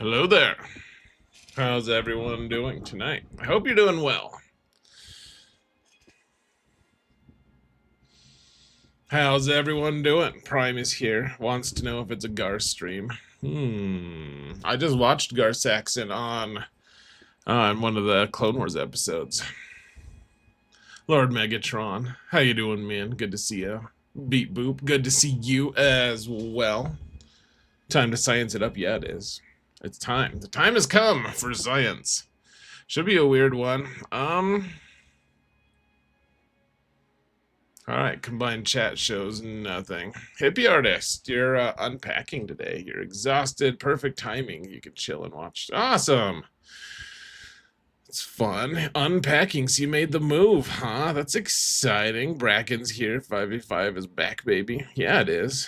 Hello there. How's everyone doing tonight? I hope you're doing well. How's everyone doing? Prime is here. Wants to know if it's a Gar stream. I just watched Gar Saxon on one of the Clone Wars episodes. Lord Megatron, how you doing, man? Good to see you. Beat Boop, good to see you as well. Time to science it up. Yeah, it is. It's time. The time has come for science. Should be a weird one. Alright, combined chat shows nothing. Hippie artist, you're unpacking today. You're exhausted. Perfect timing. You can chill and watch. Awesome. It's fun. Unpacking, so you made the move, huh? That's exciting. Bracken's here. 5v5 is back, baby. Yeah, it is.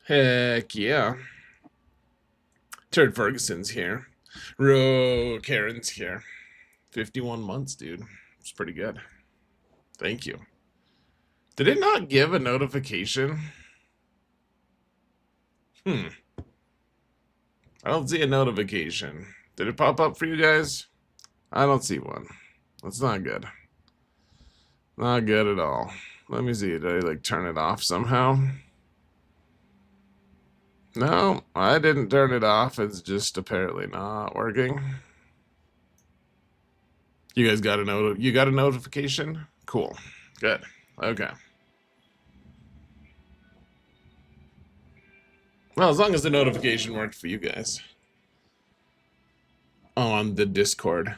Heck yeah. Turd Ferguson's here. Karen's here. 51 months, dude. It's pretty good. Thank you. Did it not give a notification? I don't see a notification. Did it pop up for you guys? I don't see one. That's not good. Not good at all. Let me see. Did I like turn it off somehow? No, I didn't turn it off. It's just apparently not working. You guys got a you got a notification? Cool. Good. Okay. Well, as long as the notification worked for you guys. Oh, on the Discord.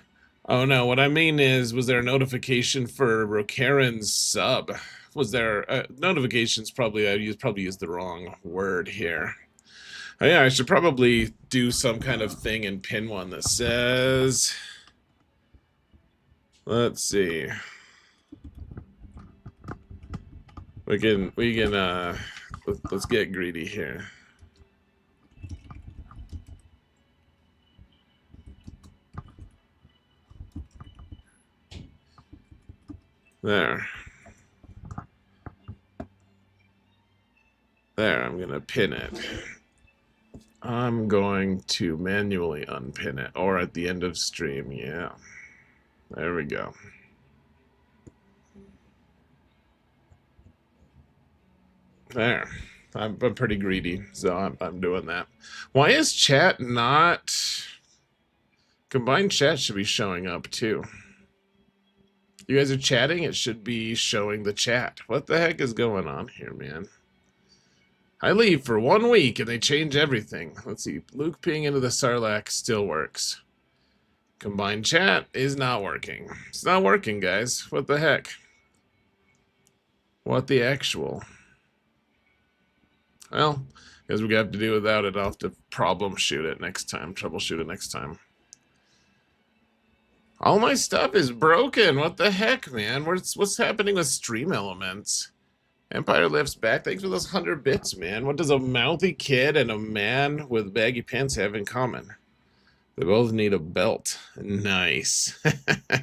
Oh no, what I mean is, was there a notification for Rokaren's sub? Was there notifications? Probably I probably used the wrong word here. Oh yeah, I should probably do some kind of thing and pin one that says, let's see. We can let's get greedy here. There. There, I'm gonna pin it. I'm going to manually unpin it, or at the end of stream, yeah. There we go. There. I'm pretty greedy, so I'm doing that. Why is chat not... Combined chat should be showing up, too. You guys are chatting, it should be showing the chat. What the heck is going on here, man? I leave for 1 week and they change everything. Let's see. Luke peeing into the Sarlacc still works. Combined chat is not working. It's not working, guys. What the heck? What the actual? Well, because we have to do without it, I'll have to troubleshoot it next time. Troubleshoot it next time. All my stuff is broken. What the heck, man? What's happening with Stream Elements? Empire Lifts back. Thanks for those 100 bits, man. What does a mouthy kid and a man with baggy pants have in common? They both need a belt. Nice.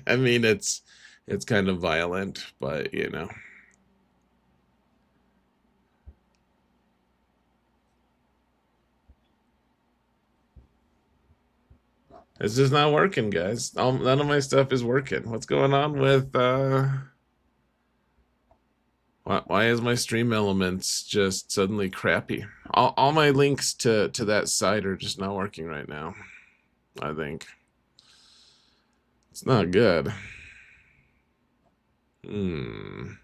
I mean, it's kind of violent, but you know. It's just not working, guys. None of my stuff is working. What's going on with why is my Stream Elements just suddenly crappy? All my links to that site are just not working right now. I think it's not good. I'm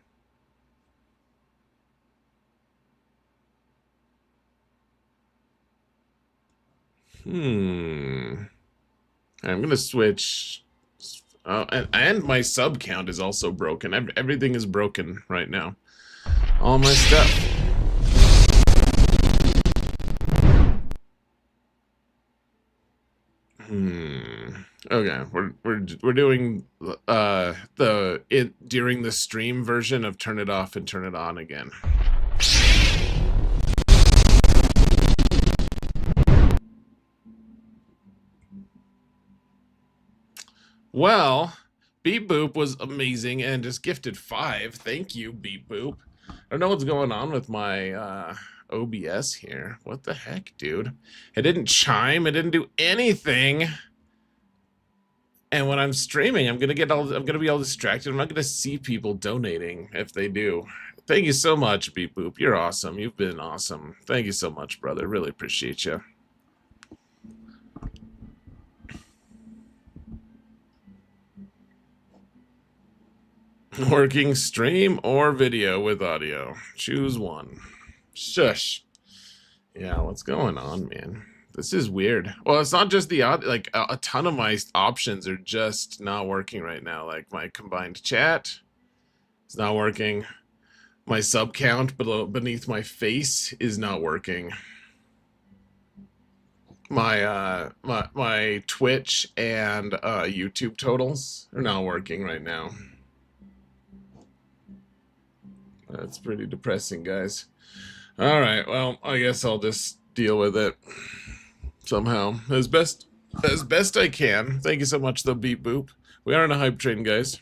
gonna switch. And my sub count is also broken. Everything is broken right now. All my stuff. Okay, we're doing during the stream version of turn it off and turn it on again. Well, Beep Boop was amazing and just gifted 5. Thank you, Beep Boop. I don't know what's going on with my OBS here. What the heck, dude? It didn't chime. It didn't do anything. And when I'm streaming, I'm gonna be all distracted. I'm not gonna see people donating if they do. Thank you so much, Beep Boop. You're awesome. You've been awesome. Thank you so much, brother. Really appreciate you. Working stream or video with audio. Choose one. Shush. Yeah, what's going on, man? This is weird. Well, it's not just the like a ton of my options are just not working right now. Like my combined chat, it's not working. My sub count beneath my face is not working. My my Twitch and YouTube totals are not working right now. That's pretty depressing, guys. All right, well, I guess I'll just deal with it somehow as best I can. Thank you so much, though, Beep Boop. We are on a hype train, guys.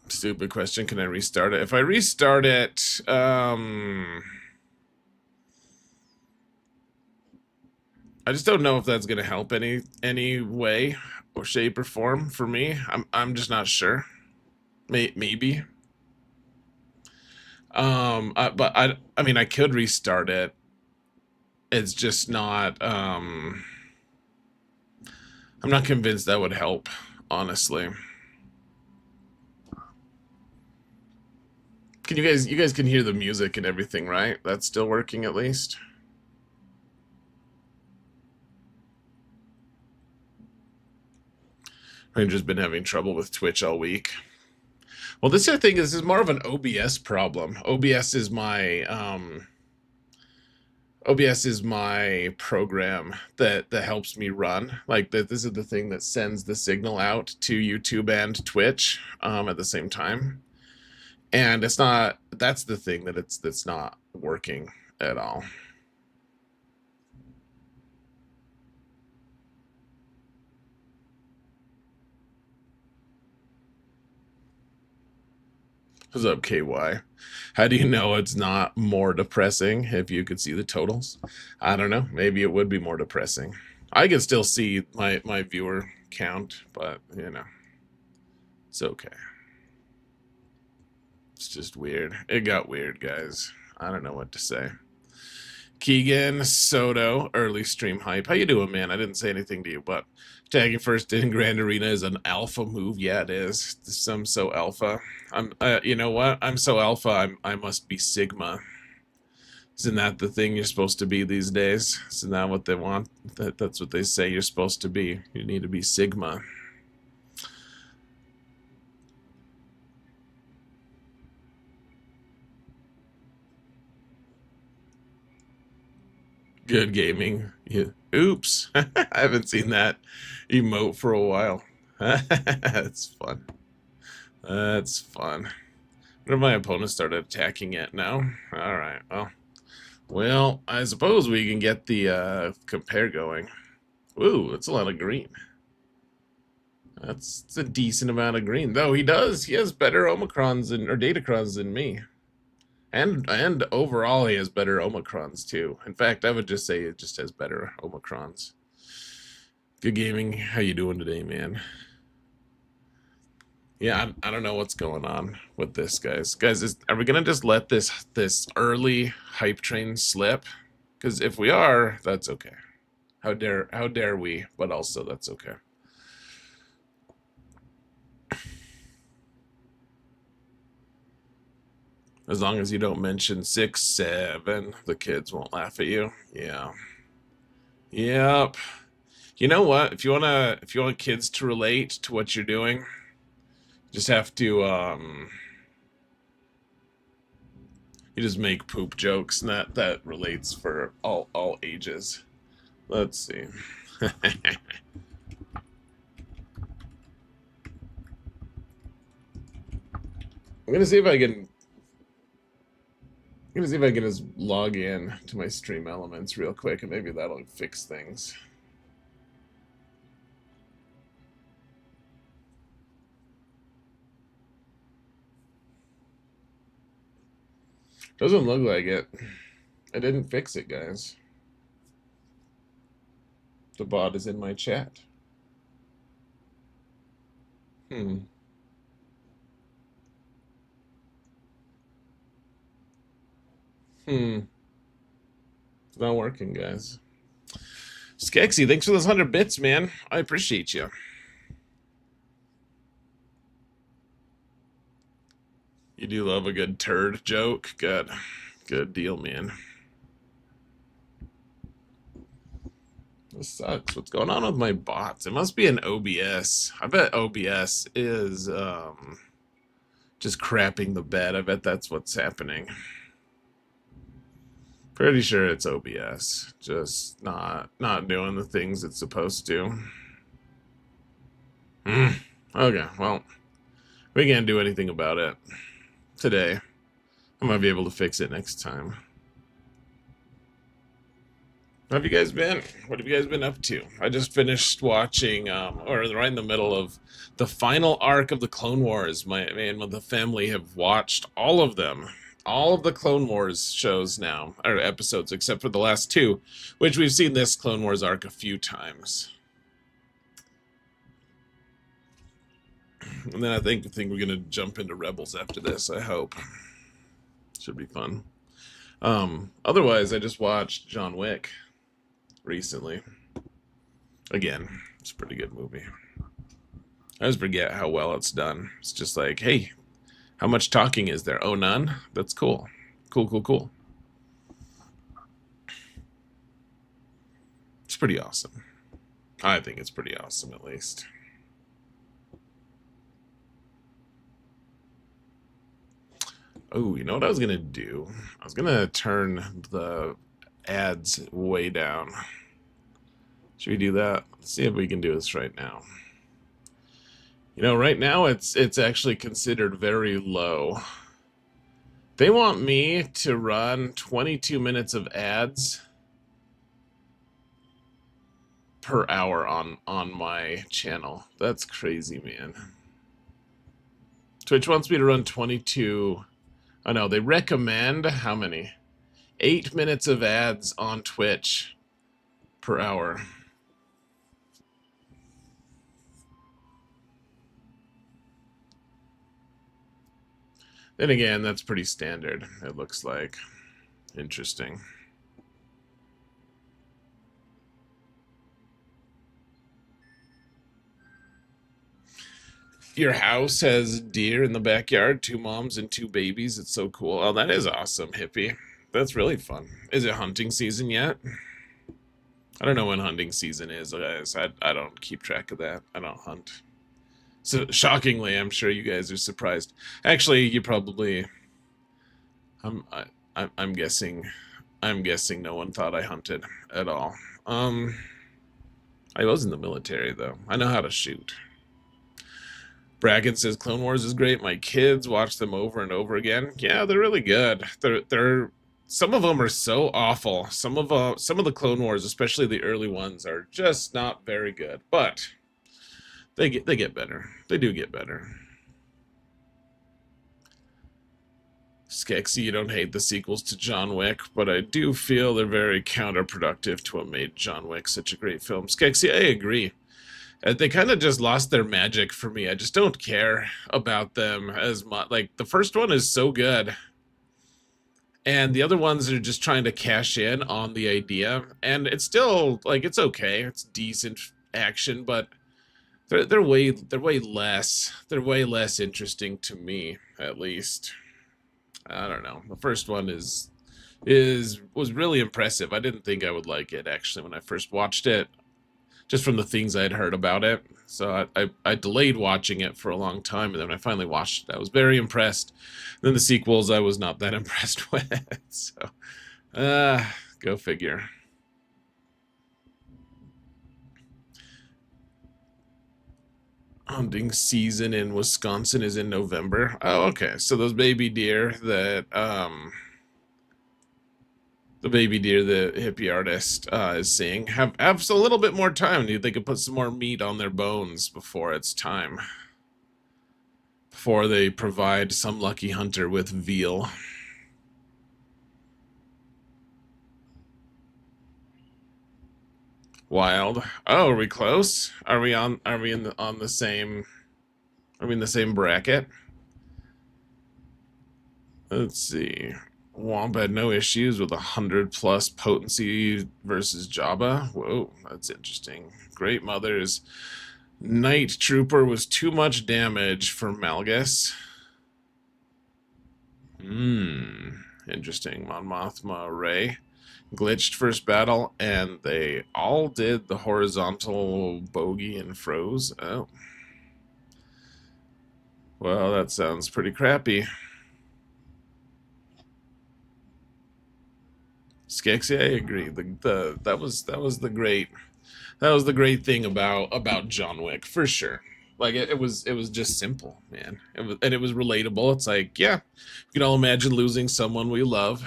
Stupid question. Can I restart it? If I restart it, I just don't know if that's gonna help any way or shape or form for me. I'm just not sure. Maybe. But I mean, I could restart it. It's just not. I'm not convinced that would help, honestly. Can you guys can hear the music and everything, right? That's still working at least. I've just been having trouble with Twitch all week. Well, this other thing is, this is more of an OBS problem. OBS is my program that helps me run. Like this is the thing that sends the signal out to YouTube and Twitch at the same time. And it's not. That's the thing that's not working at all. What's up, KY? How do you know it's not more depressing if you could see the totals? I don't know. Maybe it would be more depressing. I can still see my viewer count, but, you know, it's okay. It's just weird. It got weird, guys. I don't know what to say. Keegan Soto, early stream hype. How you doing, man? I didn't say anything to you, but tagging first in Grand Arena is an alpha move. Yeah, it is. I'm so alpha. I'm. You know what? I'm so alpha. I must be Sigma. Isn't that the thing you're supposed to be these days? Isn't that what they want? That's what they say you're supposed to be. You need to be Sigma. Good gaming. Yeah. Oops. I haven't seen that emote for a while. That's fun. That's fun. What if my opponent started attacking it now? Alright, well, I suppose we can get the compare going. Ooh, that's a lot of green. That's a decent amount of green. Though he has better Omicrons or Datacrons than me. And overall, he has better Omicrons, too. In fact, I would just say it just has better Omicrons. Good gaming. How you doing today, man? Yeah, I don't know what's going on with this, guys. Guys, are we going to just let this early hype train slip? Because if we are, that's okay. How dare we? But also, that's okay. As long as you don't mention 6, 7, the kids won't laugh at you. Yeah. Yep. You know what? If you want kids to relate to what you're doing, you just have to you just make poop jokes, and that relates for all ages. Let's see. I'm gonna see if I can just log in to my stream elements real quick, and maybe that'll fix things. Doesn't look like it. I didn't fix it, guys. The bot is in my chat. Hmm. Hmm. It's not working, guys. Skexy, thanks for those 100 bits, man. I appreciate you. You do love a good turd joke? Good. Good deal, man. This sucks. What's going on with my bots? It must be an OBS. I bet OBS is just crapping the bed. I bet that's what's happening. Pretty sure it's OBS. Just not doing the things it's supposed to. Okay, well, we can't do anything about it today. I might be able to fix it next time. How have you guys been? What have you guys been up to? I just finished watching, or right in the middle of the final arc of the Clone Wars. Me and the family have watched all of them. All of the Clone Wars shows now, or episodes, except for the last two, which we've seen this Clone Wars arc a few times. And then I think we're gonna jump into Rebels after this. I hope. Should be fun. Otherwise, I just watched John Wick recently. Again, it's a pretty good movie. I always forget how well it's done. It's just like, hey, how much talking is there? Oh, none? That's cool. Cool. It's pretty awesome. I think it's pretty awesome, at least. Oh, you know what I was gonna do? I was gonna turn the ads way down. Should we do that? Let's see if we can do this right now. You know, right now it's actually considered very low. They want me to run 22 minutes of ads per hour on my channel. That's crazy, man. Twitch wants me to run 22. Oh no, they recommend how many? 8 minutes of ads on Twitch per hour. Then again, that's pretty standard, it looks like. Interesting. Your house has deer in the backyard, 2 moms and 2 babies. It's so cool. Oh, that is awesome, hippie. That's really fun. Is it hunting season yet? I don't know when hunting season is, guys. I don't keep track of that. I don't hunt. So shockingly, I'm sure you guys are surprised. Actually, you probably. I'm guessing. I'm guessing no one thought I hunted at all. I was in the military though. I know how to shoot. Bracken says Clone Wars is great. My kids watch them over and over again. Yeah, they're really good. They're some of them are so awful. Some of the Clone Wars, especially the early ones, are just not very good. But they get better. They do get better. Skexy, you don't hate the sequels to John Wick, but I do feel they're very counterproductive to what made John Wick such a great film. Skexy, I agree. They kind of just lost their magic for me. I just don't care about them as much. Like, the first one is so good. And the other ones are just trying to cash in on the idea. And it's still, like, it's okay. It's decent action, but they're way less interesting to me, at least. I don't know. The first one was really impressive. I didn't think I would like it, actually, when I first watched it, just from the things I had heard about it. So I delayed watching it for a long time, and then when I finally watched it, I was very impressed. And then the sequels, I was not that impressed with. So, go figure. Hunting season in Wisconsin is in November. Oh, okay. So those baby deer that the hippie artist is seeing have a little bit more time. They could put some more meat on their bones before it's time. Before they provide some lucky hunter with veal. Wild. Oh, are we close? Are we on? Are we in the on the same? Are we in the same bracket? Let's see. Womp had no issues with 100+ potency versus Jabba. Whoa, that's interesting. Great Mother's Night Trooper was too much damage for Malgus. Interesting. Mon Mothma Ray glitched first battle, and they all did the horizontal bogey and froze. Oh. Well, that sounds pretty crappy. Skexy, I agree. That was the great thing about John Wick for sure. Like it was just simple, man. It was relatable. It's like, yeah, we can all imagine losing someone we love,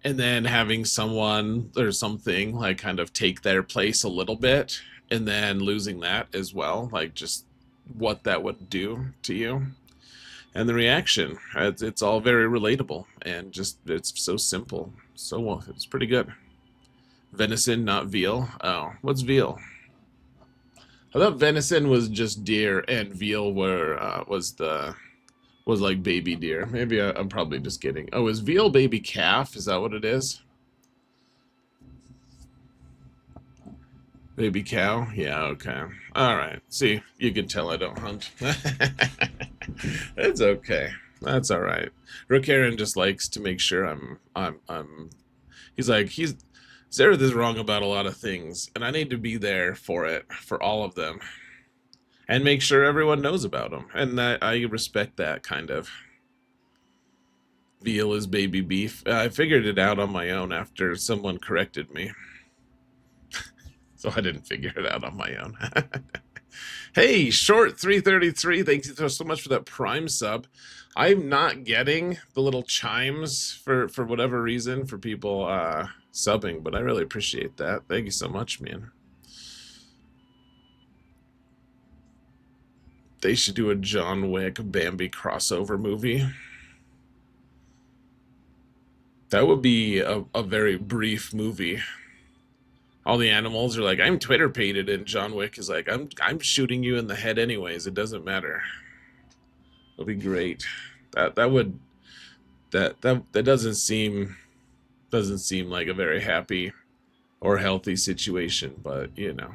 and then having someone or something like kind of take their place a little bit, and then losing that as well, like just what that would do to you. And the reaction, it's all very relatable, and just it's so simple. So well, it's pretty good. Venison, not veal. Oh, what's veal? I thought venison was just deer, and veal was like baby deer. Maybe I'm probably just kidding. Oh, is veal baby calf? Is that what it is? Baby cow? Yeah, okay. All right. See, you can tell I don't hunt. It's okay. That's all right. Rook Aaron just likes to make sure I'm. He's like Zareth is wrong about a lot of things, and I need to be there for it, for all of them, and make sure everyone knows about them. And I respect that kind of. Veal is baby beef. I figured it out on my own after someone corrected me. So I didn't figure it out on my own. Hey, Short 333, thank you so much for that Prime sub. I'm not getting the little chimes for whatever reason for people subbing, but I really appreciate that. Thank you so much, man. They should do a John Wick Bambi crossover movie. That would be a very brief movie. All the animals are like, I'm Twitter pated, and John Wick is like, I'm shooting you in the head anyways. It doesn't matter. It'll be great. That doesn't seem like a very happy or healthy situation, but you know.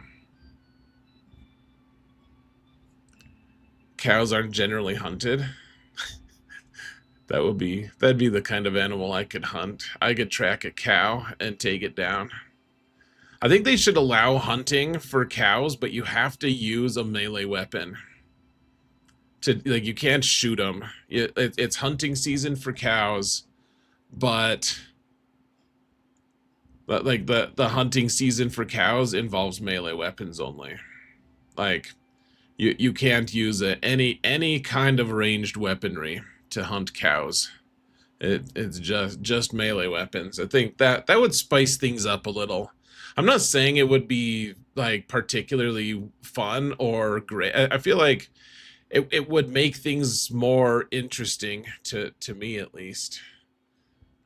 Cows aren't generally hunted. That'd be the kind of animal I could hunt. I could track a cow and take it down. I think they should allow hunting for cows, but you have to use a melee weapon. Like, you can't shoot them. It's hunting season for cows, but like the hunting season for cows involves melee weapons only. Like, you can't use any kind of ranged weaponry to hunt cows. It's just melee weapons. I think that would spice things up a little. I'm not saying it would be like particularly fun or great. I feel like it would make things more interesting to me, at least.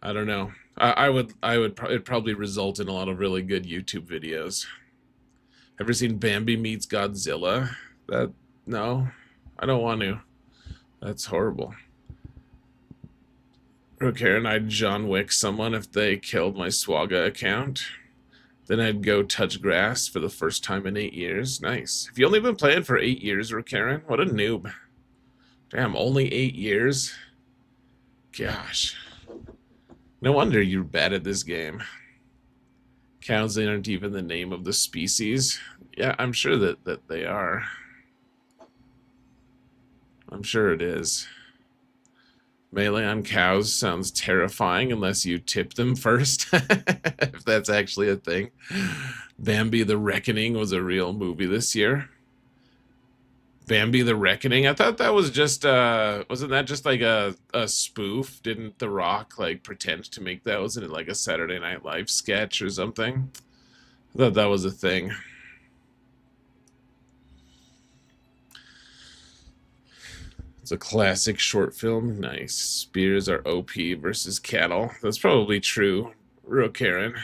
I don't know. It'd probably result in a lot of really good YouTube videos. Ever seen Bambi Meets Godzilla? No, I don't want to. That's horrible. Okay, and I'd John Wick someone if they killed my Swaga account. Then I'd go touch grass for the first time in 8 years. Nice. Have you only been playing for 8 years, Karen? What a noob. Damn, only 8 years? Gosh. No wonder you're bad at this game. Cows aren't even the name of the species. Yeah, I'm sure that they are. I'm sure it is. Melee on cows sounds terrifying unless you tip them first. If that's actually a thing. Bambi the Reckoning was a real movie this year. Bambi the Reckoning? I thought that was just, wasn't that just like a spoof? Didn't The Rock, like, pretend to make that? Wasn't it like a Saturday Night Live sketch or something? I thought that was a thing. It's a classic short film. Nice. Spears are OP versus cattle. That's probably true, real Karen.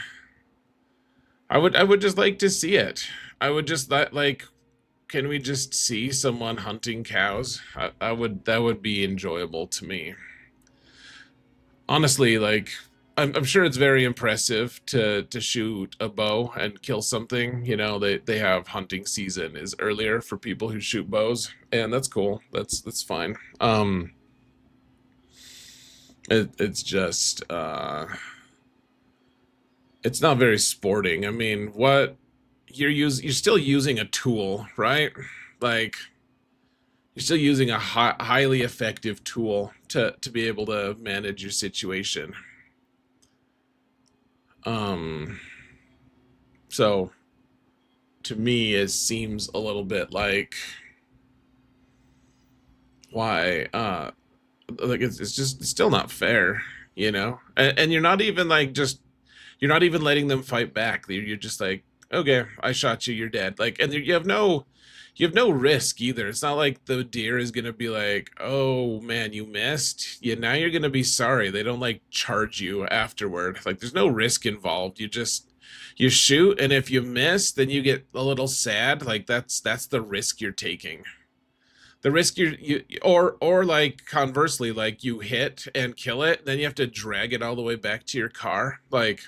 I would just like to see it. I would just like, can we just see someone hunting cows? I would, that would be enjoyable to me. Honestly, like, I'm sure it's very impressive to shoot a bow and kill something. You know, they have hunting season is earlier for people who shoot bows, and that's cool. That's fine. It's just it's not very sporting. I mean, what you're still using a tool, right? Like, you're still using a highly effective tool to be able to manage your situation. Um, so to me, it seems a little bit like why like it's just it's still not fair, you know. And you're not even like just you're not even letting them fight back. You're just like, okay, I shot you, you're dead. Like, and you have no risk either. It's not like the deer is gonna be like, oh man, you missed. Yeah, now you're gonna be sorry. They don't like charge you afterward. Like, there's no risk involved. You just you shoot, and if you miss, then you get a little sad. Like, that's the risk you're taking. The risk you or like conversely, like you hit and kill it, then you have to drag it all the way back to your car. Like,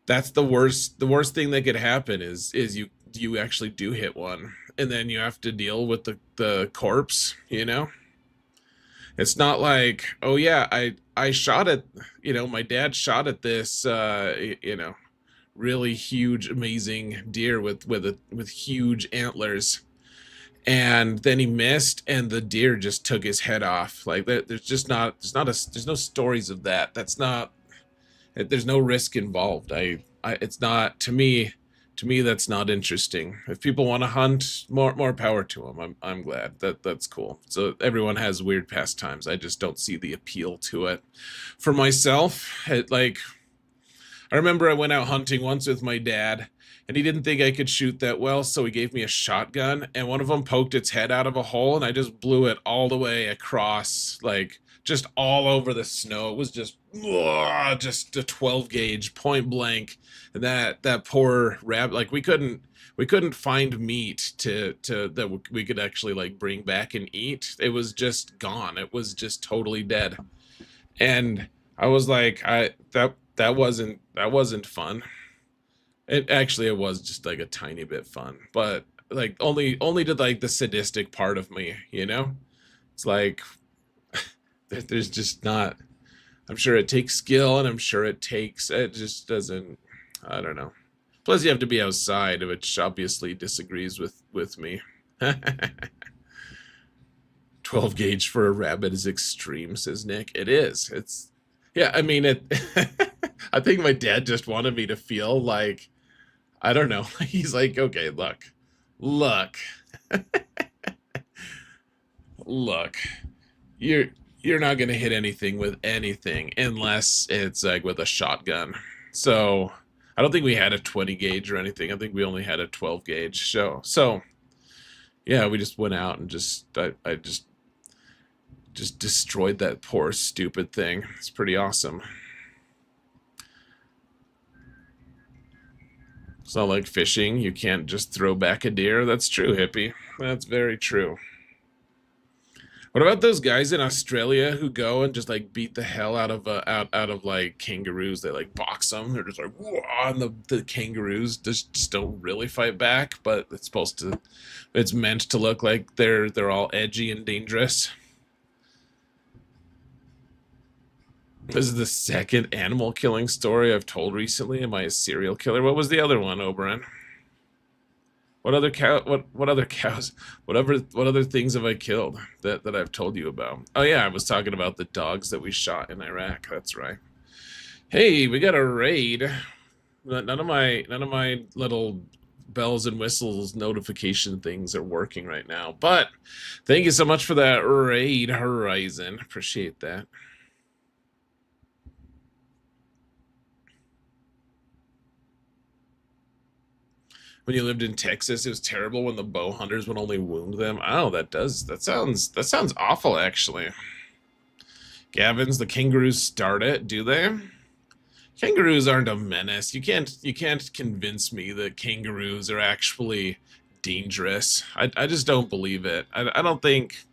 that's the worst thing that could happen is you actually do hit one, and then you have to deal with the corpse, you know. It's not like, oh yeah, I shot at, you know, my dad shot at this you know, really huge amazing deer with huge antlers, and then he missed and the deer just took his head off. Like, there's just not there's no stories of that. That's not, there's no risk involved. I it's not, to me that's not interesting. If people want to hunt, more power to them. I'm glad that that's cool. So everyone has weird pastimes. I just don't see the appeal to it. For myself, like, I remember I went out hunting once with my dad, and he didn't think I could shoot that well, so he gave me a shotgun, and one of them poked its head out of a hole, and I just blew it all the way across, like, just all over the snow. It was just, ugh, just a 12 gauge, point blank. And that poor rabbit, like, we couldn't find meat to that we could actually like bring back and eat. It was just gone. It was just totally dead. And I was like, that wasn't fun. It was just like a tiny bit fun, but like only to like the sadistic part of me, you know? It's like there's just not, I'm sure it takes skill, and I'm sure it just doesn't, I don't know. Plus you have to be outside, which obviously disagrees with me. 12 gauge for a rabbit is extreme, says Nick. It is. It's, yeah, I mean it. I think my dad just wanted me to feel like, I don't know. He's like, okay, look, look. You're you're not gonna hit anything with anything unless it's like with a shotgun. So I don't think we had a 20 gauge or anything. I think we only had a 12 gauge. So yeah, we just went out and I just destroyed that poor stupid thing. It's pretty awesome. It's not like fishing. You can't just throw back a deer. That's true, hippie. That's very true. What about those guys in Australia who go and just like beat the hell out of out of like kangaroos? They like box them. They're just like, whoa, and the kangaroos just don't really fight back, but it's supposed to, it's meant to look like they're all edgy and dangerous. This is the second animal killing story I've told recently. Am I a serial killer? What was the other one, Oberon? What other cow? What other cows? What other things have I killed that I've told you about? Oh yeah, I was talking about the dogs that we shot in Iraq. That's right. Hey, we got a raid. None of my little bells and whistles notification things are working right now. But thank you so much for that raid, Horizon. Appreciate that. When you lived in Texas, it was terrible when the bow hunters would only wound them. Oh, that sounds awful, actually. Gavin's, the kangaroos start it, do they? Kangaroos aren't a menace. You can't convince me that kangaroos are actually dangerous. I just don't believe it. I don't think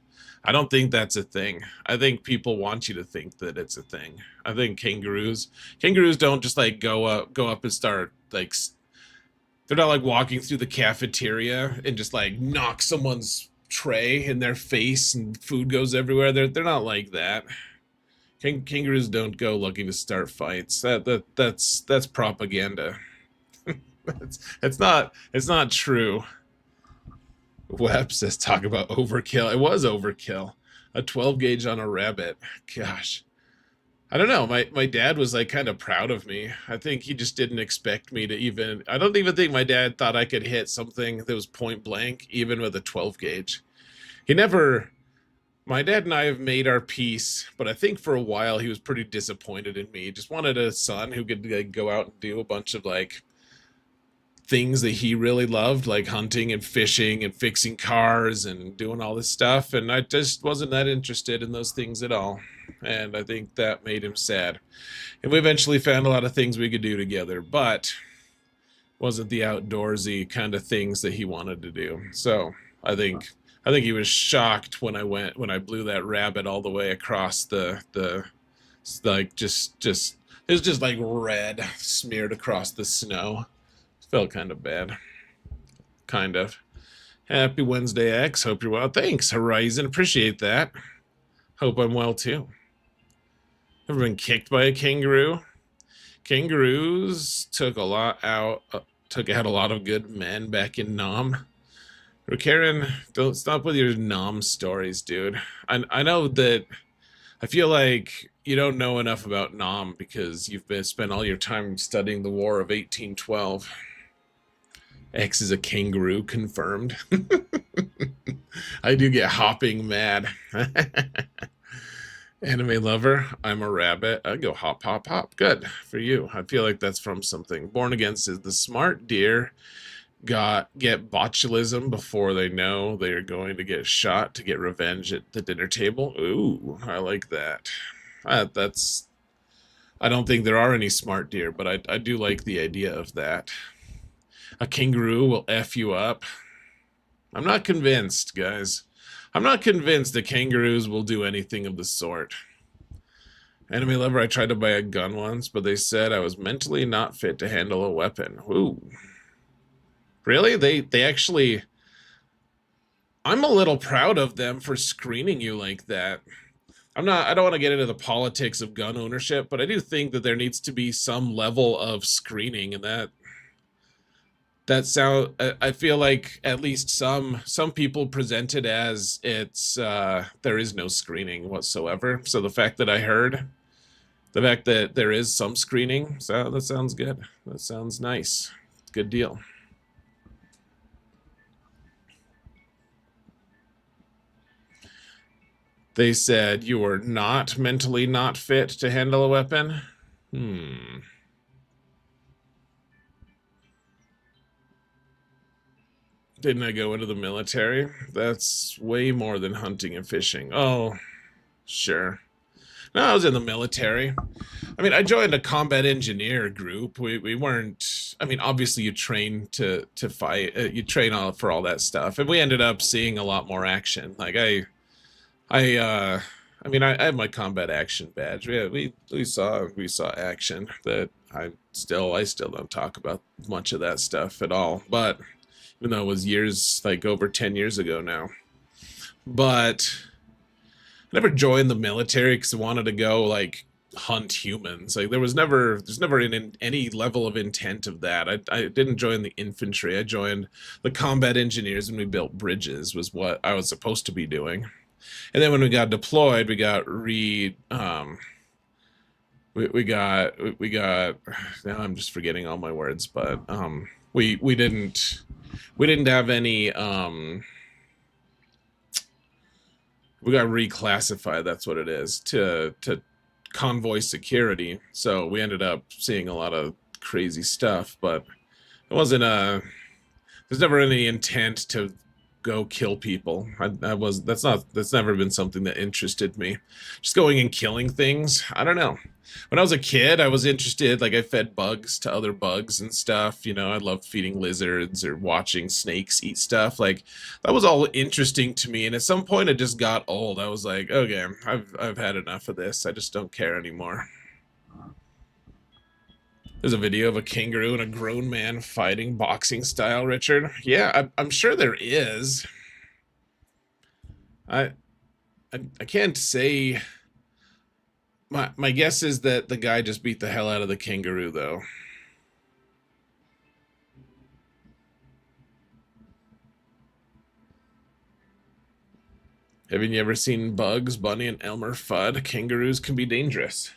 that's a thing. I think people want you to think that it's a thing. I think kangaroos don't just like go up and start like they're not like walking through the cafeteria and just like knock someone's tray in their face and food goes everywhere. They're not like that. Kangaroos don't go looking to start fights. That's propaganda. It's not true. Webb says talk about overkill. It was overkill. A 12 gauge on a rabbit. Gosh. I don't know. My dad was like kind of proud of me. I think he just didn't expect me to even I don't even think my dad thought I could hit something that was point blank even with a 12 gauge. He never My dad and I have made our peace, but I think for a while he was pretty disappointed in me. He just wanted a son who could like go out and do a bunch of like things that he really loved, like hunting and fishing and fixing cars and doing all this stuff. And I just wasn't that interested in those things at all. And I think that made him sad. And we eventually found a lot of things we could do together, but wasn't the outdoorsy kind of things that he wanted to do. So I think he was shocked when I blew that rabbit all the way across the like just it was just like red smeared across the snow. Felt kind of bad. Kind of. Happy Wednesday, X. Hope you're well. Thanks, Horizon. Appreciate that. Hope I'm well too. Ever been kicked by a kangaroo? Kangaroos took a lot out. Took out a lot of good men back in Nam. Karen, don't stop with your Nam stories, dude. I know that I feel like you don't know enough about Nam because you've spent all your time studying the War of 1812. X is a kangaroo, confirmed. I do get hopping mad. Anime lover, I'm a rabbit. I go hop, hop, hop. Good for you. I feel like that's from something. Born Against is the smart deer get botulism before they know they are going to get shot to get revenge at the dinner table. Ooh, I like that. That's. I don't think there are any smart deer, but I do like the idea of that. A kangaroo will F you up. I'm not convinced, guys. I'm not convinced that kangaroos will do anything of the sort. Enemy lover, I tried to buy a gun once, but they said I was mentally not fit to handle a weapon. Ooh. Really? They actually... I'm a little proud of them for screening you like that. I don't want to get into the politics of gun ownership, but I do think that there needs to be some level of screening, and I feel like at least some people present it as it's there is no screening whatsoever. So the fact that there is some screening, so that sounds good. That sounds nice. Good deal. They said you were not mentally not fit to handle a weapon. Didn't I go into the military? That's way more than hunting and fishing. Oh, sure. No, I was in the military. I mean, I joined a combat engineer group. We weren't. I mean, obviously, you train to fight. You train for all that stuff, and we ended up seeing a lot more action. Like I mean, I have my combat action badge. We saw action that I still don't talk about much of that stuff at all. But even though it was years, like over 10 years ago now. But I never joined the military because I wanted to go like hunt humans. Like there's never any level of intent of that. I didn't join the infantry. I joined the combat engineers and we built bridges was what I was supposed to be doing. And then when we got deployed, we got now I'm just forgetting all my words, but we didn't have any we got reclassified, that's what it is, to convoy security. So we ended up seeing a lot of crazy stuff, but it wasn't there's never any intent to go kill people. That's never been something that interested me. Just going and killing things. I don't know. When I was a kid, I was interested. Like I fed bugs to other bugs and stuff. You know, I loved feeding lizards or watching snakes eat stuff. Like that was all interesting to me. And at some point, it just got old. I was like, okay, I've had enough of this. I just don't care anymore. There's a video of a kangaroo and a grown man fighting boxing style, Richard. Yeah, I'm sure there is. I, I can't say. My guess is that the guy just beat the hell out of the kangaroo, though. Haven't you ever seen Bugs Bunny and Elmer Fudd? Kangaroos can be dangerous.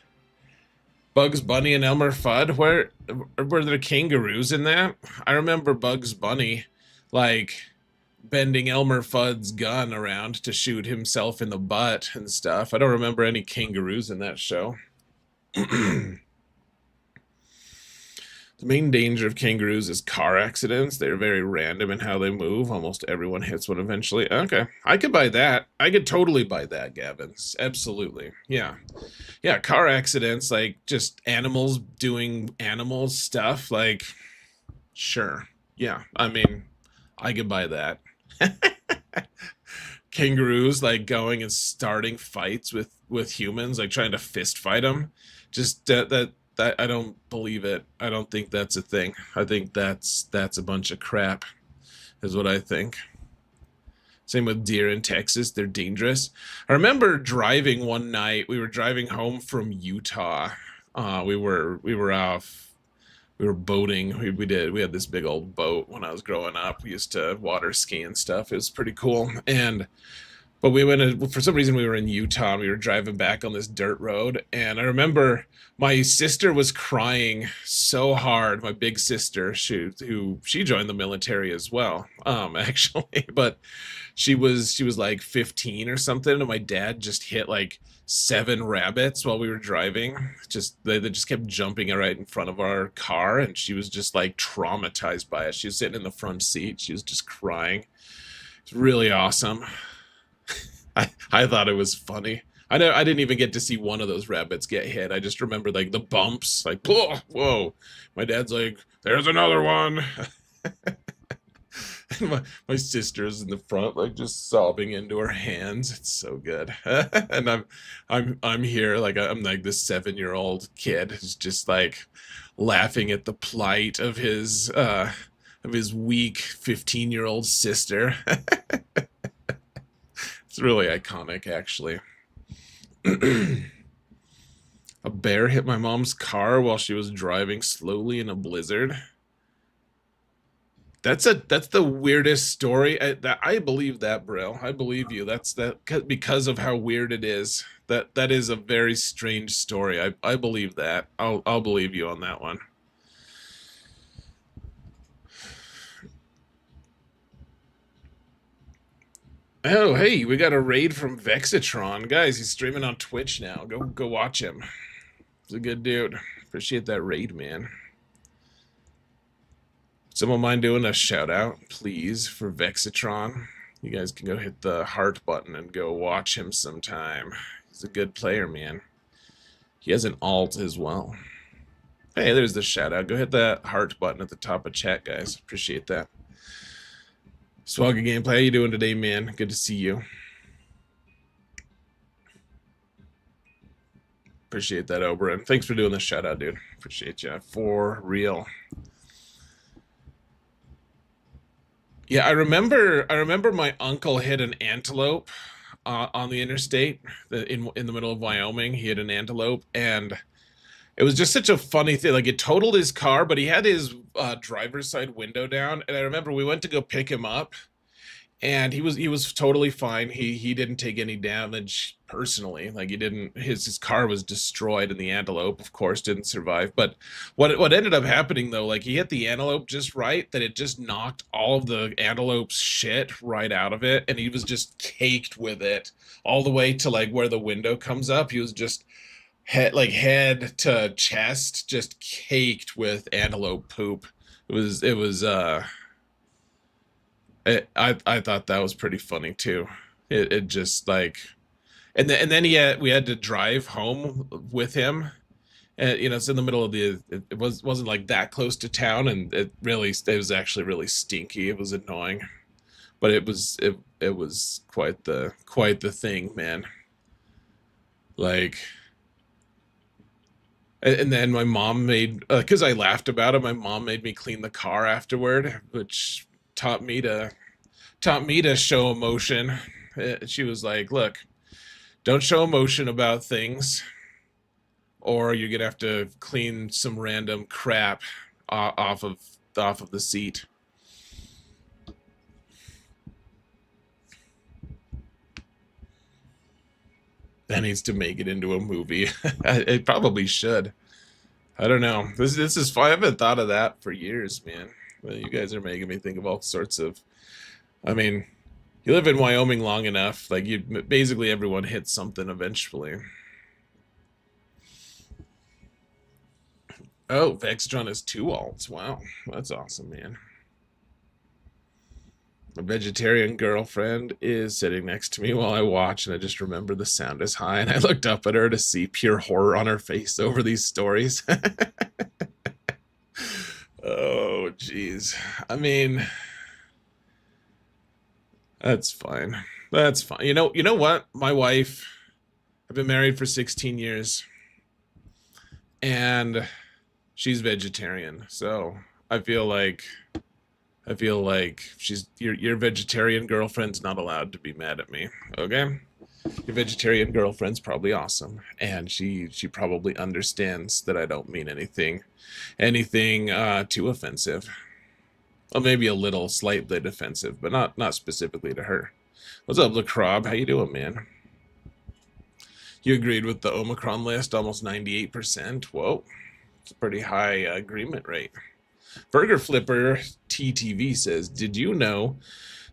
Bugs Bunny and Elmer Fudd? Where were there kangaroos in that? I remember Bugs Bunny, like, bending Elmer Fudd's gun around to shoot himself in the butt and stuff. I don't remember any kangaroos in that show. The main danger of kangaroos is car accidents. They're very random in how they move. Almost everyone hits one eventually. Okay, I could buy that. I could totally buy that, Gavins. Absolutely. Yeah. Yeah, car accidents, like just animals doing animal stuff, like, sure. Yeah, I mean, I could buy that. Kangaroos, like, going and starting fights with humans, like trying to fist fight them. Just that I don't believe it. I don't think that's a thing. I think that's a bunch of crap, is what I think. Same with deer in Texas. They're dangerous. I remember driving one night. We were driving home from Utah. We were off. We were boating. We had this big old boat when I was growing up. We used to water ski and stuff. It was pretty cool. But we for some reason we were in Utah. And we were driving back on this dirt road, and I remember my sister was crying so hard. My big sister, she joined the military as well, actually, but she was like 15 or something, and my dad just hit like 7 rabbits while we were driving. Just they just kept jumping right in front of our car, and she was just like traumatized by it. She was sitting in the front seat. She was just crying. It's really awesome. I thought it was funny. I didn't even get to see one of those rabbits get hit. I just remember like the bumps, like whoa, whoa. My dad's like, "There's another one." And my sister's in the front, like just sobbing into her hands. It's so good. And I'm here, like I'm like this 7-year-old kid who's just like laughing at the plight of his weak 15-year-old sister. It's really iconic, actually. A bear hit my mom's car while she was driving slowly in a blizzard. That's the weirdest story. I believe that, Brill. I believe you. That's because of how weird it is. That is a very strange story. I believe that. I'll believe you on that one. Oh, hey, we got a raid from Vexitron. Guys, he's streaming on Twitch now. Go watch him. He's a good dude. Appreciate that raid, man. Someone mind doing a shout out, please, for Vexitron? You guys can go hit the heart button and go watch him sometime. He's a good player, man. He has an alt as well. Hey, there's the shout out. Go hit that heart button at the top of chat, guys. Appreciate that. Swagger Gameplay, how you doing today, man? Good to see you. Appreciate that, Oberon. Thanks for doing the shout out, dude. Appreciate you. For real. Yeah, I remember my uncle hit an antelope on the interstate in the middle of Wyoming. He hit an antelope, and it was just such a funny thing. Like, it totaled his car, but he had his driver's side window down. And I remember we went to go pick him up, and he was totally fine. He didn't take any damage personally. Like, he didn't. His car was destroyed, and the antelope, of course, didn't survive. But what ended up happening though, like, he hit the antelope just right, that it just knocked all of the antelope's shit right out of it, and he was just caked with it all the way to like where the window comes up. He was just head to chest, just caked with antelope poop. It was I thought that was pretty funny too. It just like, and then we had to drive home with him, and it's in the middle of it wasn't like that close to town, and it was actually really stinky. It was annoying, but it was quite the thing, man. Like, and then my mom made, because I laughed about it, my mom made me clean the car afterward, which taught me to show emotion. She was like, "Look, don't show emotion about things, or you're gonna have to clean some random crap off of the seat." That needs to make it into a movie. It probably should. I don't know. This is fun. I haven't thought of that for years, man. Well, you guys are making me think of all sorts of. I mean, you live in Wyoming long enough, like you basically everyone hits something eventually. Oh, Vextron has two alts. Wow, that's awesome, man. A vegetarian girlfriend is sitting next to me while I watch, and I just remember the sound is high, and I looked up at her to see pure horror on her face over these stories. Oh, jeez. I mean, that's fine. That's fine. You know what? My wife, I've been married for 16 years, and she's vegetarian. So I feel like she's your vegetarian girlfriend's not allowed to be mad at me. Okay? Your vegetarian girlfriend's probably awesome, and she probably understands that I don't mean anything too offensive. Well, maybe a little slightly offensive, but not specifically to her. What's up, LaCrob? How you doing, man? You agreed with the Omicron list, almost 98%. Whoa, it's a pretty high agreement rate. Burger Flipper TTV says, "Did you know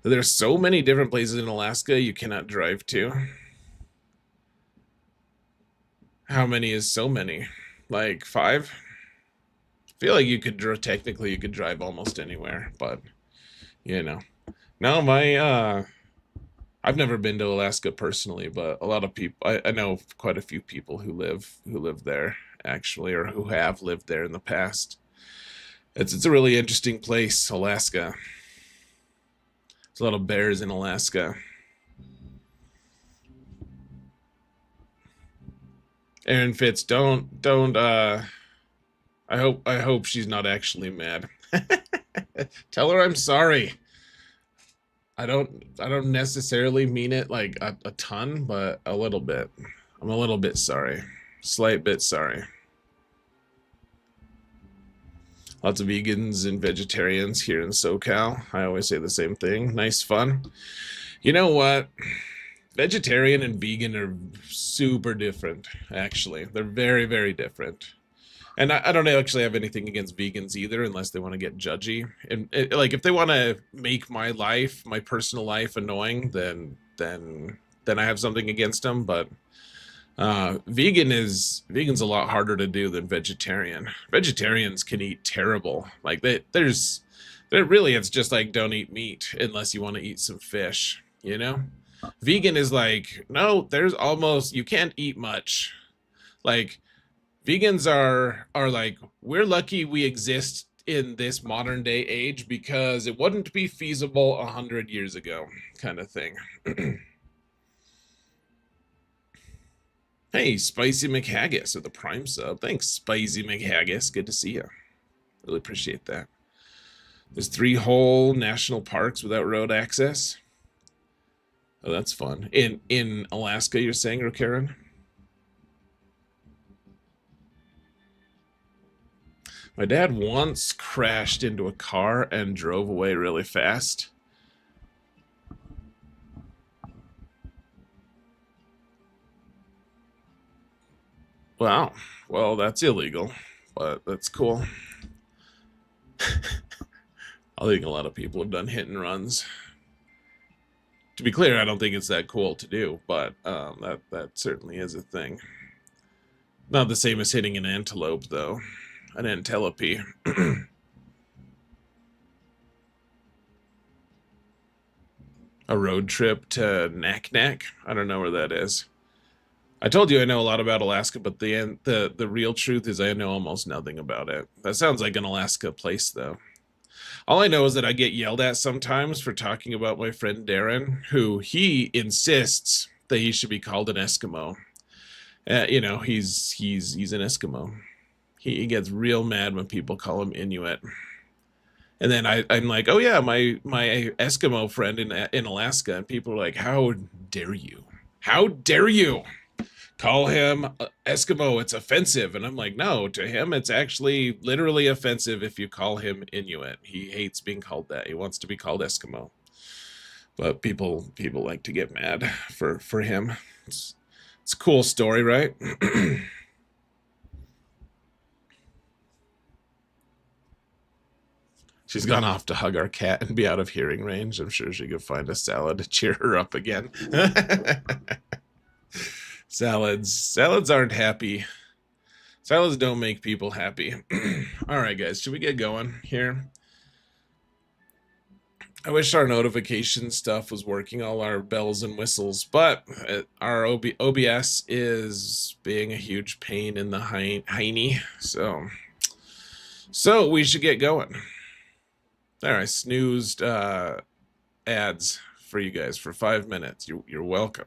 that there's so many different places in Alaska you cannot drive to?" How many is so many? Like five? I feel like technically you could drive almost anywhere, but you know. No, I've never been to Alaska personally, but a lot of people I know quite a few people who live there actually, or who have lived there in the past. It's a really interesting place, Alaska. There's a lot of bears in Alaska. Aaron Fitz, don't I hope she's not actually mad. Tell her I'm sorry. I don't necessarily mean it like a ton, but a little bit. I'm a little bit sorry. Slight bit sorry. Lots of vegans and vegetarians here in SoCal. I always say the same thing. Nice fun. You know what? Vegetarian and vegan are super different, actually. They're very, very different. And I don't actually have anything against vegans either, unless they want to get judgy. And like, if they want to make my personal life, annoying, then I have something against them. But vegan's a lot harder to do than vegetarian. Vegetarians can eat terrible. Like there really, it's just like, don't eat meat unless you want to eat some fish. You know, vegan is like, no, you can't eat much. Like, vegans are like, we're lucky we exist in this modern day age because it wouldn't be feasible 100 years ago, kind of thing. Hey, Spicy McHaggis with the Prime sub. Thanks, Spicy McHaggis. Good to see you. Really appreciate that. There's 3 whole national parks without road access. Oh, that's fun. In Alaska, you're saying, Karen? My dad once crashed into a car and drove away really fast. Wow. Well, that's illegal, but that's cool. I think a lot of people have done hit and runs. To be clear, I don't think it's that cool to do, but that certainly is a thing. Not the same as hitting an antelope, though. An antelope. a road trip to Naknek. I don't know where that is. I told you I know a lot about Alaska, but the real truth is I know almost nothing about it. That sounds like an Alaska place, though. All I know is that I get yelled at sometimes for talking about my friend Darren, who he insists that he should be called an Eskimo. You know, he's an Eskimo. He gets real mad when people call him Inuit. And then I'm like, oh yeah, my Eskimo friend in Alaska, and people are like, how dare you? How dare you call him Eskimo? It's offensive. And I'm like, no, to him it's actually literally offensive if you call him Inuit. He hates being called that. He wants to be called Eskimo. But people like to get mad for him. It's a cool story, right? She's gone off to hug our cat and be out of hearing range. I'm sure she could find a salad to cheer her up again. Salads aren't happy. Salads don't make people happy. All right, guys, should we get going here? I wish our notification stuff was working, all our bells and whistles, but our OBS is being a huge pain in the hiney. So we should get going. There, I snoozed ads for you guys for 5 minutes. You're welcome.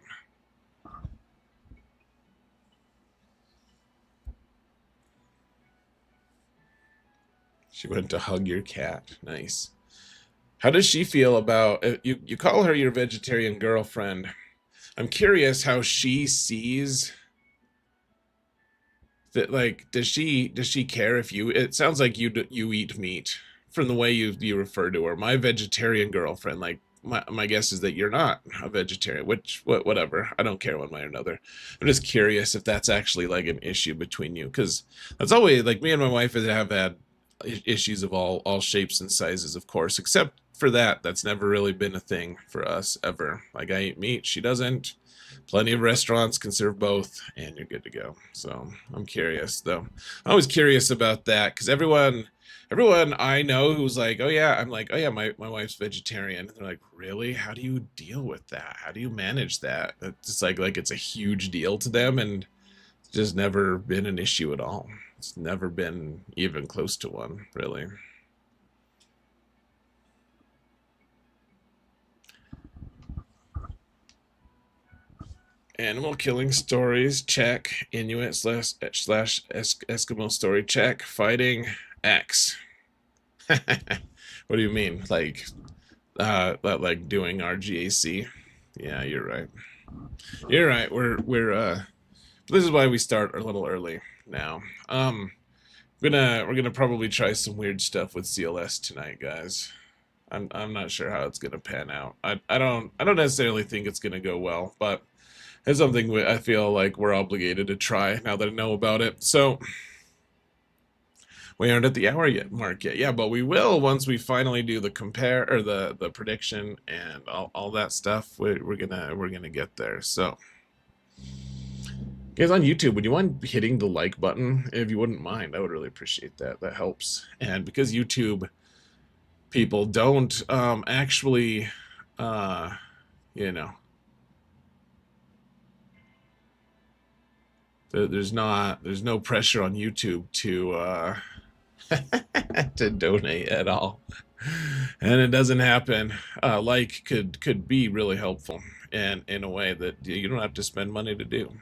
She went to hug your cat. Nice. How does she feel about you call her your vegetarian girlfriend? I'm curious how she sees that. Like, does she care if you? It sounds like you eat meat from the way you refer to her. My vegetarian girlfriend. Like, my guess is that you're not a vegetarian. Whatever. I don't care one way or another. I'm just curious if that's actually like an issue between you, because that's always like me and my wife have had issues of all shapes and sizes, of course, except for that's never really been a thing for us ever. Like, I eat meat, she doesn't. Plenty of restaurants can serve both, and you're good to go. So I'm curious, though. I'm always curious about that, because everyone I know who's like, oh yeah, I'm like, oh yeah, my wife's vegetarian. And they're like, really? How do you deal with that? How do you manage that? It's like it's a huge deal to them, and it's just never been an issue at all. It's never been even close to one, really. Animal killing stories, check. Inuit slash Eskimo story, check. Fighting X. What do you mean? Like doing RGAC? Yeah, you're right. You're right. We're this is why we start a little early now. We're gonna probably try some weird stuff with CLS tonight, guys. I'm not sure how it's gonna pan out. I don't necessarily think it's gonna go well, but it's something I feel like we're obligated to try now that I know about it. So we aren't at the hour mark yet. Yeah, but we will once we finally do the compare or the prediction and all that stuff. We're gonna get there. So guys on YouTube, would you mind hitting the like button if you wouldn't mind? I would really appreciate that. That helps. And because YouTube people don't actually you know, there's no pressure on YouTube to to donate at all, and it doesn't happen. Like could be really helpful, and in a way that you don't have to spend money to do.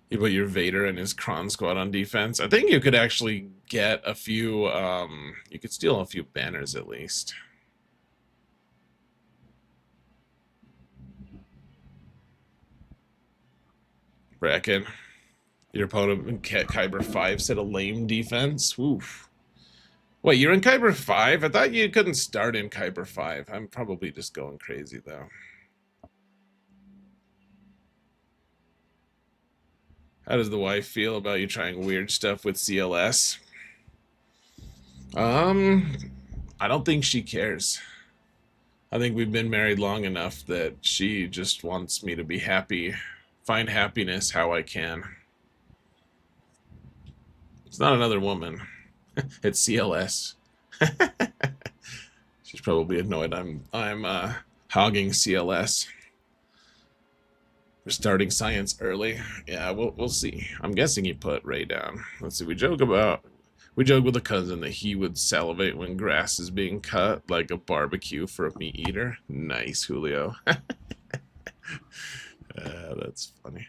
You put your Vader and his Kron squad on defense. I think you could actually get a few. You could steal a few banners at least. Bracken, your opponent in Kyber 5 said a lame defense. Oof. Wait, you're in Kyber 5? I thought you couldn't start in Kyber 5. I'm probably just going crazy, though. How does the wife feel about you trying weird stuff with CLS? I don't think she cares. I think we've been married long enough that she just wants me to be happy, find happiness how I can. It's not another woman. It's CLS. She's probably annoyed I'm hogging CLS. We're starting science early. Yeah, we'll see. I'm guessing he put Ray down. Let's see. We joke with a cousin that he would salivate when grass is being cut, like a barbecue for a meat eater. Nice, Julio. That's funny.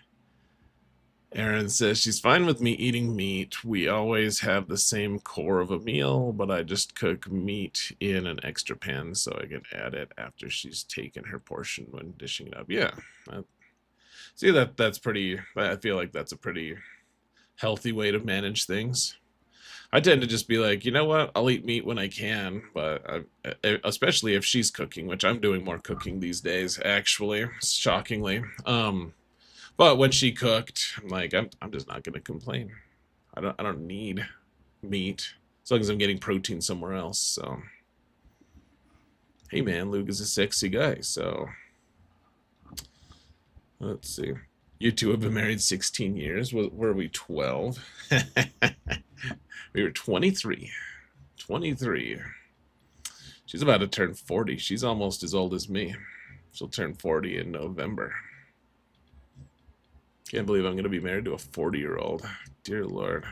Aaron says she's fine with me eating meat. We always have the same core of a meal, but I just cook meat in an extra pan so I can add it after she's taken her portion when dishing it up. Yeah. See, that's pretty, I feel like that's a pretty healthy way to manage things. I tend to just be like, you know what, I'll eat meat when I can, but especially if she's cooking, which I'm doing more cooking these days, actually, shockingly. But when she cooked, I'm like, I'm just not gonna complain. I don't need meat as long as I'm getting protein somewhere else. So, hey man, Luke is a sexy guy. So, let's see. You two have been married 16 years. Were we 12? We were 23. 23. She's about to turn 40. She's almost as old as me. She'll turn 40 in November. Can't believe I'm going to be married to a 40-year-old. Dear Lord.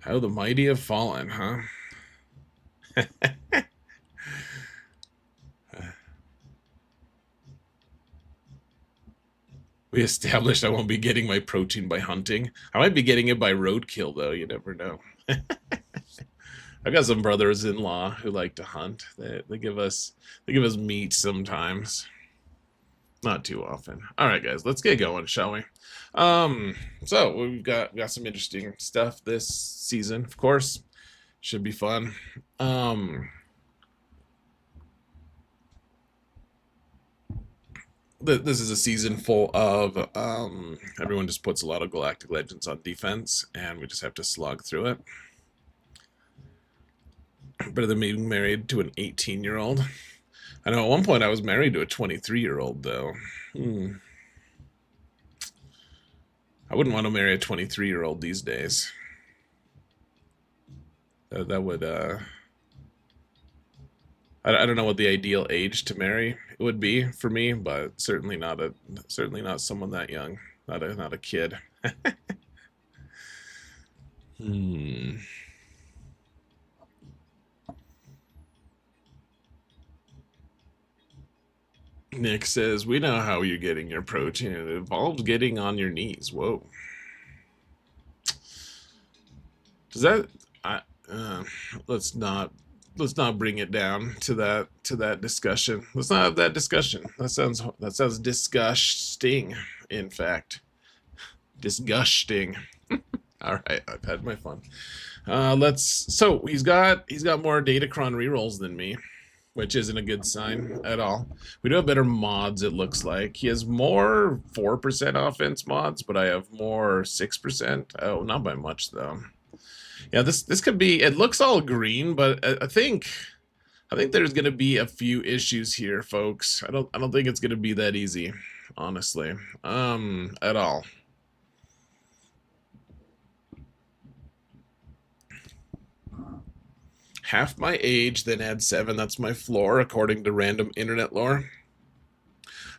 How the mighty have fallen, huh? We established I won't be getting my protein by hunting. I might be getting it by roadkill, though. You never know. I've got some brothers-in-law who like to hunt. They give us meat sometimes. Not too often. All right, guys, let's get going, shall we? So we've got some interesting stuff this season, of course. Should be fun. This is a season full of everyone just puts a lot of Galactic Legends on defense, and we just have to slog through it. Better than being married to an 18-year-old. I know at one point I was married to a 23-year-old, though. I wouldn't want to marry a 23-year-old these days. That would, I don't know what the ideal age to marry would be for me, but certainly not someone that young, not a kid. Nick says, we know how you're getting your protein. It involves getting on your knees. Whoa. Does that... let's not bring it down to that discussion. Let's not have that discussion. That sounds disgusting, in fact. Disgusting. All right, I've had my fun. So he's got more Datacron rerolls than me, which isn't a good sign at all. We do have better mods, it looks like. He has more 4% offense mods, but I have more 6%. Oh, not by much, though. Yeah, this could be... It looks all green, but I think there's going to be a few issues here, folks. I don't think it's going to be that easy, honestly, at all. Half my age, then add 7. That's my floor, according to random internet lore.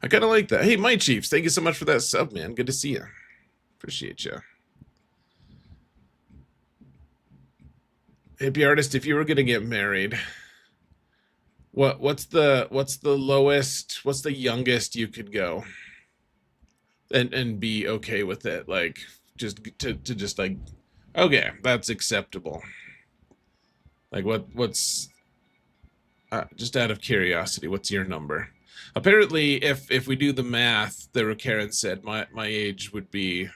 I kind of like that. Hey, My Chiefs, thank you so much for that sub, man. Good to see you. Appreciate you. Hippie Artist, if you were gonna get married, what's the lowest, what's the youngest you could go and be okay with it? Like just like, okay, that's acceptable. Like what's just out of curiosity, what's your number? Apparently, if we do the math, the Karen said my age would be,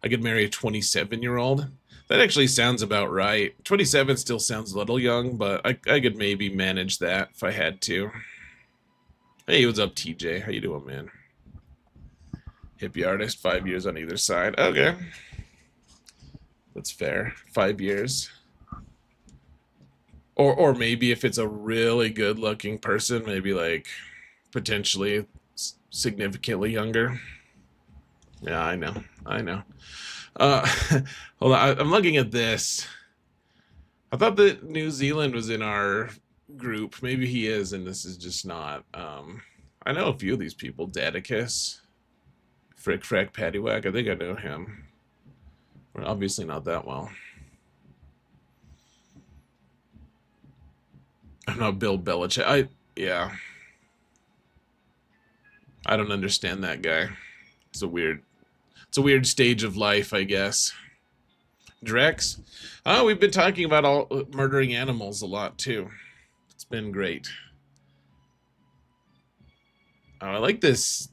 I could marry a 27-year-old. That actually sounds about right. 27 still sounds a little young, but I could maybe manage that if I had to. Hey, what's up, TJ? How you doing, man? Hippie Artist, 5 years on either side. Okay. That's fair. 5 years. Or maybe if it's a really good-looking person, maybe like potentially significantly younger. Yeah, I know. Hold on, I'm looking at this. I thought that New Zealand was in our group. Maybe he is, and this is just not. I know a few of these people. Daticus, Frick Frack Paddywhack. I think I know him. Well, obviously not that well. I'm not Bill Belichick. Yeah. I don't understand that guy. It's a weird stage of life, I guess. Drex. Oh, we've been talking about all murdering animals a lot too. It's been great. Oh, I like this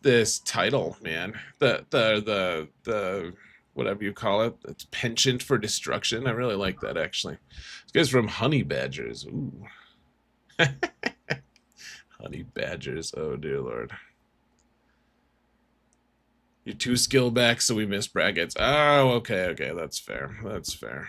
title, man. The whatever you call it. It's penchant for destruction. I really like that actually. This guy's from Honey Badgers. Ooh. Honey Badgers. Oh dear lord. You're too skill back, so we miss brackets. Oh, okay, that's fair. That's fair.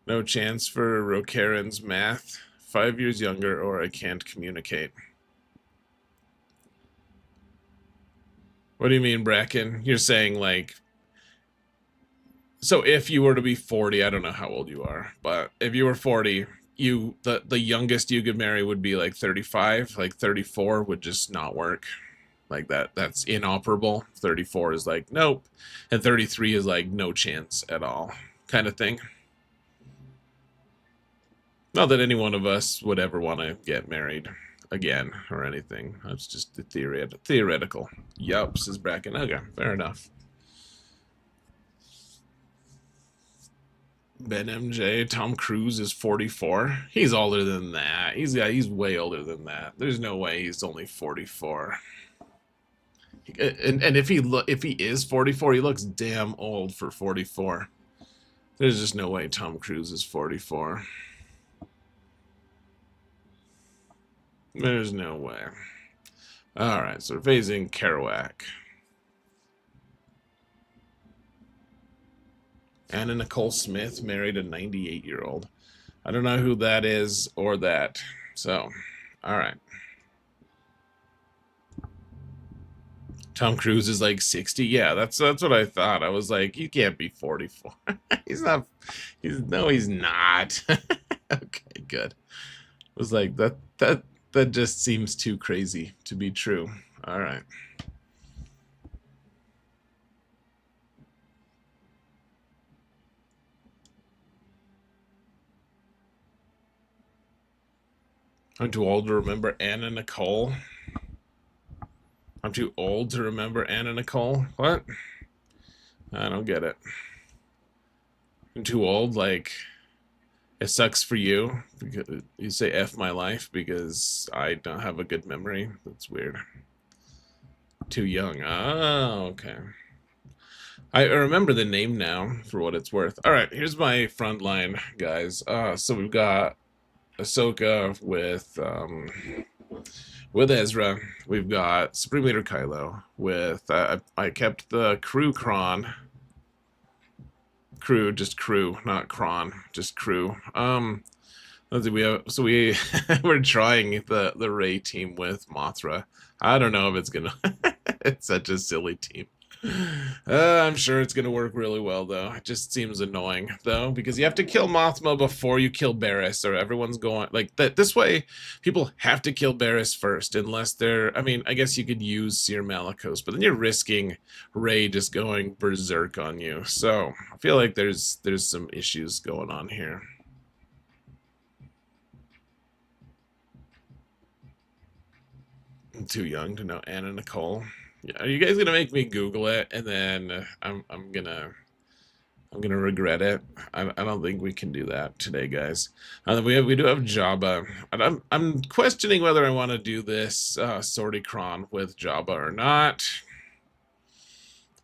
No chance for Rokaren's math. 5 years younger, or I can't communicate. What do you mean, Bracken? You're saying, like... So if you were to be 40, I don't know how old you are, but if you were 40... the youngest you could marry would be like 35. Like 34 would just not work. Like that's inoperable. 34 is like nope, and 33 is like no chance at all, kind of thing. Not that any one of us would ever want to get married again or anything. That's just the theoretical. Yup, says Bracken. Okay, fair enough. Ben MJ, Tom Cruise is 44. He's older than that. He's way older than that. There's no way he's only 44. And if he is 44, he looks damn old for 44. There's just no way Tom Cruise is 44. There's no way. All right, so we're facing Kerouac. Anna Nicole Smith married a 98-year-old. I don't know who that is or that. So, all right. Tom Cruise is like 60. Yeah, that's what I thought. I was like, you can't be 44. He's not. He's not. Okay, good. I was like, that just seems too crazy to be true. All right. I'm too old to remember Anna Nicole. I'm too old to remember Anna Nicole. What? I don't get it. I'm too old, like, it sucks for you. Because you say F my life because I don't have a good memory. That's weird. Too young. Oh, okay. I remember the name now, for what it's worth. Alright, here's my front line, guys. So we've got Ahsoka with Ezra. We've got Supreme Leader Kylo with I kept the crew Kron. Crew, just crew, not Kron, just crew. Let's see, we're trying the Rey team with Mothra. I don't know if it's gonna it's such a silly team. I'm sure it's gonna work really well though. It just seems annoying though because you have to kill Mothma before you kill Barriss, or everyone's going like that. This way, people have to kill Barriss first, unless they're. I mean, I guess you could use Seer Malicos, but then you're risking Rey just going berserk on you. So I feel like there's some issues going on here. I'm too young to know Anna Nicole. Yeah, are you guys gonna make me Google it, and then I'm gonna regret it? I don't think we can do that today, guys. We do have Jabba, and I'm questioning whether I want to do this Sortikron with Jabba or not.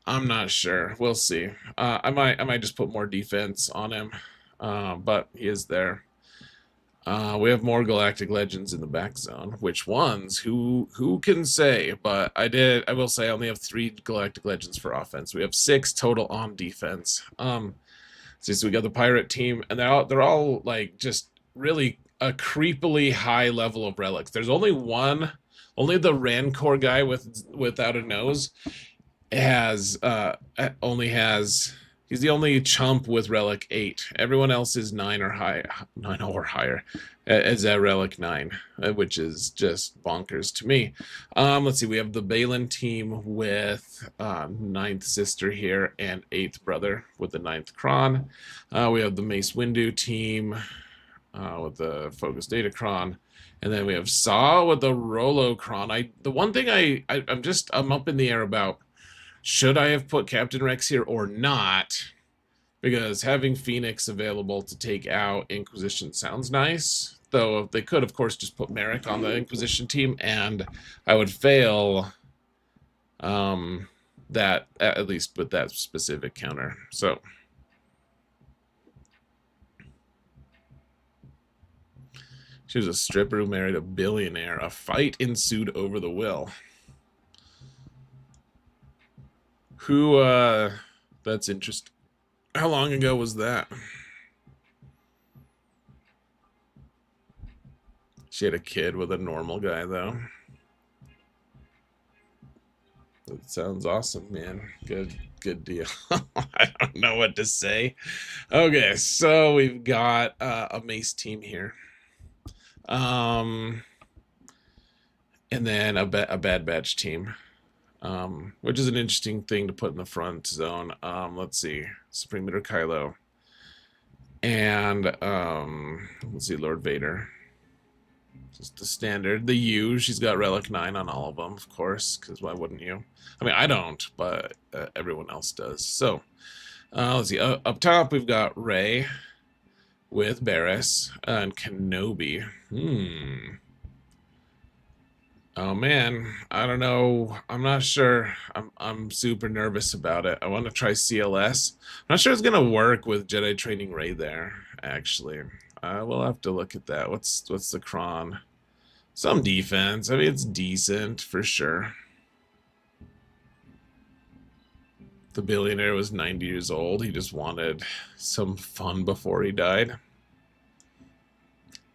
I'm not sure. We'll see. I might just put more defense on him, but he is there. We have more Galactic Legends in the back zone. Which ones? Who can say? But I will say I only have 3 Galactic Legends for offense. We have 6 total on defense. So we got the pirate team, and they're all like just really a creepily high level of relics. There's only the Rancor guy without a nose, has only has he's the only chump with relic 8. Everyone else is 9 or higher as a relic 9, which is just bonkers to me. Let's see, we have the Balin team with 9th sister here and 8th brother with the 9th Kron. We have the Mace Windu team with the Focus Datacron. And then we have Saw with the Rolocron. The one thing I'm up in the air about, should I have put Captain Rex here or not? Because having Phoenix available to take out Inquisition sounds nice. Though they could, of course, just put Merrick on the Inquisition team, and I would fail that, at least with that specific counter. So she was a stripper who married a billionaire. A fight ensued over the will. That's interesting. How long ago was that? She had a kid with a normal guy, though. That sounds awesome, man. Good deal. I don't know what to say. Okay, so we've got a Mace team here. And then a Bad Batch team. Which is an interesting thing to put in the front zone. Let's see. Supreme Leader Kylo. And let's see, Lord Vader. Just the standard. The U, she's got Relic 9 on all of them, of course, because why wouldn't you? I mean, I don't, but everyone else does. So, let's see. Up top, we've got Rey with Barriss and Kenobi. Oh man, I don't know. I'm not sure. I'm super nervous about it. I want to try CLS. I'm not sure it's gonna work with Jedi Training Rey there. Actually, we'll have to look at that. What's the Kron? Some defense. I mean, it's decent for sure. The billionaire was 90 years old. He just wanted some fun before he died.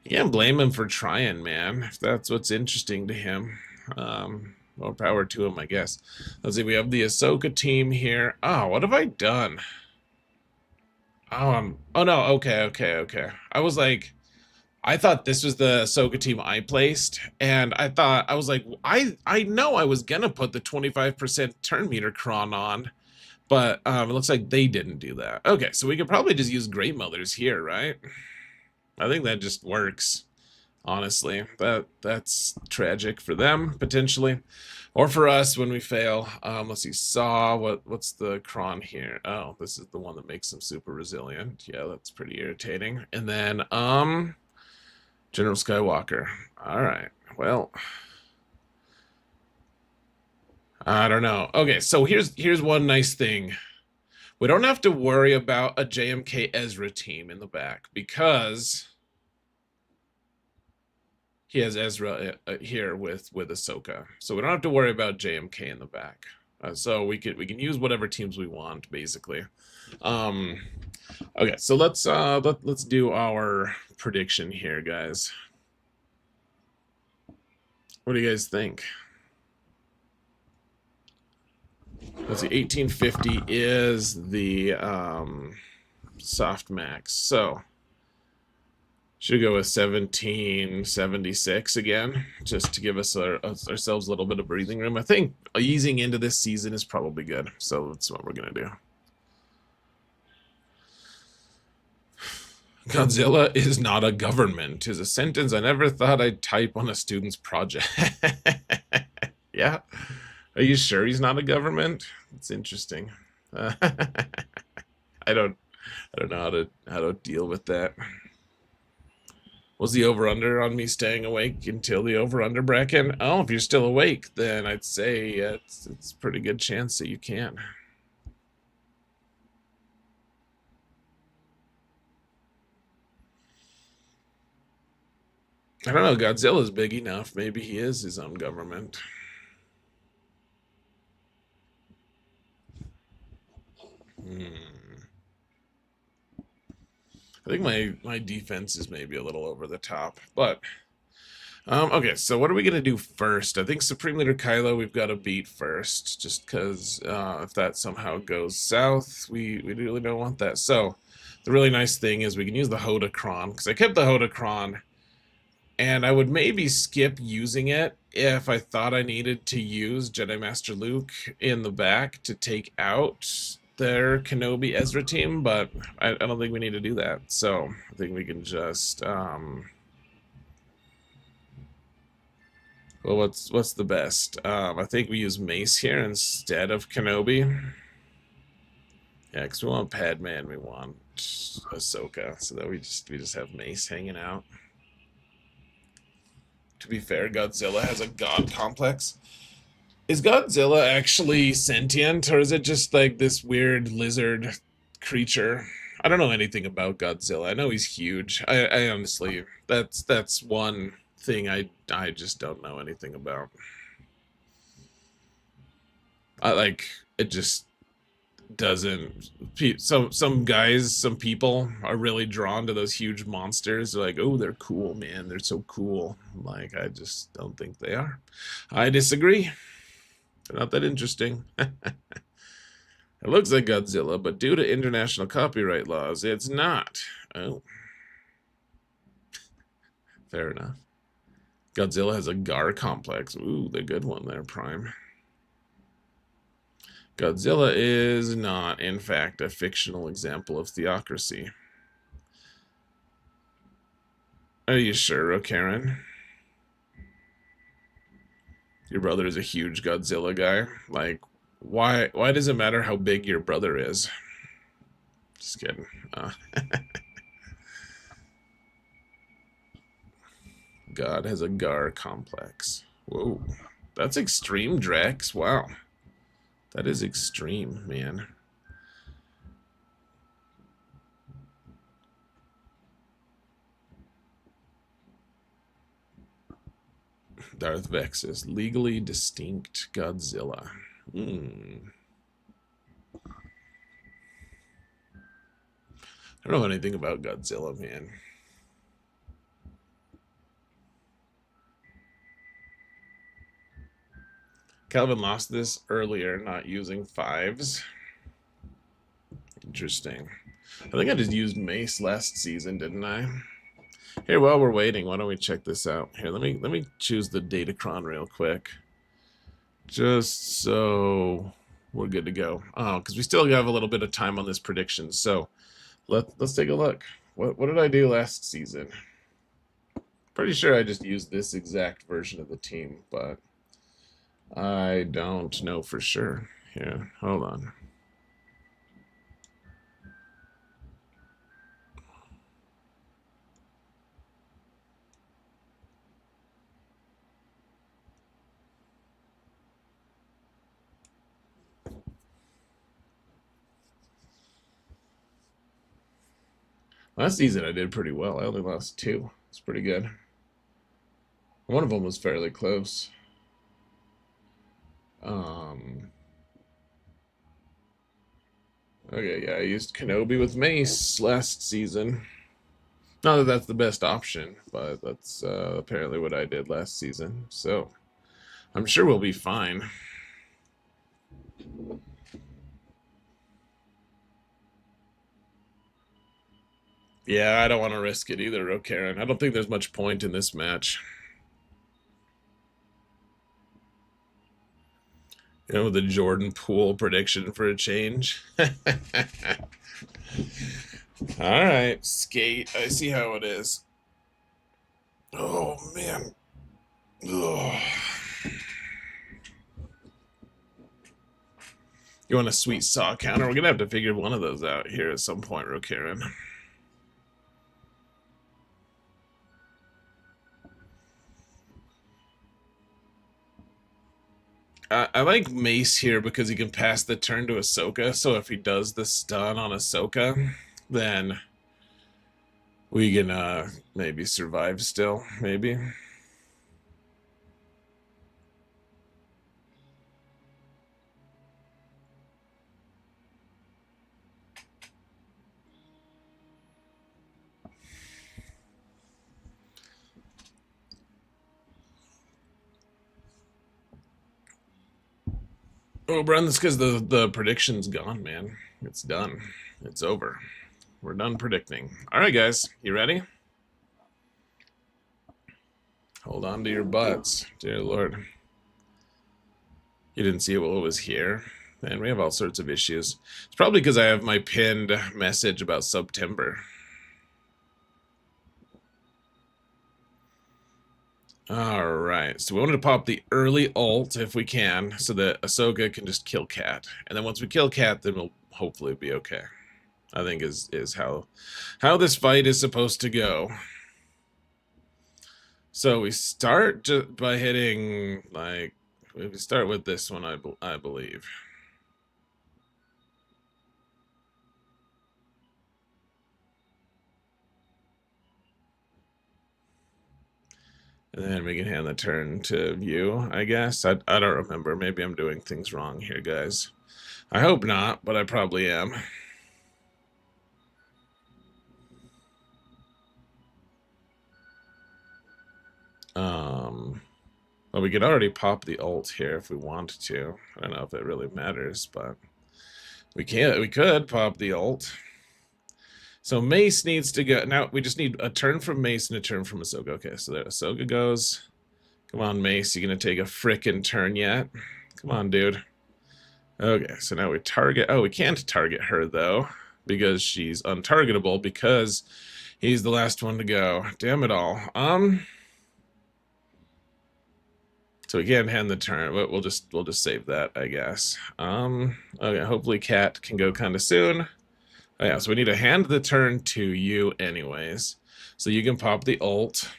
You can't blame him for trying, man, if that's what's interesting to him. More power to him, I guess. Let's see, we have the Ahsoka team here. Oh, what have I done? Oh, no, okay. I was like, I thought this was the Ahsoka team I placed, and I was like, I know I was gonna put the 25% turn meter cron on, but it looks like they didn't do that. Okay, so we could probably just use Great Mothers here, right? I think that just works, honestly. That's tragic for them, potentially. Or for us when we fail. Let's see, Saw, what's the cron here? Oh, this is the one that makes them super resilient. Yeah, that's pretty irritating. And then, General Skywalker. Alright, well, I don't know. Okay, so here's one nice thing. We don't have to worry about a JMK Ezra team in the back because he has Ezra here with Ahsoka, so we don't have to worry about JMK in the back. So we can use whatever teams we want, basically. Okay, so let's do our prediction here, guys. What do you guys think? Let's see, 1850 is the soft max, so should go with 1776 again, just to give us ourselves a little bit of breathing room. I think easing into this season is probably good, so that's what we're gonna do. Godzilla is not a government is a sentence I never thought I'd type on a student's project. Yeah? Are you sure he's not a government? It's interesting. I don't know how to deal with that. Was the over-under on me staying awake until the over-under bracket? Oh, if you're still awake, then I'd say it's a pretty good chance that you can. I don't know, Godzilla's big enough. Maybe he is his own government. I think my defense is maybe a little over the top, but Okay, so what are we gonna do first? I think Supreme Leader Kylo we've got to beat first, just because if that somehow goes south, we really don't want that. So the really nice thing is we can use the Hodocron, because I kept the Hodocron, and I would maybe skip using it if I thought I needed to use Jedi Master Luke in the back to take out their Kenobi Ezra team, but I don't think we need to do that. So I think we can just well, what's the best? I think we use Mace here instead of Kenobi. Yeah, because we want Padme and we want Ahsoka, so that we just have Mace hanging out. To be fair, Godzilla has a god complex. Is Godzilla actually sentient, or is it just like this weird lizard creature? I don't know anything about Godzilla. I know he's huge. I honestly, that's one thing I just don't know anything about. I like it just doesn't. Some guys, some people are really drawn to those huge monsters. They're like, oh, they're cool, man. They're so cool. Like, I just don't think they are. I disagree. They're not that interesting. It looks like Godzilla, but due to international copyright laws, it's not. Oh. Fair enough. Godzilla has a Gar complex. Ooh, the good one there, Prime. Godzilla is not, in fact, a fictional example of theocracy. Are you sure, O'Karen? Your brother is a huge Godzilla guy. Like, why does it matter how big your brother is? Just kidding. God has a Gar complex. Whoa. That's extreme, Drex. Wow. That is extreme, man. Darth Vex is legally distinct Godzilla. I don't know anything about Godzilla, man. Calvin lost this earlier, not using fives. Interesting. I think I just used Mace last season, didn't I? Here, while we're waiting, why don't we check this out? Here, let me choose the Datacron real quick, just so we're good to go. Oh, because we still have a little bit of time on this prediction. So let's take a look. What did I do last season? Pretty sure I just used this exact version of the team, but I don't know for sure. Here, hold on. Last season I did pretty well. I only lost 2. It's pretty good. One of them was fairly close. Okay, yeah, I used Kenobi with Mace last season. Not that that's the best option, but that's apparently what I did last season. So I'm sure we'll be fine. Yeah, I don't want to risk it either, O'Karen. I don't think there's much point in this match. You know, the Jordan Poole prediction for a change. All right, skate. I see how it is. Oh, man. Ugh. You want a sweet saw counter? We're going to have to figure one of those out here at some point, Rokaran. I like Mace here because he can pass the turn to Ahsoka, so if he does the stun on Ahsoka, then we can maybe survive still, maybe. Oh, Bren, that's because the prediction's gone, man. It's done. It's over. We're done predicting. All right, guys, you ready? Hold on to your butts, dear Lord. You didn't see it while it was here. Man, we have all sorts of issues. It's probably because I have my pinned message about September. Alright, so we wanted to pop the early ult if we can, so that Ahsoka can just kill Cat. And then once we kill Cat, then we'll hopefully be okay. I think is how this fight is supposed to go. So we start just by hitting, like, we start with this one, I believe. And then we can hand the turn to you, I guess. I don't remember. Maybe I'm doing things wrong here, guys. I hope not, but I probably am. Well, we could already pop the ult here if we wanted to. I don't know if it really matters, but we could pop the ult. So Mace needs to go. Now we just need a turn from Mace and a turn from Ahsoka. Okay, so there Ahsoka goes. Come on, Mace. You gonna take a frickin' turn yet? Come on, dude. Okay, so now we target. Oh, we can't target her though, because she's untargetable because he's the last one to go. Damn it all. So we can't hand the turn, but we'll just save that, I guess. Okay, hopefully Cat can go kind of soon. Oh yeah, so we need to hand the turn to you anyways. So you can pop the ult.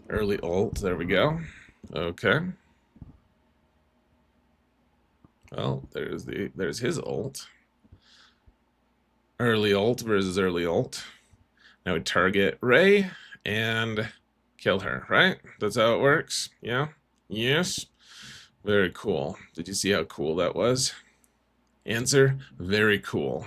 Early ult, there we go. Okay. Well, there's his ult. Early ult versus early ult. Now we target Rey and kill her, right? That's how it works? Yeah? Yes? Very cool. Did you see how cool that was? Answer, very cool.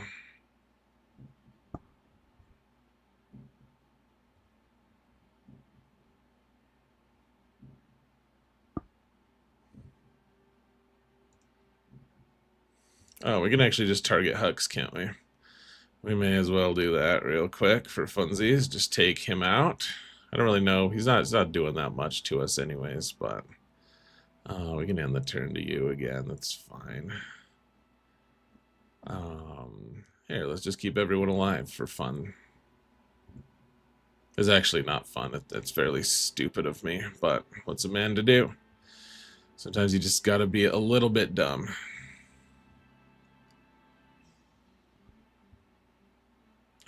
Oh, we can actually just target Hux, can't we? We may as well do that real quick for funsies. Just take him out. I don't really know. He's not doing that much to us anyways, but we can end the turn to you again. That's fine. Here, let's just keep everyone alive for fun. It's actually not fun. It's fairly stupid of me, but what's a man to do? Sometimes you just gotta be a little bit dumb.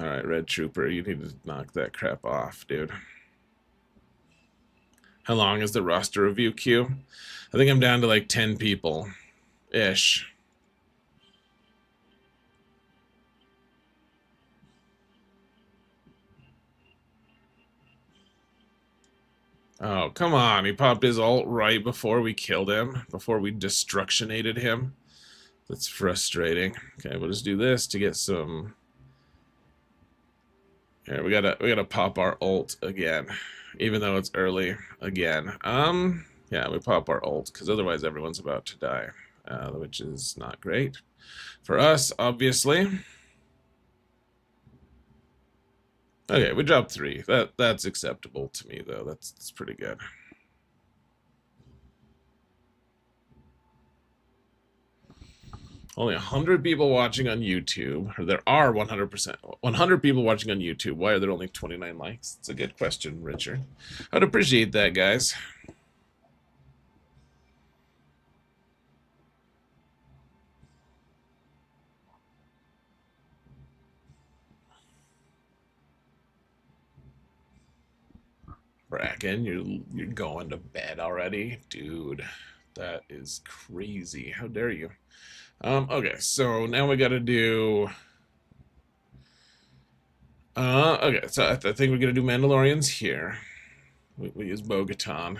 Alright, Red Trooper, you need to knock that crap off, dude. How long is the roster review queue? I think I'm down to like 10 people-ish. Oh, come on. He popped his ult right before we killed him, before we destructionated him. That's frustrating. Okay, we'll just do this to get some... Here, we gotta pop our ult again, even though it's early again. Yeah, we pop our ult, because otherwise everyone's about to die, which is not great. For us, obviously. Okay, we dropped 3. That's acceptable to me, though. That's pretty good. Only 100 people watching on YouTube. Or there are 100 people watching on YouTube. Why are there only 29 likes? It's a good question, Richard. I'd appreciate that, guys. Bracken, you're going to bed already? Dude, that is crazy. How dare you? Okay, so now we gotta do... okay, so I think we're gonna do Mandalorians here. We use Bo-Katan.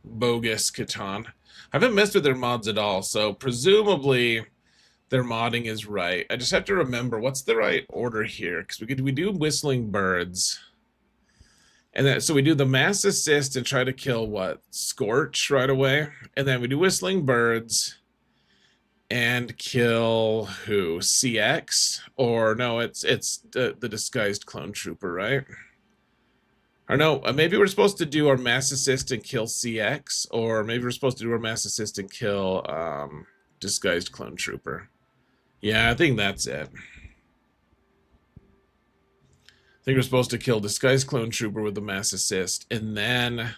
Bogus Katan. I haven't messed with their mods at all, so presumably their modding is right. I just have to remember what's the right order here, because we do Whistling Birds. And then, so we do the mass assist and try to kill what? Scorch right away. And then we do Whistling Birds and kill who? CX? Or no, it's the disguised clone trooper, right? Or no, maybe we're supposed to do our mass assist and kill CX, or maybe we're supposed to do our mass assist and kill disguised clone trooper. Yeah, I think that's it. I think we're supposed to kill disguised clone trooper with the mass assist, and then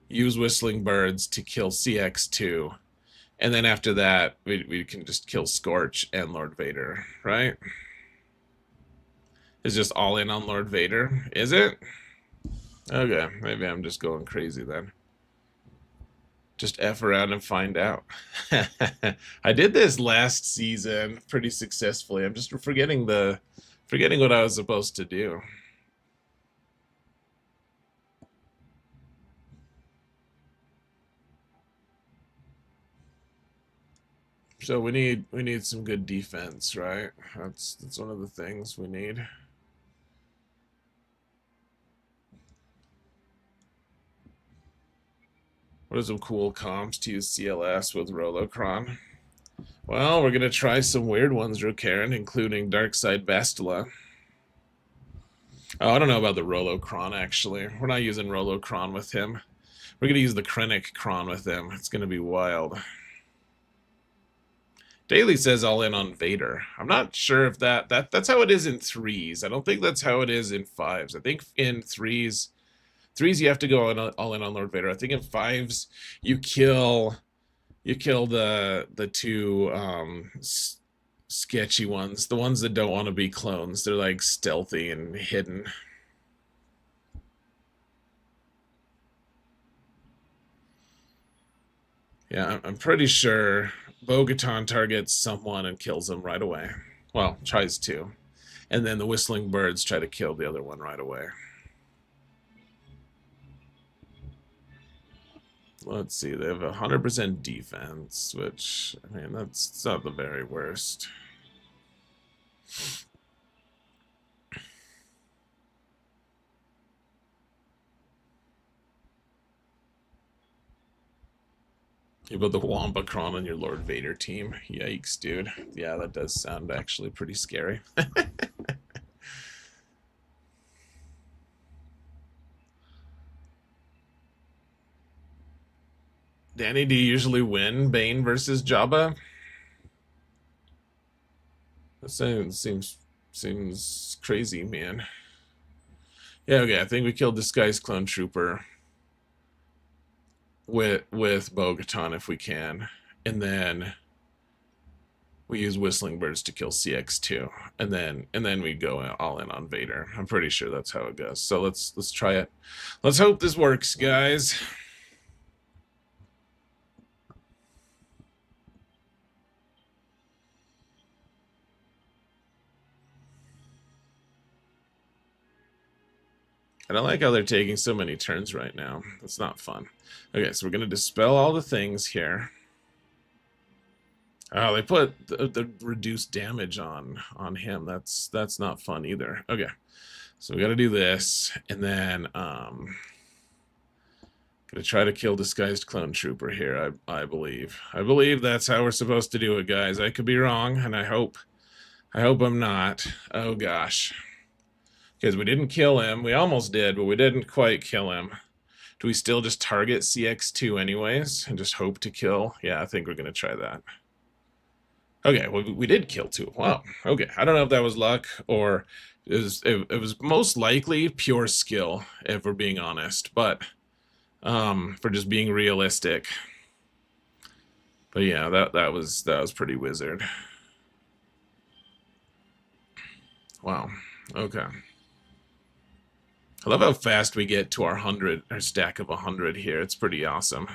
use Whistling Birds to kill CX2. And then after that, we can just kill Scorch and Lord Vader, right? It's just all in on Lord Vader, is it? Okay, maybe I'm just going crazy then. Just F around and find out. I did this last season pretty successfully. I'm just forgetting what I was supposed to do. So we need some good defense, right? That's one of the things we need. What are some cool comps to use CLS with Rolocron? Well, we're gonna try some weird ones, Rokaran, including Darkside Bastila. Oh, I don't know about the Rolocron, actually. We're not using Rolocron with him. We're gonna use the Krennic Cron with him. It's gonna be wild. Daily says all in on Vader. I'm not sure if that's how it is in 3s. I don't think that's how it is in 5s. I think in 3s you have to go all in on Lord Vader. I think in 5s you kill the two sketchy ones, the ones that don't want to be clones. They're like stealthy and hidden. Yeah, I'm pretty sure Bo-Katan targets someone and kills them right away. Well, tries to. And then the Whistling Birds try to kill the other one right away. Let's see, they have 100% defense, which, I mean, that's not the very worst. You put the Wampacron on your Lord Vader team. Yikes, dude. Yeah, that does sound actually pretty scary. Danny, do you usually win Bane versus Jabba? That seems crazy, man. Yeah, okay, I think we killed Disguised Clone Trooper with Bo-Katan if we can. And then we use Whistling Birds to kill CX2. And then we go all in on Vader. I'm pretty sure that's how it goes. So let's try it. Let's hope this works, guys. I don't like how they're taking so many turns right now. That's not fun. Okay, so we're going to dispel all the things here. Oh, they put the reduced damage on him. That's not fun either. Okay, so we got to do this, and then gonna try to kill Disguised Clone Trooper here. I believe that's how we're supposed to do it, guys. I could be wrong, and I hope I'm not. Oh gosh. Because we didn't kill him. We almost did, but we didn't quite kill him. Do we still just target CX2 anyways and just hope to kill? Yeah, I think we're going to try that. Okay, well, we did kill 2. Wow. Okay, I don't know if that was luck or it was most likely pure skill, if we're being honest. But for just being realistic. But yeah, that was pretty wizard. Wow. Okay. I love how fast we get to our stack of 100 here. It's pretty awesome.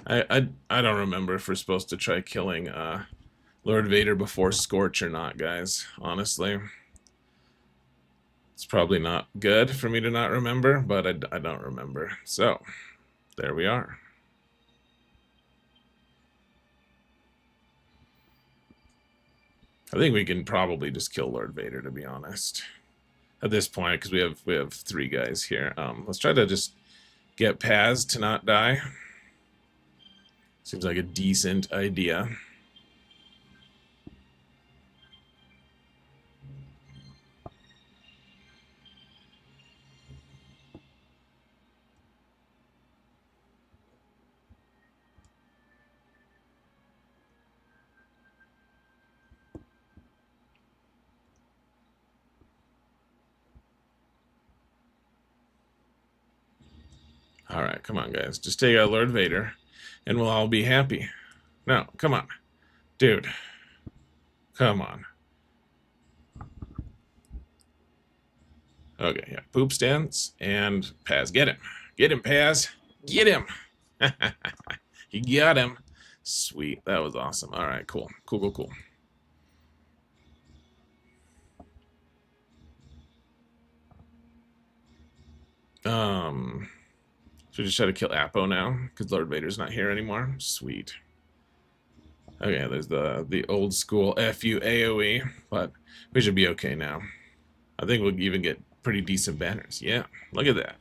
I don't remember if we're supposed to try killing Lord Vader before Scorch or not, guys. Honestly, it's probably not good for me to not remember, but I don't remember. So there we are. I think we can probably just kill Lord Vader, to be honest, at this point, because we have 3 guys here. Let's try to just get Paz to not die. Seems like a decent idea. All right, come on, guys. Just take out Lord Vader, and we'll all be happy. No, come on. Dude. Come on. Okay, yeah. Poop stance and Paz. Get him. Get him, Paz. Get him. You got him. Sweet. That was awesome. All right, cool. Cool. So we just try to kill Apo now, because Lord Vader's not here anymore. Sweet. Okay, there's the old school FU AoE, but we should be okay now. I think we'll even get pretty decent banners. Yeah, look at that.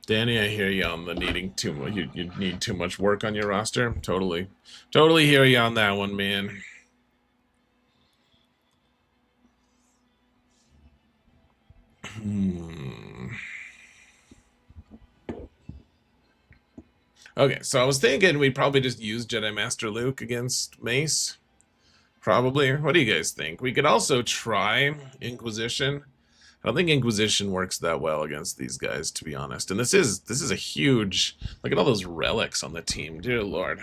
Danny, I hear you on the needing too much. You need too much work on your roster. Totally hear you on that one, man. Okay, so I was thinking we'd probably just use Jedi Master Luke against Mace. Probably. What do you guys think? We could also try Inquisition. I don't think Inquisition works that well against these guys, to be honest. And this is a huge... Look at all those relics on the team. Dear Lord.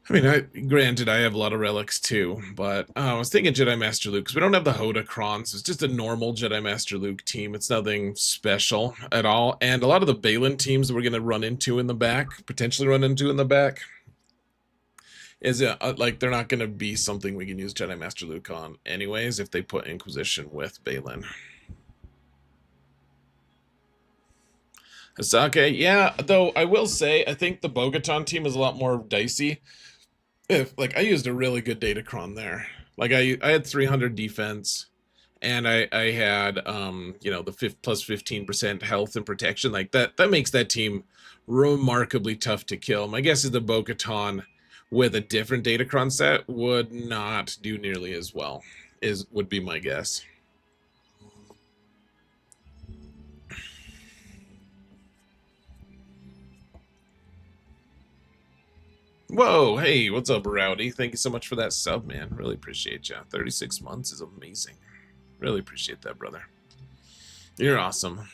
I mean, granted, I have a lot of relics too, but I was thinking Jedi Master Luke, because we don't have the Hodocrons. It's just a normal Jedi Master Luke team. It's nothing special at all. And a lot of the Balin teams that we're going to run into in the back, potentially run into in the back, is like they're not going to be something we can use Jedi Master Luke on anyways if they put Inquisition with Balin. Asake, yeah, though I will say I think the Bogaton team is a lot more dicey. Like I used a really good Datacron there. Like I had 300 defense, and I had you know, the plus 15% health and protection. Like that makes that team remarkably tough to kill. My guess is the Bo-Katan with a different Datacron set would not do nearly as well. Would be my guess. Whoa, hey, what's up, Rowdy? Thank you so much for that sub, man. Really appreciate you. 36 months is amazing. Really appreciate that, brother. You're awesome.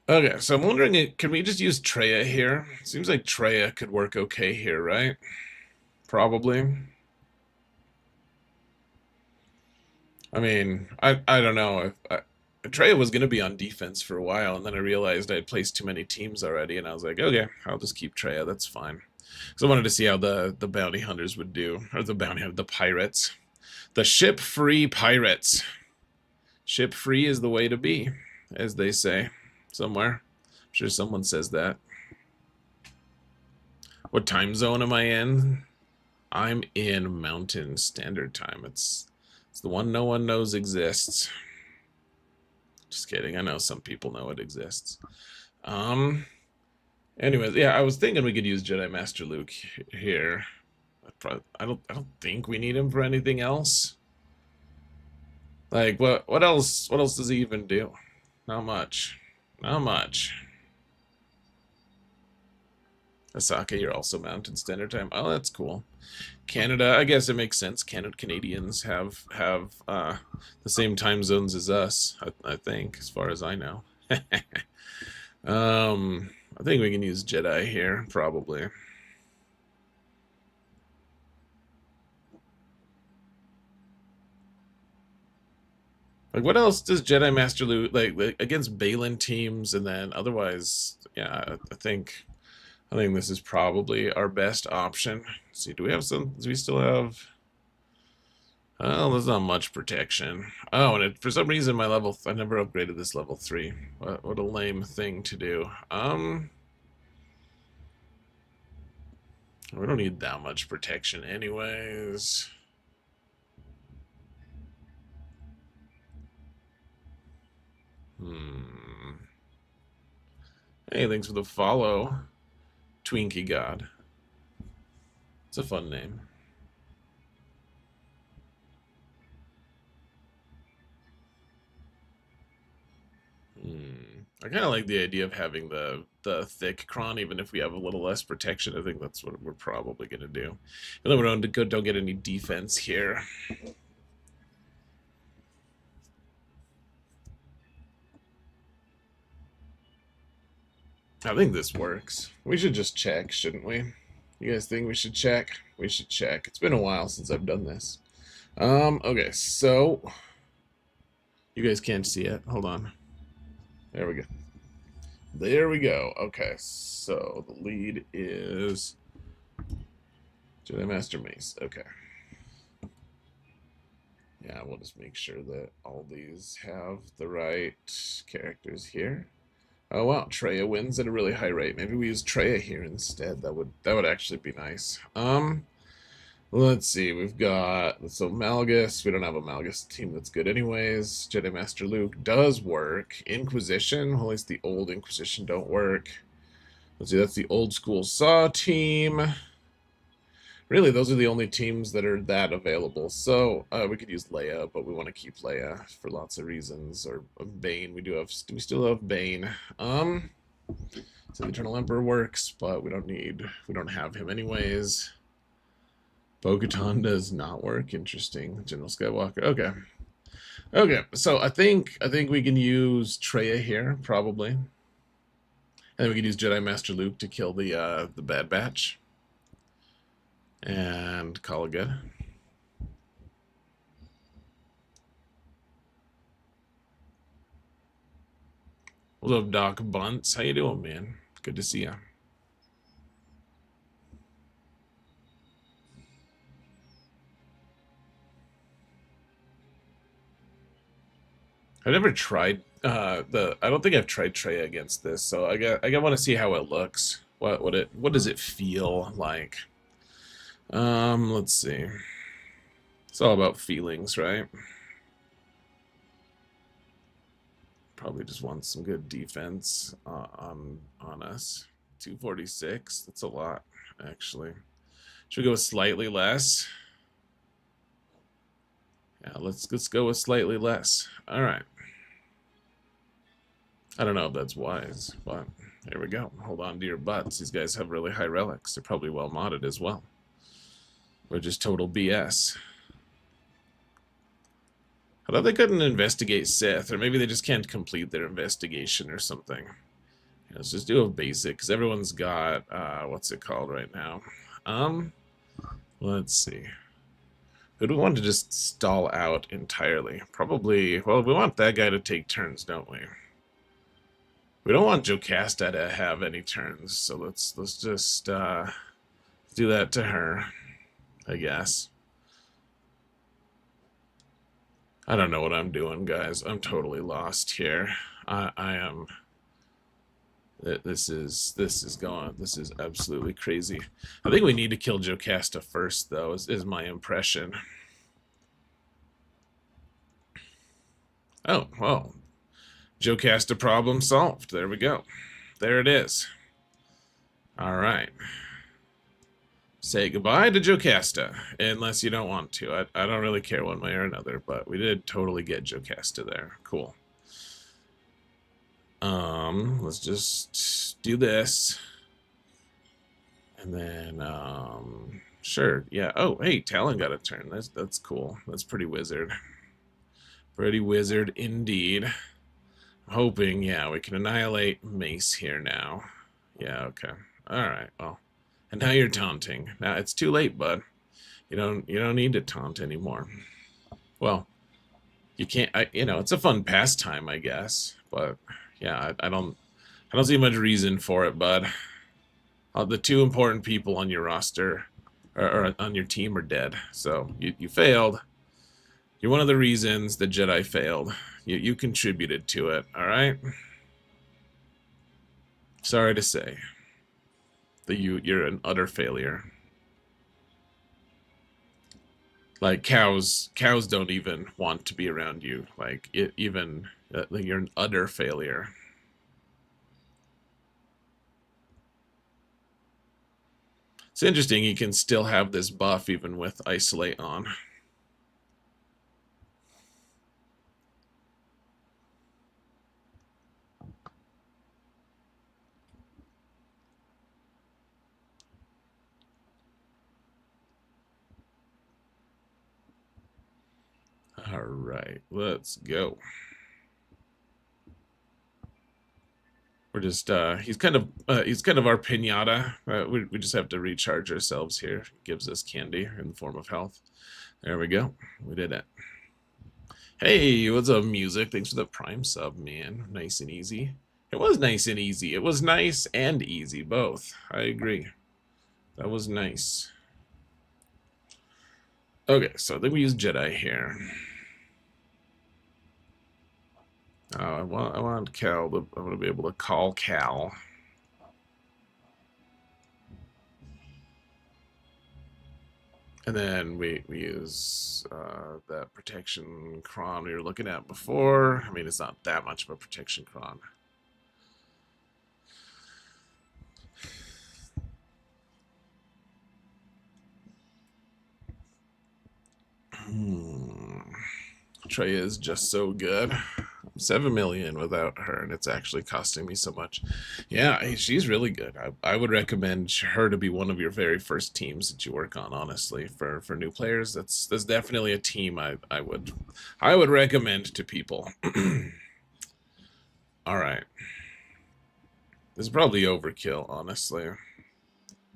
Okay, so I'm wondering, can we just use Treya here? Seems like Treya could work okay here, right? Probably. I mean, I don't know. Treya was going to be on defense for a while, and then I realized I had placed too many teams already, and I was like, okay, I'll just keep Treya. That's fine. Because I wanted to see how the bounty hunters would do, or the pirates. The ship-free pirates. Ship-free is the way to be, as they say somewhere. I'm sure someone says that. What time zone am I in? I'm in Mountain Standard Time. It's the one no one knows exists. Just kidding. I know some people know it exists. Anyways, yeah, I was thinking we could use Jedi Master Luke here. I don't think we need him for anything else. Like what else does he even do? Not much. Not much. Asaka, you're also Mountain Standard Time. Oh, that's cool. Canada, I guess it makes sense. Canadians have the same time zones as us, I think, as far as I know. I think we can use Jedi here, probably. Like, what else does Jedi Master Luke like against Balin teams, and then otherwise, yeah, I think this is probably our best option. Let's see, do we have some? Do we still have? Well, there's not much protection. Oh, and for some reason my level, I never upgraded this level 3. What a lame thing to do. We don't need that much protection anyways. Hey, thanks for the follow, Twinkie God. It's a fun name. I kind of like the idea of having the thick cron, even if we have a little less protection. I think that's what we're probably going to do. And then we don't get any defense here. I think this works. We should just check, shouldn't we? You guys think we should check? We should check. It's been a while since I've done this. Okay, so you guys can't see it. Hold on. There we go. There we go. Okay, so the lead is Jedi Master Mace. Okay. Yeah, we'll just make sure that all these have the right characters here. Oh wow, Treya wins at a really high rate. Maybe we use Treya here instead. That would actually be nice. Let's see. We've got Malgus. We don't have a Malgus team that's good anyways. Jedi Master Luke does work. Inquisition. Well, at least the old Inquisition don't work. Let's see. That's the old school Saw team. Really, those are the only teams that are that available. So we could use Leia, but we want to keep Leia for lots of reasons. Or Bane. We still have Bane. So the Eternal Emperor works, but we don't have him anyways. Bo-Katan does not work. Interesting. General Skywalker. Okay. Okay. So I think we can use Treya here probably, and then we can use Jedi Master Luke to kill the Bad Batch, and call it good. What's up, Doc Bunts? How you doing, man? Good to see you. I've never tried I don't think I've tried Treya against this, so I want to see how it looks. What does it feel like? Let's see. It's all about feelings, right? Probably just want some good defense on us. 246. That's a lot, actually. Should we go with slightly less? Yeah, let's go with slightly less. All right. I don't know if that's wise, but here we go. Hold on to your butts. These guys have really high relics. They're probably well modded as well. Or just total BS. I thought they couldn't investigate Sith, or maybe they just can't complete their investigation or something. Yeah, let's just do a basic, because everyone's got, what's it called right now? Let's see. Who do we want to just stall out entirely? Probably, well, we want that guy to take turns, don't we? We don't want Jocasta to have any turns, so let's just do that to her, I guess. I don't know what I'm doing, guys. I'm totally lost here. I am. This is absolutely crazy. I think we need to kill Jocasta first, though. Is my impression. Oh well, Jocasta problem solved. There we go. There it is. All right. Say goodbye to Jocasta, unless you don't want to. I don't really care one way or another, but we did totally get Jocasta there. Cool. Let's just do this. And then, sure, yeah. Oh, hey, Talon got a turn. That's cool. That's pretty wizard. Pretty wizard indeed. I'm hoping, yeah, we can annihilate Mace here now. Yeah, okay. Alright, well. And now you're taunting. Now it's too late, bud. You don't need to taunt anymore. Well, you can't. It's a fun pastime, I guess. But yeah, I don't see much reason for it, bud. The two important people on your roster or on your team are dead, so you failed. You're one of the reasons the Jedi failed. You contributed to it, all right? Sorry to say that you're an utter failure. Like cows don't even want to be around you. Like like you're an utter failure. It's interesting you can still have this buff even with isolate on. All right, let's go. We're just he's kind of our pinata. We just have to recharge ourselves here. It gives us candy in the form of health. There we go. We did it. Hey, what's up, music? Thanks for the prime sub, man. Nice and easy. It was nice and easy. It was nice and easy, both. I agree. That was nice. Okay, so I think we use Jedi here. I want Cal. I want to be able to call Cal. And then we use that protection cron we were looking at before. I mean, it's not that much of a protection cron. Trey is just so good. 7 million without her, and it's actually costing me so much. Yeah, she's really good. I would recommend her to be one of your very first teams that you work on. Honestly, for new players, that's definitely a team I would recommend to people. All right, this is probably overkill, honestly,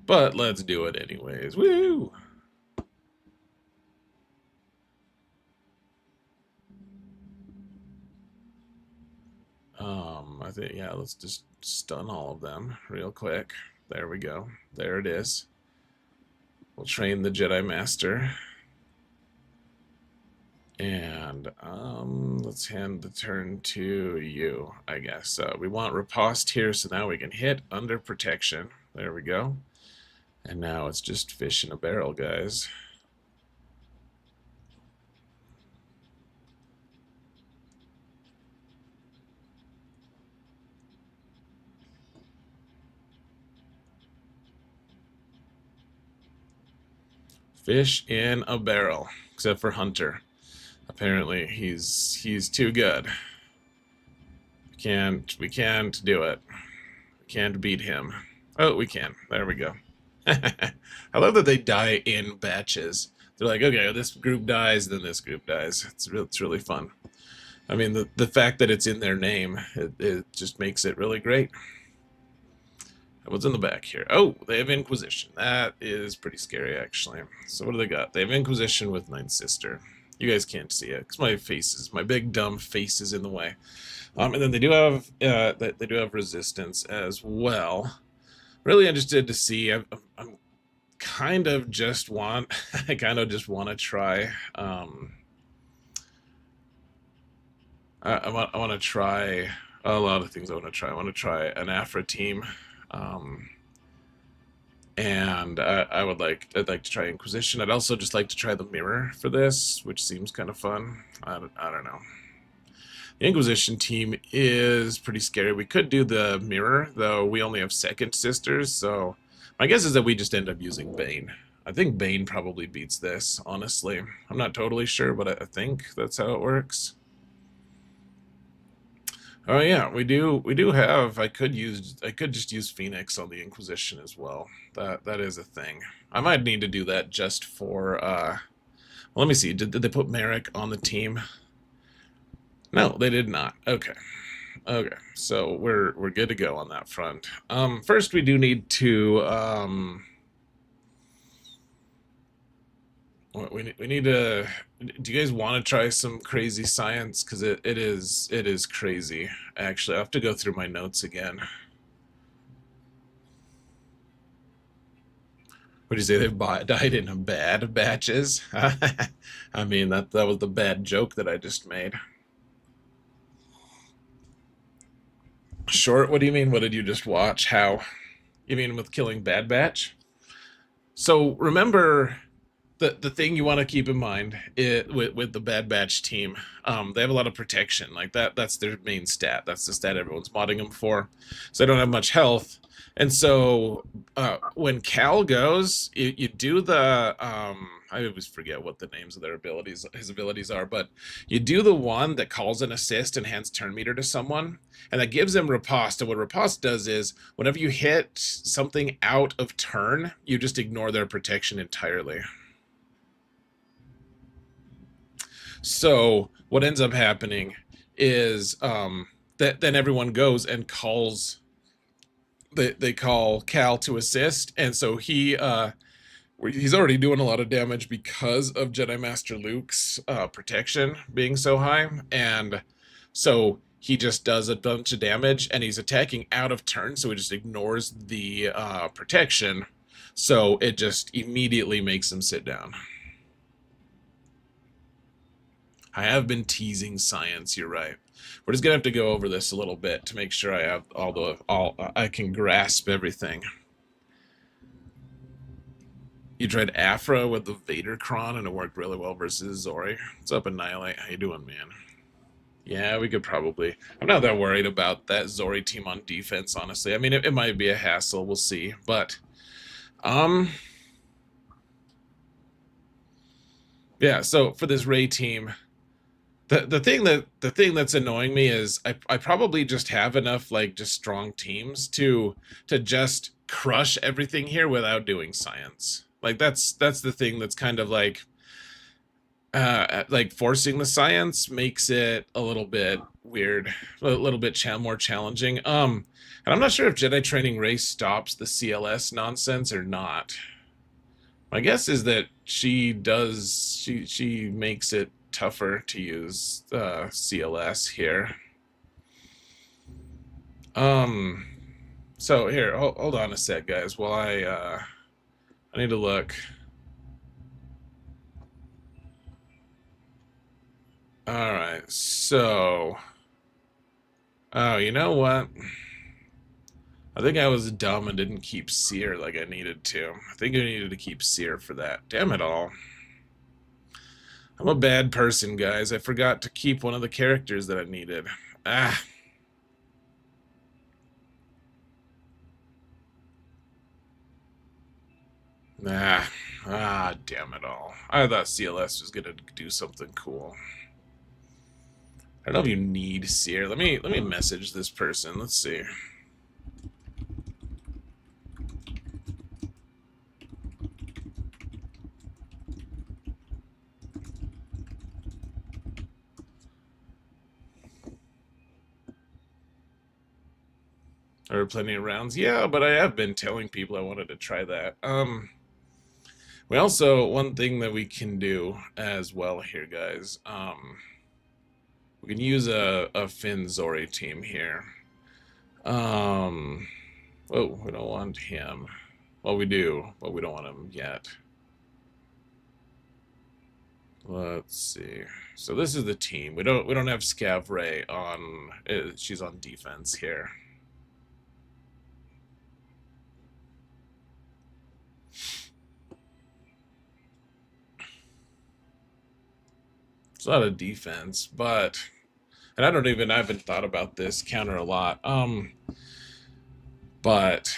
but let's do it anyways. Woo! I think, yeah, let's just stun all of them real quick. There we go. There it is. We'll train the Jedi Master. And let's hand the turn to you, I guess. We want riposte here, so now we can hit under protection. There we go. And now it's just fish in a barrel, guys. Fish in a barrel, except for Hunter. Apparently, he's too good. We can't do it. We can't beat him. Oh, we can. There we go. I love that they die in batches. They're like, okay, this group dies, then this group dies. It's really fun. I mean, the fact that it's in their name, it just makes it really great. What's in the back here? Oh, they have Inquisition. That is pretty scary, actually. So what do they got? They have Inquisition with Ninth Sister. You guys can't see it because my big dumb face is in the way. And then they do have Resistance as well. Really interested to see. I'm kind of just want I kind of just want to try. I want to try a lot of things. I want to try an Afra team. And I'd like to try Inquisition. I'd also just like to try the Mirror for this, which seems kind of fun. I don't know. The Inquisition team is pretty scary. We could do the Mirror, though we only have second sisters, so my guess is that we just end up using Bane. I think Bane probably beats this, honestly. I'm not totally sure, but I think that's how it works. Oh yeah, we do have. I could just use Phoenix on the Inquisition as well. That is a thing. I might need to do that just for well, let me see. Did they put Merrick on the team? No, they did not. Okay. Okay. So we're good to go on that front. First we do need to we need to. Do you guys want to try some crazy science? Because it is crazy. Actually, I have to go through my notes again. Would you say they died in bad batches? I mean, that was the bad joke that I just made. Short? What do you mean? What did you just watch? How? You mean with killing Bad Batch? So remember the thing you want to keep in mind with the Bad Batch team, they have a lot of protection. Like that's their main stat. That's the stat everyone's modding them for. So they don't have much health. And so when Cal goes, you do the I always forget what the names of their abilities his abilities are, but you do the one that calls an assist and hands turn meter to someone, and that gives them riposte. And what riposte does is whenever you hit something out of turn, you just ignore their protection entirely. So what ends up happening is that then everyone goes and calls. They call Cal to assist, and so he's already doing a lot of damage because of Jedi Master Luke's protection being so high, and so he just does a bunch of damage, and he's attacking out of turn, so he just ignores the protection, so it just immediately makes him sit down. I have been teasing science, you're right. We're just gonna have to go over this a little bit to make sure I have all I can grasp everything. You tried Afra with the Vadercron and it worked really well versus Zori. What's up, Annihilate? How you doing, man? Yeah, we could probably. I'm not that worried about that Zori team on defense, honestly. I mean, it might be a hassle. We'll see. But, yeah. So for this Rey team, the thing that's annoying me is I probably just have enough like just strong teams to just crush everything here without doing science. Like that's the thing that's kind of like forcing the science makes it a little bit weird, a little bit more challenging. And I'm not sure if Jedi Training Rey stops the CLS nonsense or not. My guess is that she makes it tougher to use CLS here. So here, hold on a sec, guys, while I need to look. All right, so, oh, you know what? I think I was dumb and didn't keep Seer like I needed to. I think I needed to keep Seer for that. Damn it all. I'm a bad person, guys. I forgot to keep one of the characters that I needed. Ah. Damn it all. I thought CLS was gonna do something cool. I don't know if you need Seer. Let me message this person. Let's see. There are plenty of rounds. Yeah, but I have been telling people I wanted to try that. We also, one thing that we can do as well here, guys, we can use a Finn Zori team here. Oh, we don't want him. Well, we do, but we don't want him yet. Let's see. So this is the team. We don't have Scav Rey on. She's on defense here. It's not a defense, but and I haven't thought about this counter a lot. But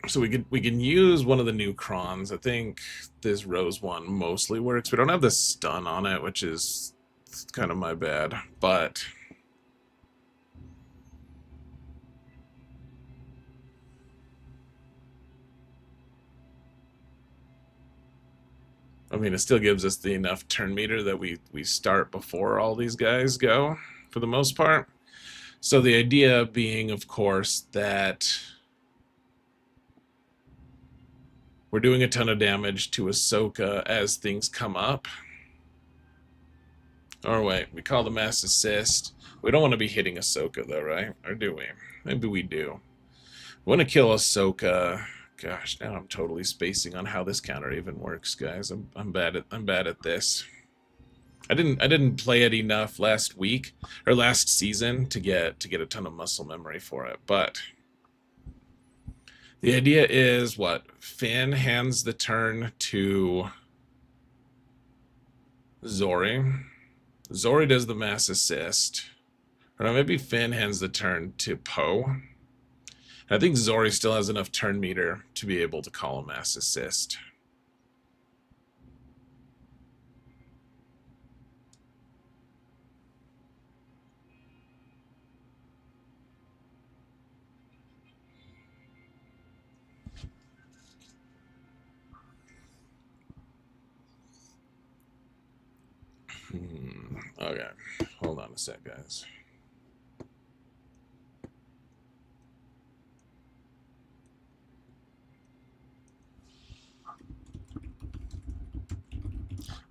so we can use one of the new crons. I think this Rose one mostly works. We don't have the stun on it, which is kind of my bad, but I mean, it still gives us the enough turn meter that we start before all these guys go, for the most part. So the idea being, of course, that we're doing a ton of damage to Ahsoka as things come up. Or wait, we call the mass assist. We don't want to be hitting Ahsoka, though, right? Or do we? Maybe we do. We want to kill Ahsoka Gosh, now I'm totally spacing on how this counter even works, guys. I'm bad at this. I didn't play it enough last week or last season to get a ton of muscle memory for it, but the idea is what? Finn hands the turn to Zori. Zori does the mass assist. Or no, maybe Finn hands the turn to Poe. I think Zori still has enough turn meter to be able to call a mass assist. Okay, hold on a sec, guys.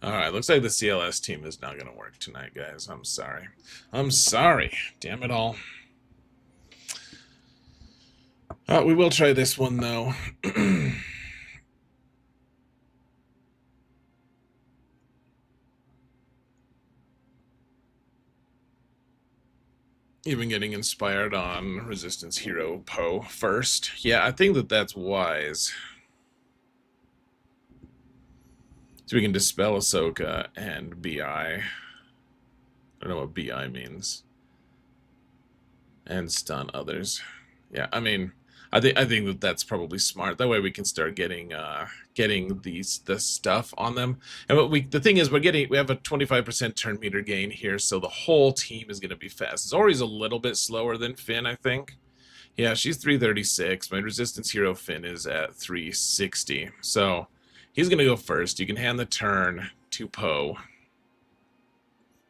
Alright, looks like the CLS team is not going to work tonight, guys. I'm sorry. I'm sorry. Damn it all. We will try this one, though. Even getting inspired on Resistance Hero Poe first. Yeah, I think that that's wise. So we can dispel Ahsoka and BI. I don't know what BI means. And stun others. Yeah, I mean, I think that that's probably smart. That way we can start getting the stuff on them. And the thing is, we have a 25% turn meter gain here, so the whole team is going to be fast. Zori's a little bit slower than Finn, I think. Yeah, she's 336. My Resistance Hero Finn is at 360. So he's going to go first. You can hand the turn to Poe.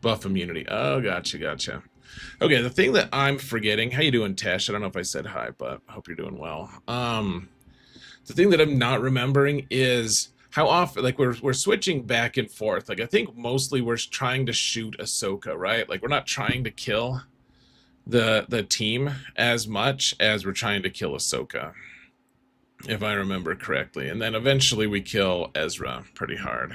Buff immunity. Oh, gotcha. Okay, the thing that I'm forgetting... How you doing, Tash? I don't know if I said hi, but I hope you're doing well. The thing that I'm not remembering is how often... Like, we're switching back and forth. Like, I think mostly we're trying to shoot Ahsoka, right? Like, we're not trying to kill the team as much as we're trying to kill Ahsoka, if I remember correctly. And then eventually we kill Ezra pretty hard.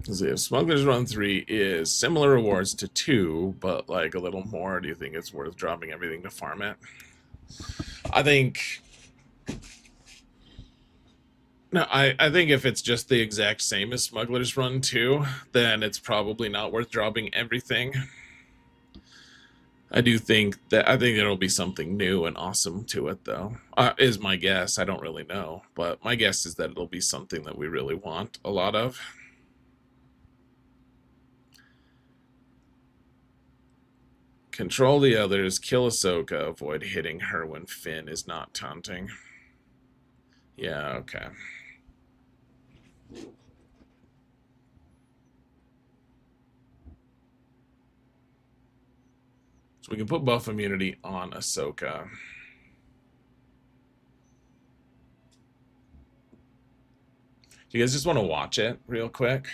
So if Smuggler's Run 3 is similar rewards to 2, but like a little more, do you think it's worth dropping everything to farm it? I think... No, I think if it's just the exact same as Smuggler's Run 2, then it's probably not worth dropping everything. I think there'll be something new and awesome to it, though. Is my guess. I don't really know, but my guess is that it'll be something that we really want a lot of. Control the others, kill Ahsoka, avoid hitting her when Finn is not taunting. Yeah, okay. So we can put buff immunity on Ahsoka. Do you guys just want to watch it real quick?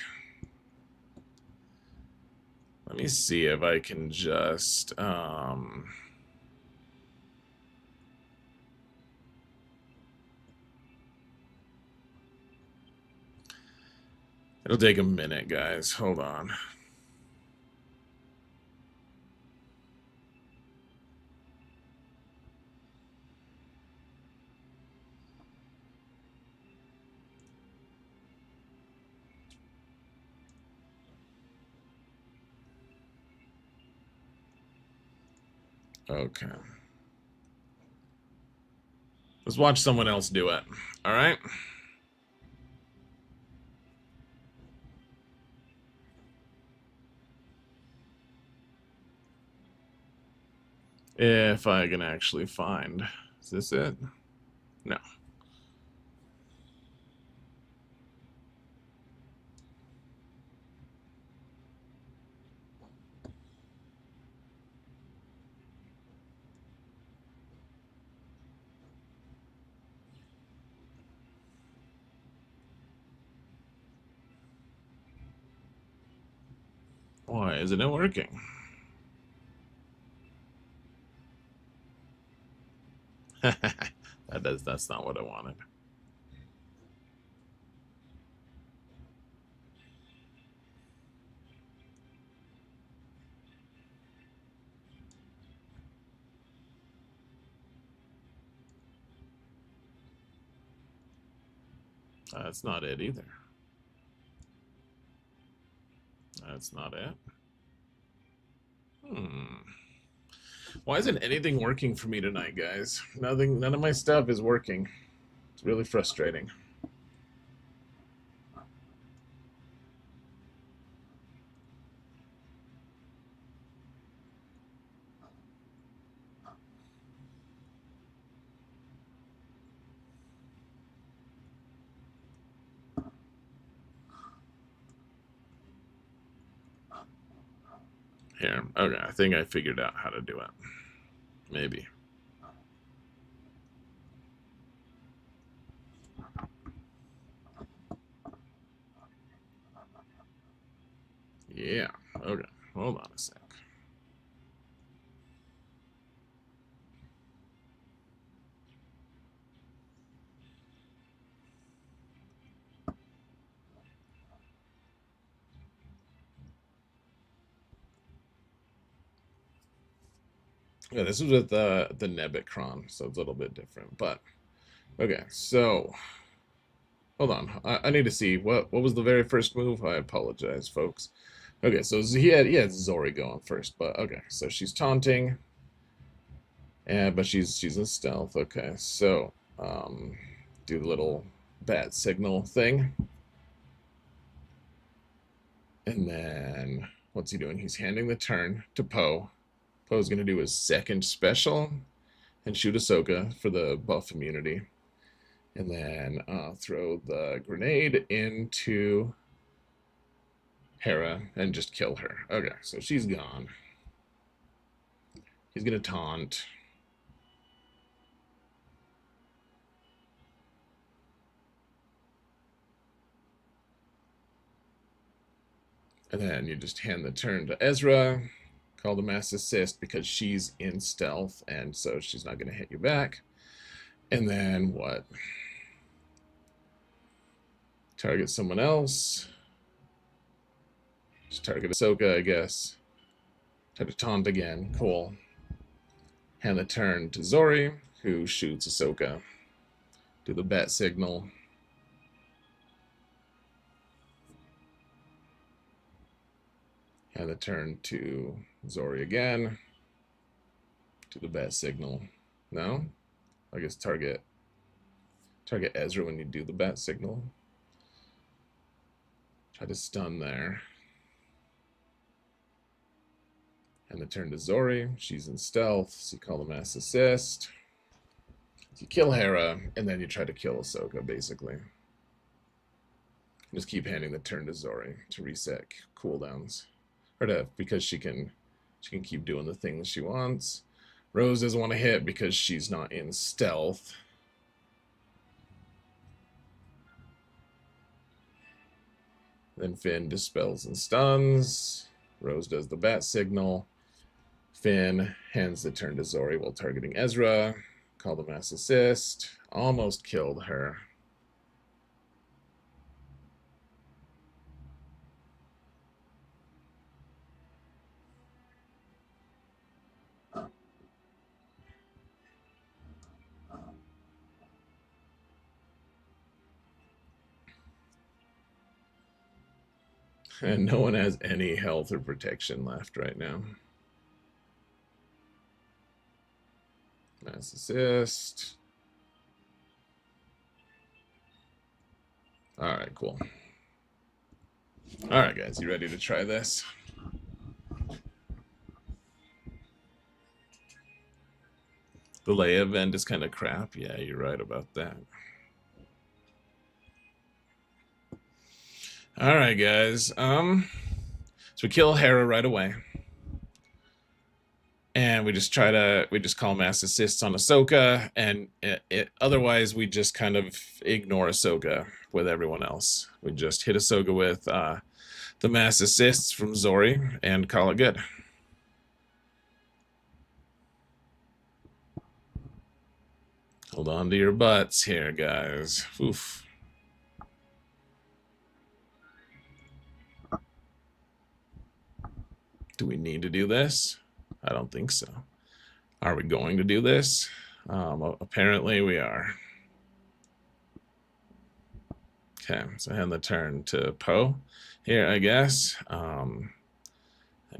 Let me see if I can just... It'll take a minute, guys. Hold on. Okay. Let's watch someone else do it. All right? If I can actually find... Is this it? No. Why isn't it working? That's not what I wanted. That's not it either. That's not it. Why isn't anything working for me tonight, guys? None of my stuff is working. It's really frustrating. Here, okay, I think I figured out how to do it. Maybe. Yeah, okay, hold on a sec. Yeah, this was with the Nebicron, so it's a little bit different. But okay, so hold on. I need to see what was the very first move. I apologize, folks. Okay, so he had Zori going first, but okay, so she's taunting, and but she's in stealth. Okay, so do the little bat signal thing, and then what's he doing? He's handing the turn to Poe. Poe's gonna do his second special and shoot Ahsoka for the buff immunity, and then throw the grenade into Hera and just kill her. Okay, so she's gone. He's gonna taunt. And then you just hand the turn to Ezra, call the mass assist because she's in stealth, and so she's not gonna hit you back. And then what? Target someone else. Just target Ahsoka, I guess. Try to taunt again. Cool. Hand the turn to Zori, who shoots Ahsoka. Do the bat signal. Hand the turn to Zori again. Do the bat signal. No? I guess target Ezra when you do the bat signal. Try to stun there. And the turn to Zori. She's in stealth, so you call the mass assist. So you kill Hera, and then you try to kill Ahsoka, basically. Just keep handing the turn to Zori to reset cooldowns. Or because she can keep doing the things she wants. Rose doesn't want to hit because she's not in stealth. Then Finn dispels and stuns. Rose does the bat signal. Finn hands the turn to Zori while targeting Ezra. Call the mass assist. Almost killed her. And no one has any health or protection left right now. Mass assist. All right, cool. All right, guys, you ready to try this? The Leia event is kind of crap. Yeah, you're right about that. All right, guys. So we kill Hera right away. And we just call mass assists on Ahsoka, and otherwise we just kind of ignore Ahsoka with everyone else. We just hit Ahsoka with the mass assists from Zori and call it good. Hold on to your butts here, guys. Oof. Do we need to do this? I don't think so. Are we going to do this? Apparently we are. Okay, so hand the turn to Poe here, I guess. And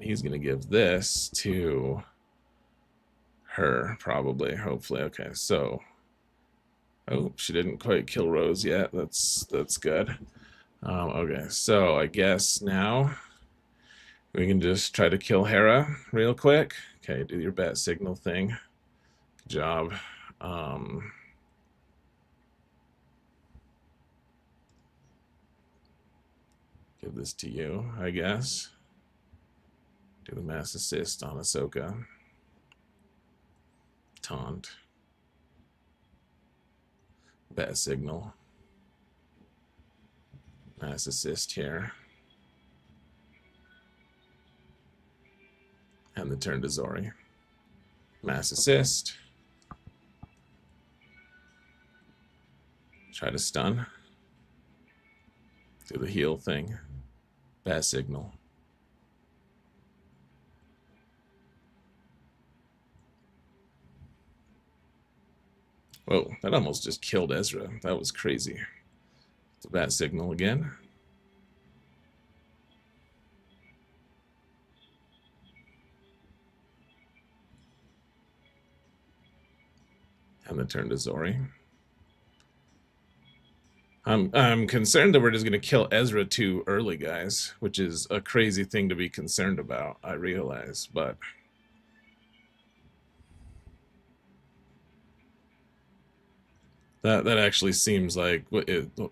he's going to give this to her, probably, hopefully. Okay, so... Oh, she didn't quite kill Rose yet. That's good. Okay, so I guess now we can just try to kill Hera real quick. Okay, do your bat signal thing. Good job. Give this to you, I guess. Do the mass assist on Ahsoka. Taunt. Bat signal. Mass assist here. And the turn to Zori. Mass assist. Try to stun. Do the heal thing. Bat signal. Whoa, that almost just killed Ezra. That was crazy. The bat signal again. And the turn to Zori. I'm concerned that we're just going to kill Ezra too early, guys, which is a crazy thing to be concerned about, I realize, but... That actually seems like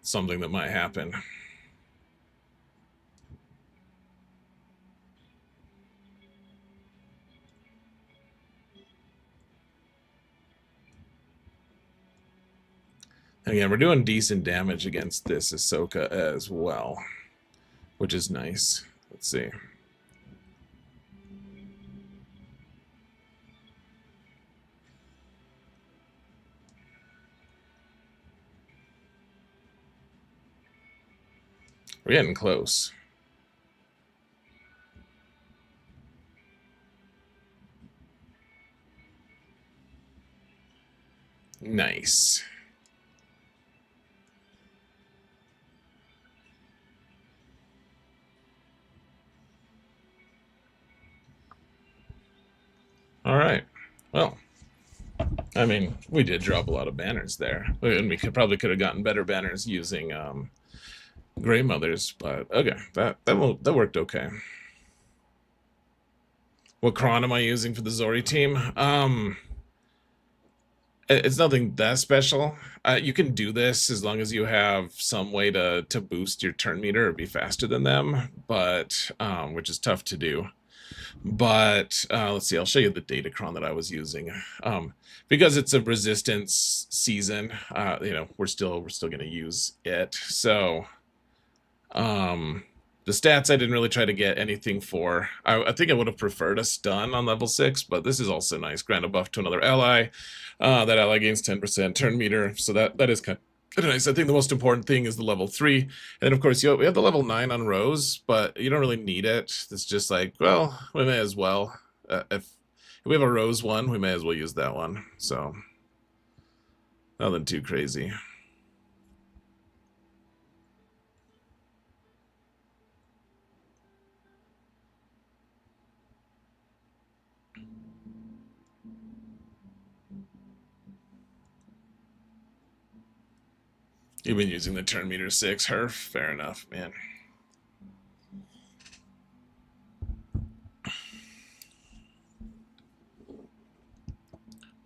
something that might happen. And again, we're doing decent damage against this Ahsoka as well, which is nice. Let's see. We're getting close. Nice. All right. Well, I mean, we did drop a lot of banners there, and we probably could have gotten better banners using Grey Mothers, but okay, that worked okay. What cron am I using for the Zori team? It's nothing that special. You can do this as long as you have some way to boost your turn meter or be faster than them, but which is tough to do. But let's see, I'll show you the datacron that I was using. Because it's a resistance season, you know, we're still going to use it. So the stats I didn't really try to get anything for. I think I would have preferred a stun on level 6, but this is also nice. Grant a buff to another ally. That ally gains 10% turn meter, so that is kind of nice. I think the most important thing is the level 3. And then, of course, we have the level 9 on Rose, but you don't really need it. It's just like, well, we may as well. If we have a Rose one, we may as well use that one. So, nothing too crazy. You've been using the turn meter 6, Herf. Fair enough, man.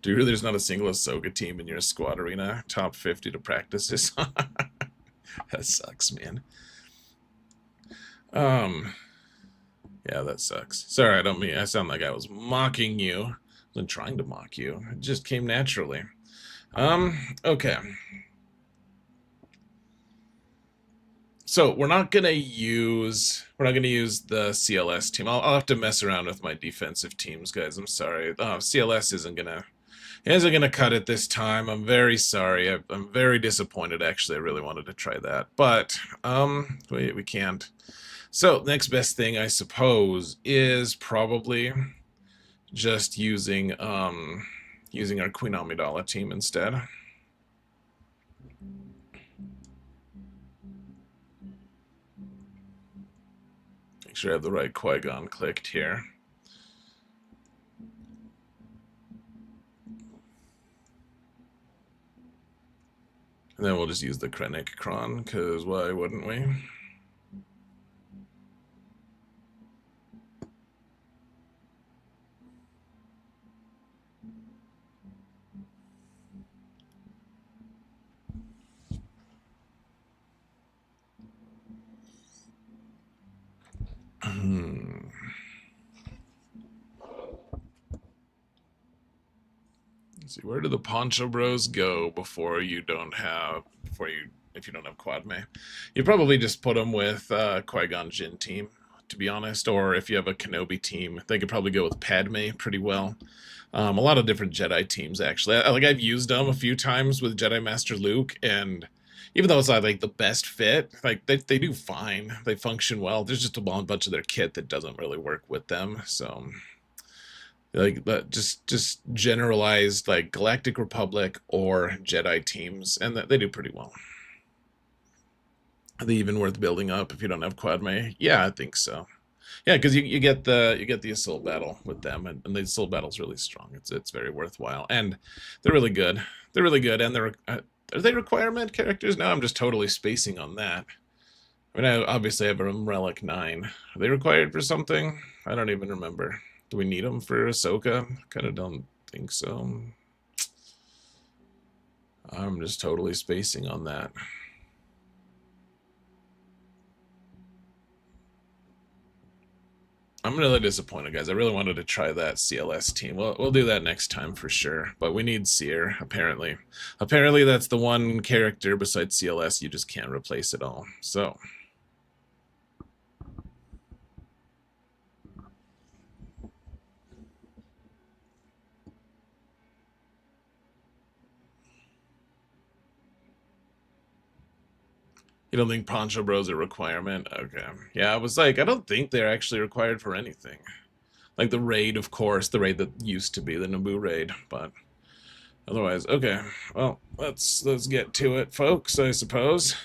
Dude, there's not a single Ahsoka team in your squad arena. Top 50 to practice this. That sucks, man. Yeah, that sucks. Sorry, I don't mean... I sound like I was mocking you. I wasn't trying to mock you. It just came naturally. Okay. So we're not gonna use the CLS team. I'll have to mess around with my defensive teams, guys. I'm sorry. CLS isn't gonna He isn't going to cut it this time. I'm very sorry. I'm very disappointed, actually. I really wanted to try that. But, we can't. So, next best thing, I suppose, is probably just using our Queen Amidala team instead. Make sure I have the right Qui-Gon clicked here. And then we'll just use the Krennic Kron, because why wouldn't we? Let's see, where do the Poncho Bros go if you don't have Quad May? You probably just put them with Qui-Gon Jinn team, to be honest, or if you have a Kenobi team, they could probably go with Padme pretty well. A lot of different Jedi teams, actually. I've used them a few times with Jedi Master Luke, and even though it's not like the best fit, like they do fine. They function well. There's just a bunch of their kit that doesn't really work with them. So like just generalized like Galactic Republic or Jedi teams, and they do pretty well. Are they even worth building up if you don't have Quad May? Yeah, I think so. Yeah, because you get the assault battle with them, and the assault battle's really strong. It's very worthwhile, and they're really good. They're really good, and are they requirement characters? No, I'm just totally spacing on that. I mean, I obviously have a Relic 9. Are they required for something? I don't even remember. Do we need them for Ahsoka? Kind of don't think so. I'm just totally spacing on that. I'm really disappointed, guys. I really wanted to try that CLS team. We'll do that next time for sure. But we need Seer, apparently. Apparently, that's the one character besides CLS you just can't replace at all. So. You don't think Poncho Bros are a requirement? Okay. Yeah, I was like, I don't think they're actually required for anything. Like the raid, of course, the raid that used to be the Naboo raid, but otherwise, okay. Well, let's get to it, folks, I suppose.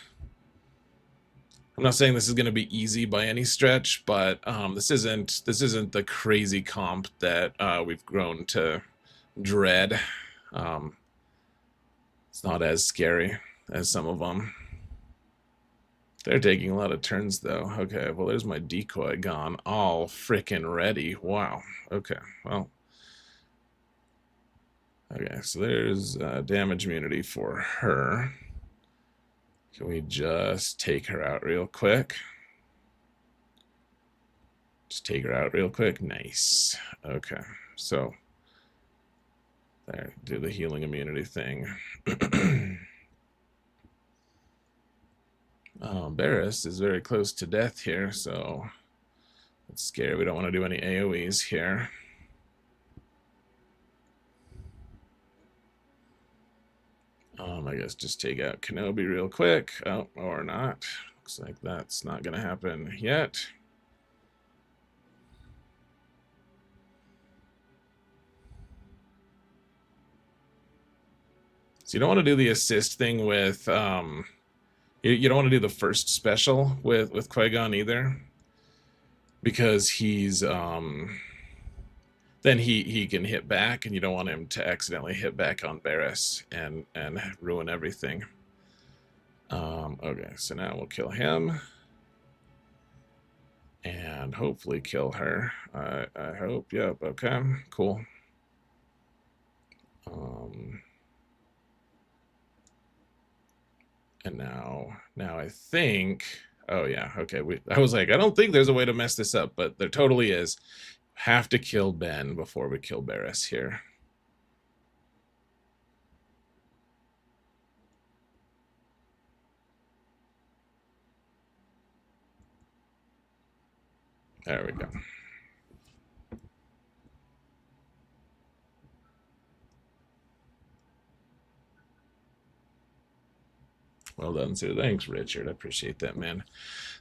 I'm not saying this is going to be easy by any stretch, but this isn't the crazy comp that we've grown to dread. It's not as scary as some of them. They're taking a lot of turns, though. Okay, well, there's my decoy gone. All frickin' ready. Wow. Okay, well. Okay, so there's damage immunity for her. Can we just take her out real quick? Just take her out real quick. Nice. Okay, so. There, do the healing immunity thing. Barris is very close to death here, so that's scary. We don't want to do any AoEs here. I guess just take out Kenobi real quick. Oh, or not. Looks like that's not going to happen yet. So you don't want to do the assist thing with... you don't want to do the first special with Qui-Gon either, because he's then he can hit back, and you don't want him to accidentally hit back on Barris and ruin everything. Okay, so now we'll kill him and hopefully kill her. I hope. Yep. Okay. Cool. And now I think, oh yeah, okay. I was like, I don't think there's a way to mess this up, but there totally is. Have to kill Ben before we kill Barris here. There we go. Well done, sir. Thanks, Richard. I appreciate that, man.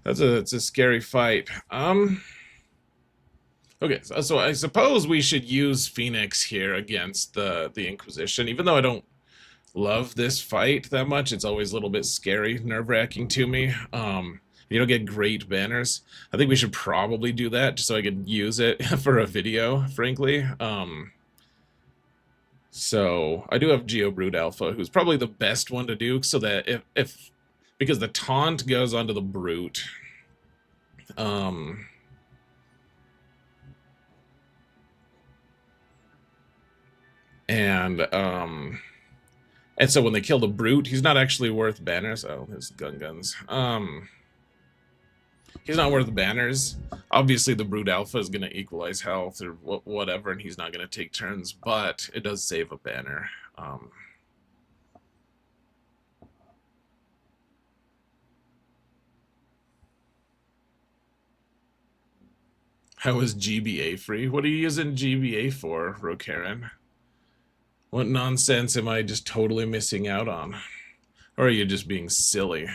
It's a scary fight. Okay, so I suppose we should use Phoenix here against the Inquisition, even though I don't love this fight that much. It's always a little bit scary, nerve-wracking to me. You don't get great banners. I think we should probably do that just so I could use it for a video, frankly. So I do have Geobrood Alpha, who's probably the best one to do, so that if because the taunt goes onto the brute. And so when they kill the brute, he's not actually worth banners. Oh, his guns. He's not worth banners. Obviously, the brute alpha is going to equalize health or whatever, and he's not going to take turns. But it does save a banner. How is GBA free? What are you using GBA for, Rokaran? What nonsense am I just totally missing out on? Or are you just being silly?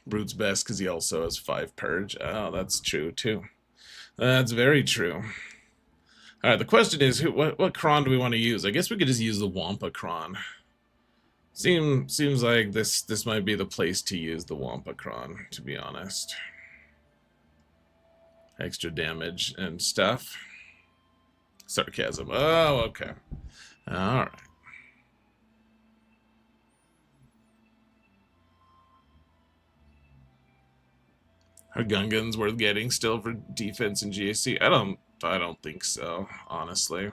Brute's best because he also has 5 purge. Oh, that's true too. That's very true. All right, the question is, what cron do we want to use? I guess we could just use the Wampa cron. Seems like this might be the place to use the Wampa cron, to be honest. Extra damage and stuff. Sarcasm. Oh, okay. All right. Are Gungans worth getting still for defense in GAC? I don't think so, honestly.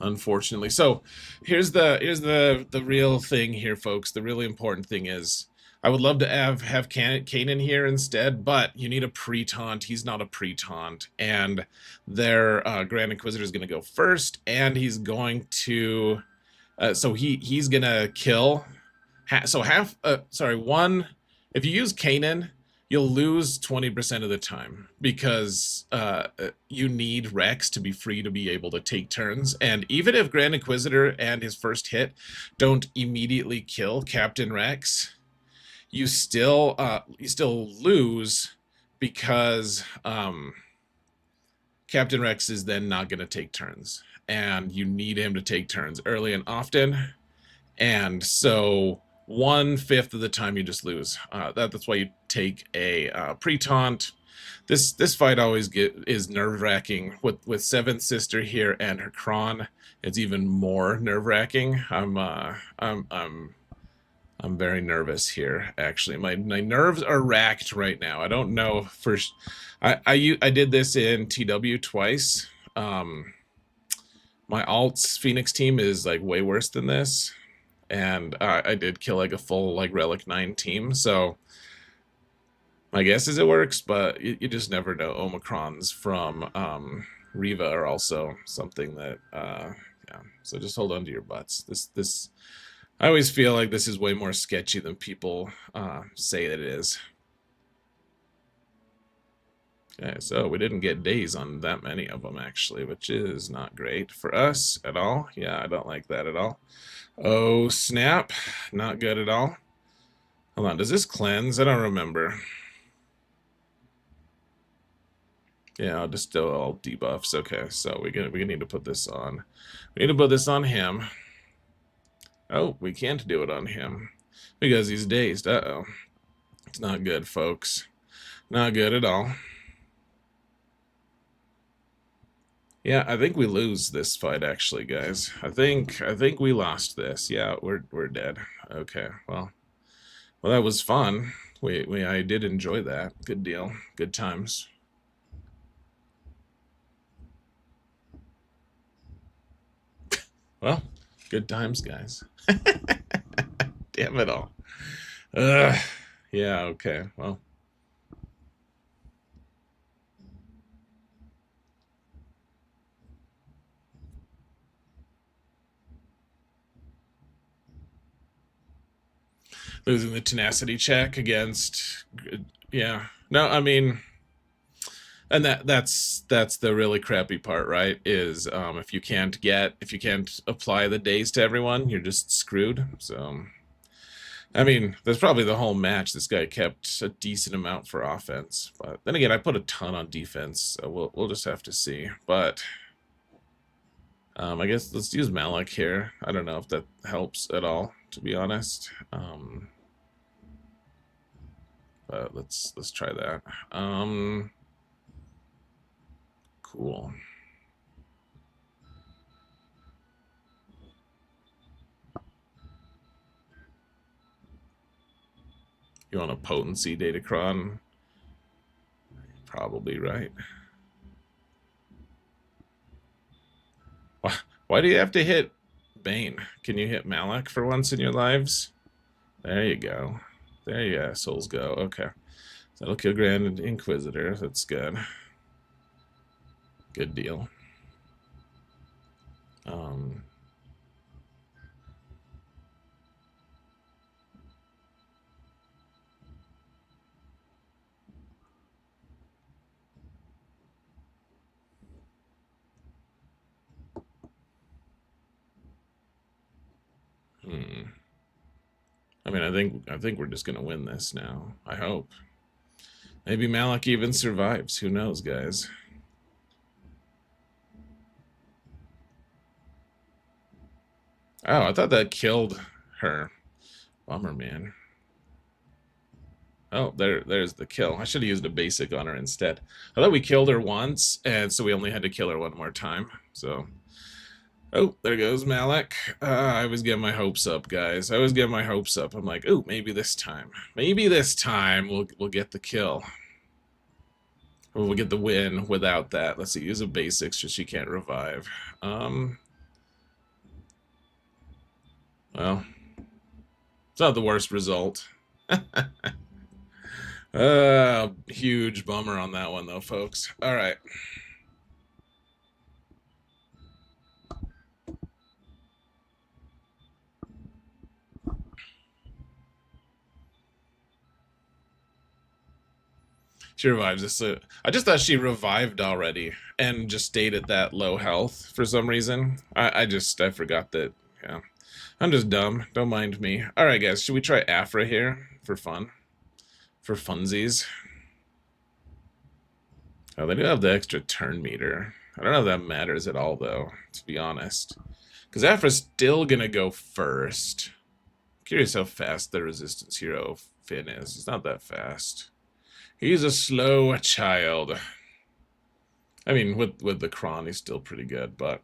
Unfortunately. So here's the real thing here, folks. The really important thing is I would love to have Kanan here instead, but you need a pre-taunt. He's not a pre-taunt. And their Grand Inquisitor is going to go first, and he's going to... so he's going to kill... one... If you use Kanan, you'll lose 20% of the time because you need Rex to be free to be able to take turns. And even if Grand Inquisitor and his first hit don't immediately kill Captain Rex, you still lose because Captain Rex is then not going to take turns. And you need him to take turns early and often. And so 1/5 of the time you just lose. That's why you take a pre-taunt. This fight always is nerve-wracking with Seventh Sister here and her cron. It's even more nerve-wracking. I'm very nervous here. Actually, my nerves are racked right now. I don't know for. I did this in TW twice. My alt's Phoenix team is like way worse than this. And I did kill like a full like Relic 9 team, so my guess is it works, but you just never know. Omicrons from Riva are also something that yeah. So just hold on to your butts. This I always feel like this is way more sketchy than people say that it is. Okay, so we didn't get days on that many of them actually, which is not great for us at all. Yeah, I don't like that at all. Oh, snap. Not good at all. Hold on, does this cleanse? I don't remember. Yeah, I'll just do all debuffs. Okay, so we need to put this on. We need to put this on him. Oh, we can't do it on him because he's dazed. Uh-oh. It's not good, folks. Not good at all. Yeah, I think we lose this fight actually, guys. I think we lost this. Yeah, we're dead. Okay, well, that was fun. I did enjoy that. Good deal. Good times. Well, good times, guys. Damn it all. Yeah, okay. Well, losing the tenacity check against, yeah. No, I mean, And that's the really crappy part, right? Is if you can't apply the days to everyone, you're just screwed. So I mean, that's probably the whole match. This guy kept a decent amount for offense, but then again, I put a ton on defense, so we'll just have to see. But I guess let's use Malik here. I don't know if that helps at all, to be honest. But let's try that. Cool. You want a potency datacron? Probably right. Why do you have to hit Bane? Can you hit Malik for once in your lives? There you go. There you assholes go. Okay. That'll kill Grand Inquisitor. That's good. Good deal. I mean, I think we're just gonna win this now. I hope. Maybe Malik even survives. Who knows, guys? Oh, I thought that killed her. Bummer, man. Oh, there's the kill. I should have used a basic on her instead. I thought we killed her once, and so we only had to kill her one more time. So, oh, there goes Malik. I was getting my hopes up, guys. I was getting my hopes up. I'm like, oh, maybe this time we'll get the kill. Or we'll get the win without that. Let's see, use a basic so she can't revive. Well, it's not the worst result. Huge bummer on that one, though, folks. All right. She revives us. I just thought she revived already and just stayed at that low health for some reason. I forgot that. Yeah. I'm just dumb. Don't mind me. All right, guys. Should we try Afra here for fun? For funsies? Oh, they do have the extra turn meter. I don't know if that matters at all, though, to be honest. Because Afra's still going to go first. Curious how fast the resistance hero Finn is. He's not that fast. He's a slow child. I mean, with the Kron, he's still pretty good, but...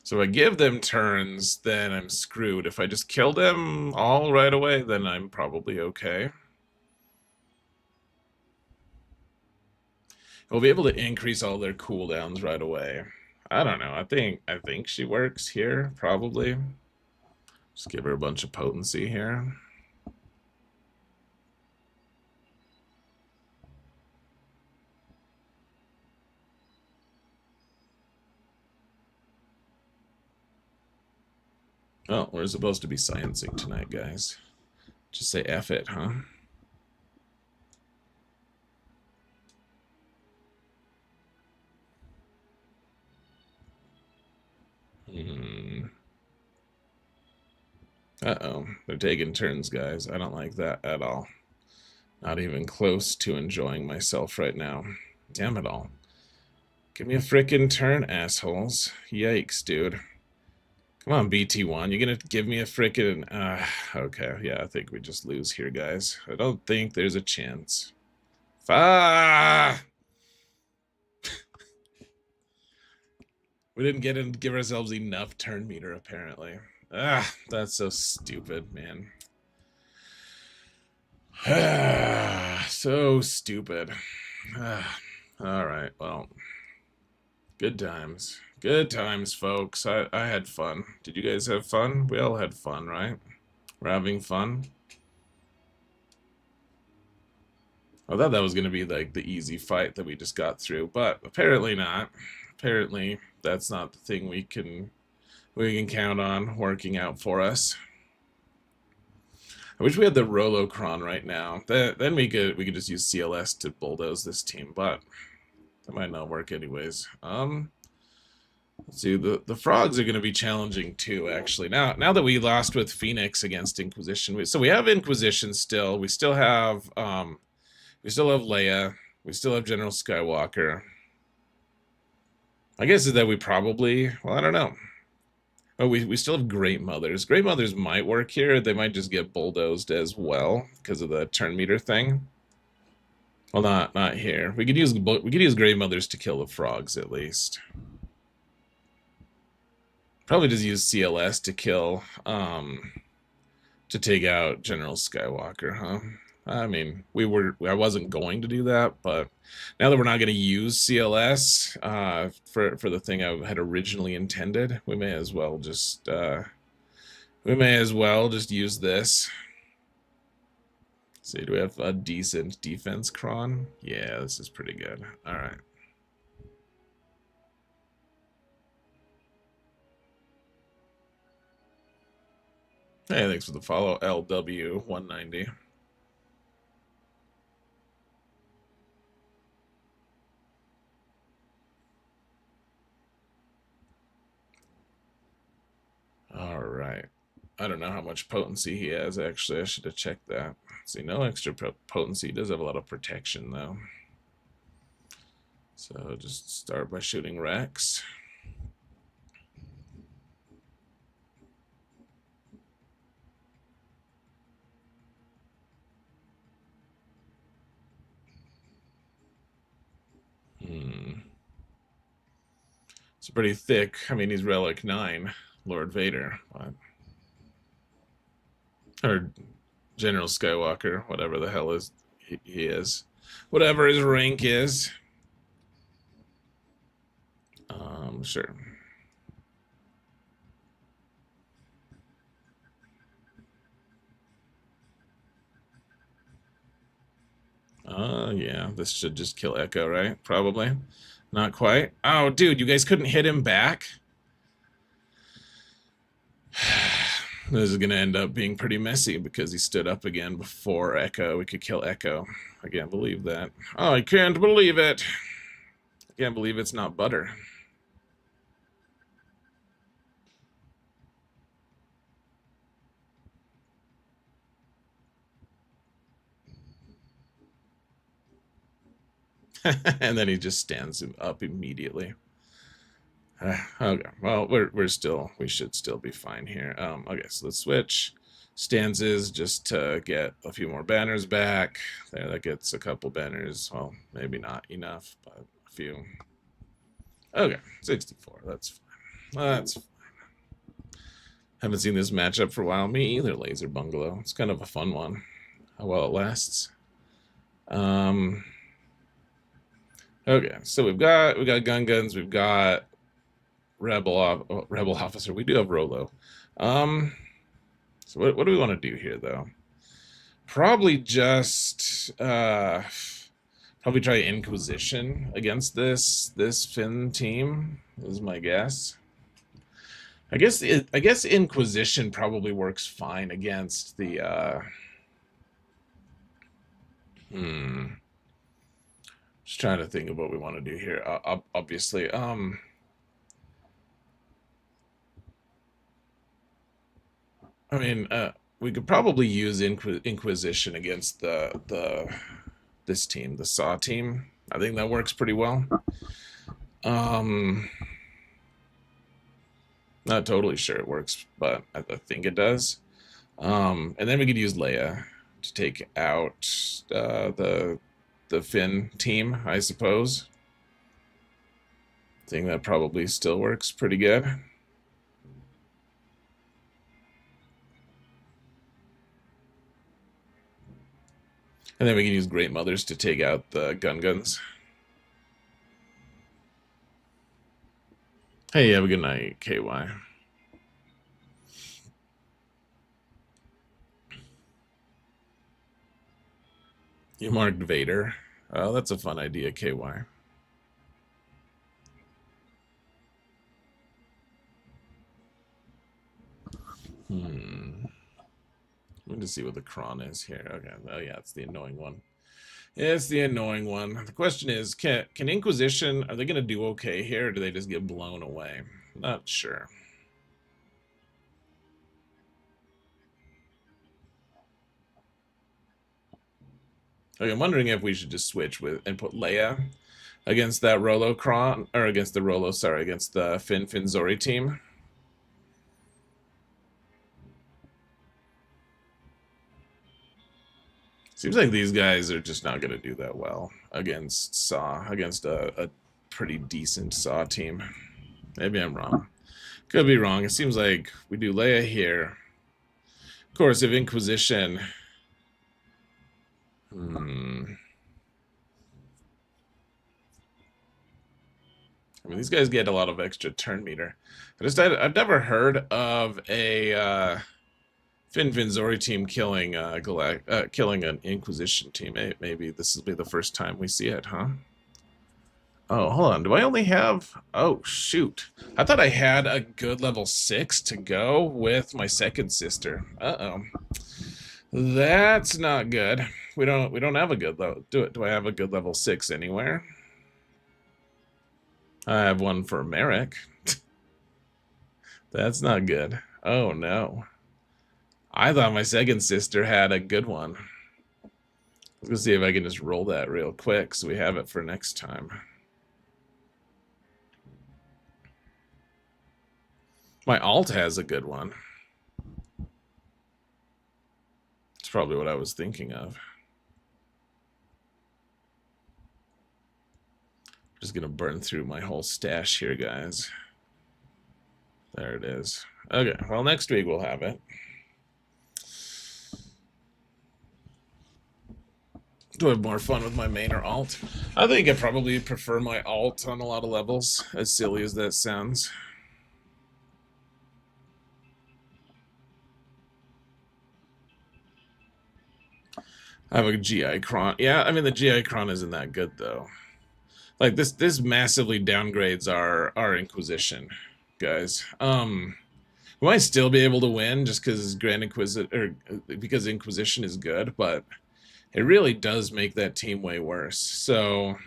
So if I give them turns, then I'm screwed. If I just kill them all right away, then I'm probably okay. We'll be able to increase all their cooldowns right away. I don't know. I think she works here, probably. Just give her a bunch of potency here. Oh, we're supposed to be sciencing tonight, guys. Just say F it, huh? Uh-oh. They're taking turns, guys. I don't like that at all. Not even close to enjoying myself right now. Damn it all. Give me a frickin' turn, assholes. Yikes, dude. Come on, BT1. You're gonna give me a frickin'... okay, yeah, I think we just lose here, guys. I don't think there's a chance. We didn't give ourselves enough turn meter, apparently. That's so stupid, man. So stupid. Alright, well. Good times. Good times, folks. I had fun. Did you guys have fun? We all had fun, right? We're having fun. I thought that was going to be like the easy fight that we just got through, but apparently not. Apparently that's not the thing we can count on working out for us. I wish we had the Rolocron right now. Then we could just use CLS to bulldoze this team, but that might not work anyways. Let's see, the frogs are going to be challenging too. Actually, now that we lost with Phoenix against Inquisition, so we have Inquisition still. We still have Leia. We still have General Skywalker. I guess is that we probably, well, I don't know. Oh, we still have Great Mothers. Great Mothers might work here. They might just get bulldozed as well because of the turn meter thing. Well, not here. We could use Great Mothers to kill the frogs at least. Probably just use CLS to kill to take out General Skywalker, huh? I mean, I wasn't going to do that, but now that we're not going to use CLS for the thing I had originally intended, we may as well just use this. See, do we have a decent defense cron? Yeah, this is pretty good. All right. Hey, thanks for the follow, LW190. All right. I don't know how much potency he has, actually. I should have checked that. See, no extra potency. He does have a lot of protection, though. So just start by shooting Rex. It's pretty thick. I mean, he's Relic 9, Lord Vader. But... or General Skywalker, whatever the hell he is. Whatever his rank is. Sure. Yeah, this should just kill Echo, right? Probably. Not quite. Oh, dude, you guys couldn't hit him back? This is going to end up being pretty messy because he stood up again before Echo. We could kill Echo. I can't believe that. Oh, I can't believe it. I can't believe it's not butter. And then he just stands him up immediately. Okay, well, we should still be fine here. Okay, so let's switch stances just to get a few more banners back. There, that gets a couple banners. Well, maybe not enough, but a few. Okay, 64. That's fine. That's fine. Haven't seen this matchup for a while. Me either. Laser Bungalow. It's kind of a fun one. How well it lasts. Okay, so we've got gun guns. We've got rebel officer. We do have Rolo. So what do we want to do here, though? Probably just probably try Inquisition against this Finn team is my guess. I guess Inquisition probably works fine against the just trying to think of what we want to do here. Obviously, I mean, we could probably use Inquisition against this team, the Saw team. I think that works pretty well. Not totally sure it works, but I think it does. And then we could use Leia to take out the Finn team, I suppose. I think that probably still works pretty good. And then we can use Great Mothers to take out the guns. Hey, have a good night, KY. You marked Vader. Oh, that's a fun idea, KY. Let me just see what the cron is here. Okay. Oh, yeah, it's the annoying one. It's the annoying one. The question is, can Inquisition, are they going to do okay here, or do they just get blown away? Not sure. Okay, I'm wondering if we should just switch with and put Leia against that Rolo Cron, or against the Rolo, sorry, against the Finzori team. Seems like these guys are just not going to do that well against Saw, against a pretty decent Saw team. Maybe I'm wrong. Could be wrong. It seems like we do Leia here. Of course, if Inquisition... I mean, these guys get a lot of extra turn meter. I've never heard of a Finzori team killing killing an Inquisition team. Maybe this will be the first time we see it, huh? Oh, hold on. Do I only have... Oh, shoot. I thought I had a good level 6 to go with my second sister. Uh-oh. That's not good. We don't have a good level... Do I have a good level 6 anywhere? I have one for Merrick. That's not good. Oh, no. I thought my second sister had a good one. Let's go see if I can just roll that real quick so we have it for next time. My alt has a good one. It's probably what I was thinking of. Just gonna burn through my whole stash here, guys. There it is. Okay, well, next week we'll have it. Do I have more fun with my main or alt? I think I probably prefer my alt on a lot of levels, as silly as that sounds. I have a GI cron. Yeah, I mean, the GI cron isn't that good, though. Like, this massively downgrades our Inquisition, guys. We might still be able to win just because because Inquisition is good, but it really does make that team way worse. So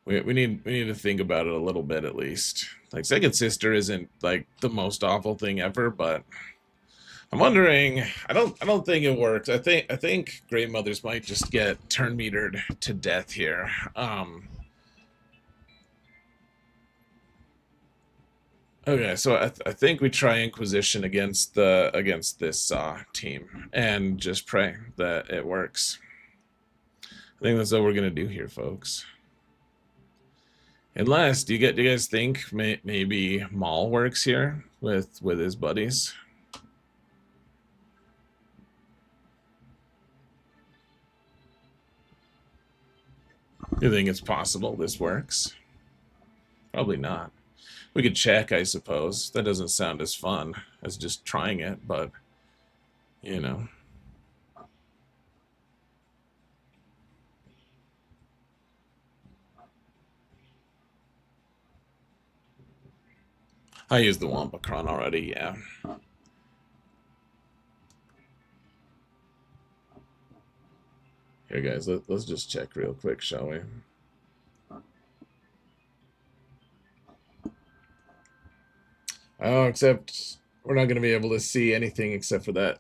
we need to think about it a little bit at least. Like, second sister isn't like the most awful thing ever, but I'm wondering. I don't think it works. I think Great Mothers might just get turn metered to death here. Okay, so I think we try Inquisition against this team and just pray that it works. I think that's what we're gonna do here, folks. Unless, do you guys think maybe Maul works here with his buddies? You think it's possible this works? Probably not. We could check, I suppose. That doesn't sound as fun as just trying it, but, you know. I used the Wampacron already, yeah. Here, guys, let's just check real quick, shall we? Oh, except we're not going to be able to see anything except for that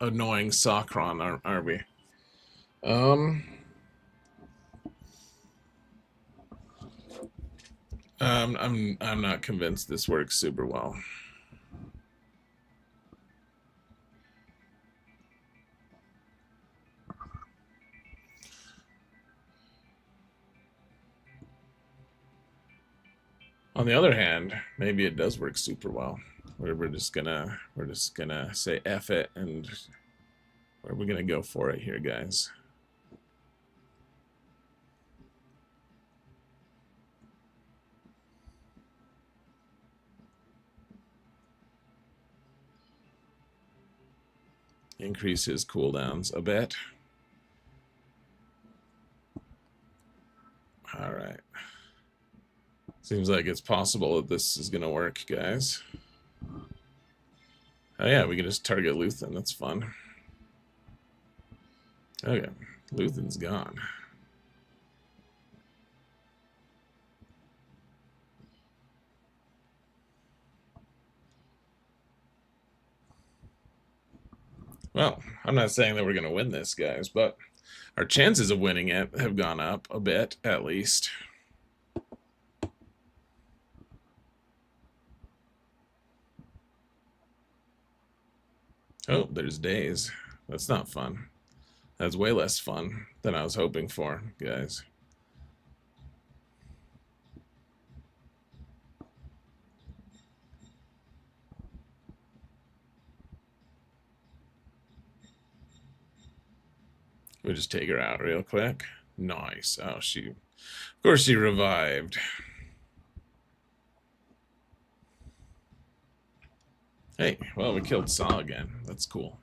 annoying Socron, are we? I'm not convinced this works super well. On the other hand, maybe it does work super well. We're just gonna say F it, and we're gonna go for it here, guys. Increase his cooldowns a bit. All right. Seems like it's possible that this is going to work, guys. Oh yeah, we can just target Luthen. That's fun. Okay, Luthen's gone. Well, I'm not saying that we're going to win this, guys, but our chances of winning it have gone up a bit, at least. Oh, there's days. That's not fun. That's way less fun than I was hoping for, guys. We'll just take her out real quick. Nice. Oh, of course she revived. Hey, well, we killed Saw again. That's cool.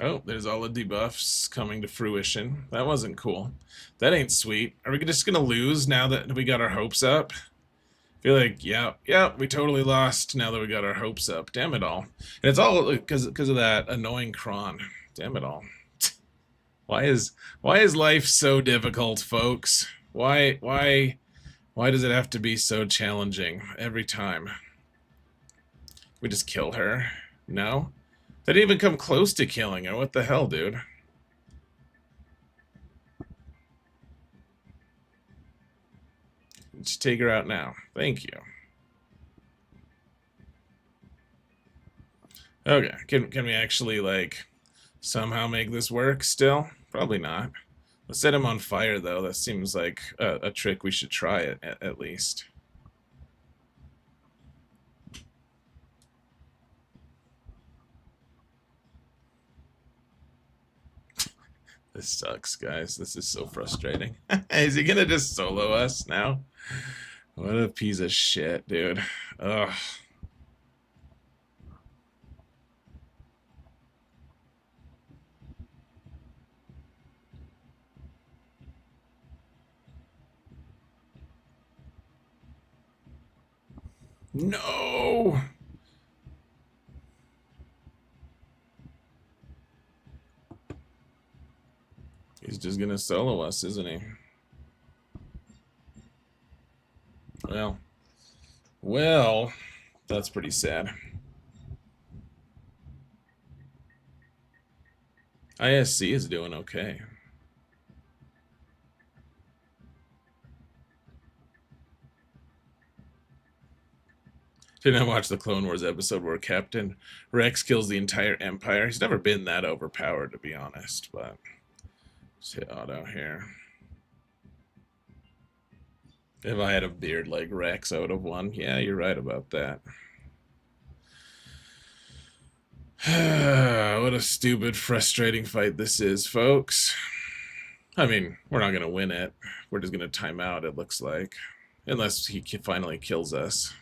Oh, there's all the debuffs coming to fruition. That wasn't cool. That ain't sweet. Are we just gonna lose now that we got our hopes up? I feel like, yeah, we totally lost now that we got our hopes up. Damn it all. And it's all because of that annoying Kron. Damn it all. Why is life so difficult, folks? Why does it have to be so challenging every time? We just kill her? No? They didn't even come close to killing her. What the hell, dude? Just take her out now. Thank you. Okay, can we actually, like, somehow make this work still? Probably not. Let's set him on fire, though. That seems like a trick we should try it, at least. This sucks, guys. This is so frustrating. Is he gonna just solo us now? What a piece of shit, dude. Ugh. No! He's just gonna solo us, isn't he? Well, that's pretty sad. ISC is doing okay. Didn't I watch the Clone Wars episode where Captain Rex kills the entire Empire? He's never been that overpowered, to be honest, but let's hit auto here. If I had a beard like Rex, I would have won. Yeah, you're right about that. What a stupid, frustrating fight this is, folks. I mean, we're not going to win it. We're just going to time out, it looks like. Unless he finally kills us.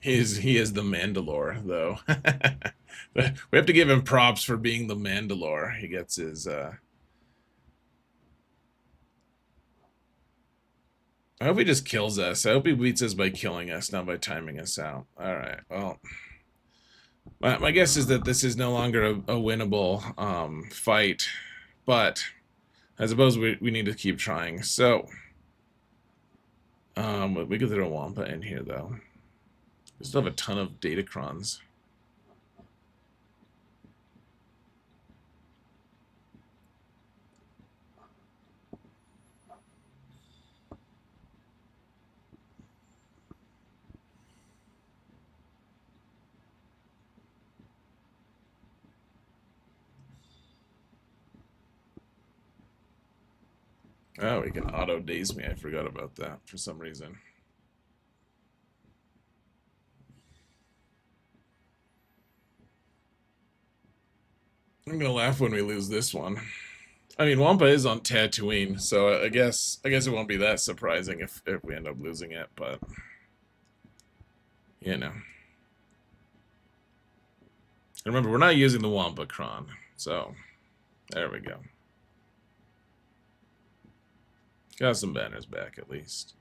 He is the Mandalore, though. We have to give him props for being the Mandalore. He gets his... I hope he just kills us. I hope he beats us by killing us, not by timing us out. Alright, well... My guess is that this is no longer a winnable fight, but I suppose we need to keep trying. So, we could throw Wampa in here, though. We still have a ton of Datacrons. Oh, we can auto-daze me. I forgot about that for some reason. I'm gonna laugh when we lose this one. I mean, Wampa is on Tatooine, so I guess it won't be that surprising if we end up losing it, but you know. And remember, we're not using the Wampa Cron, so there we go. Got some banners back at least.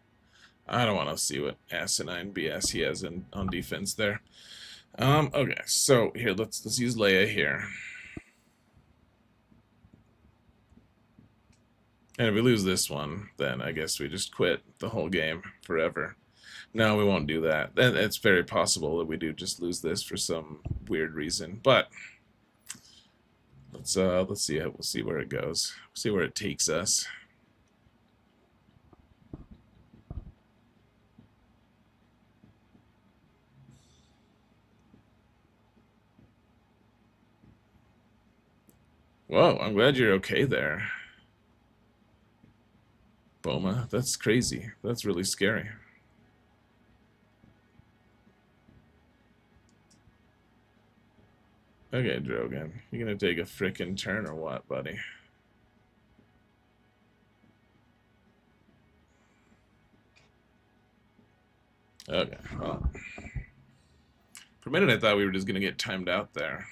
I don't want to see what asinine BS he has on defense there. Okay, so here let's use Leia here. And if we lose this one, then I guess we just quit the whole game forever. No, we won't do that. And it's very possible that we do just lose this for some weird reason. But let's see. We'll see where it goes. See where it takes us. Whoa, I'm glad you're okay there. Boma, that's crazy. That's really scary. Okay, Drogon. You gonna take a frickin' turn or what, buddy? Okay, well. For a minute I thought we were just gonna get timed out there.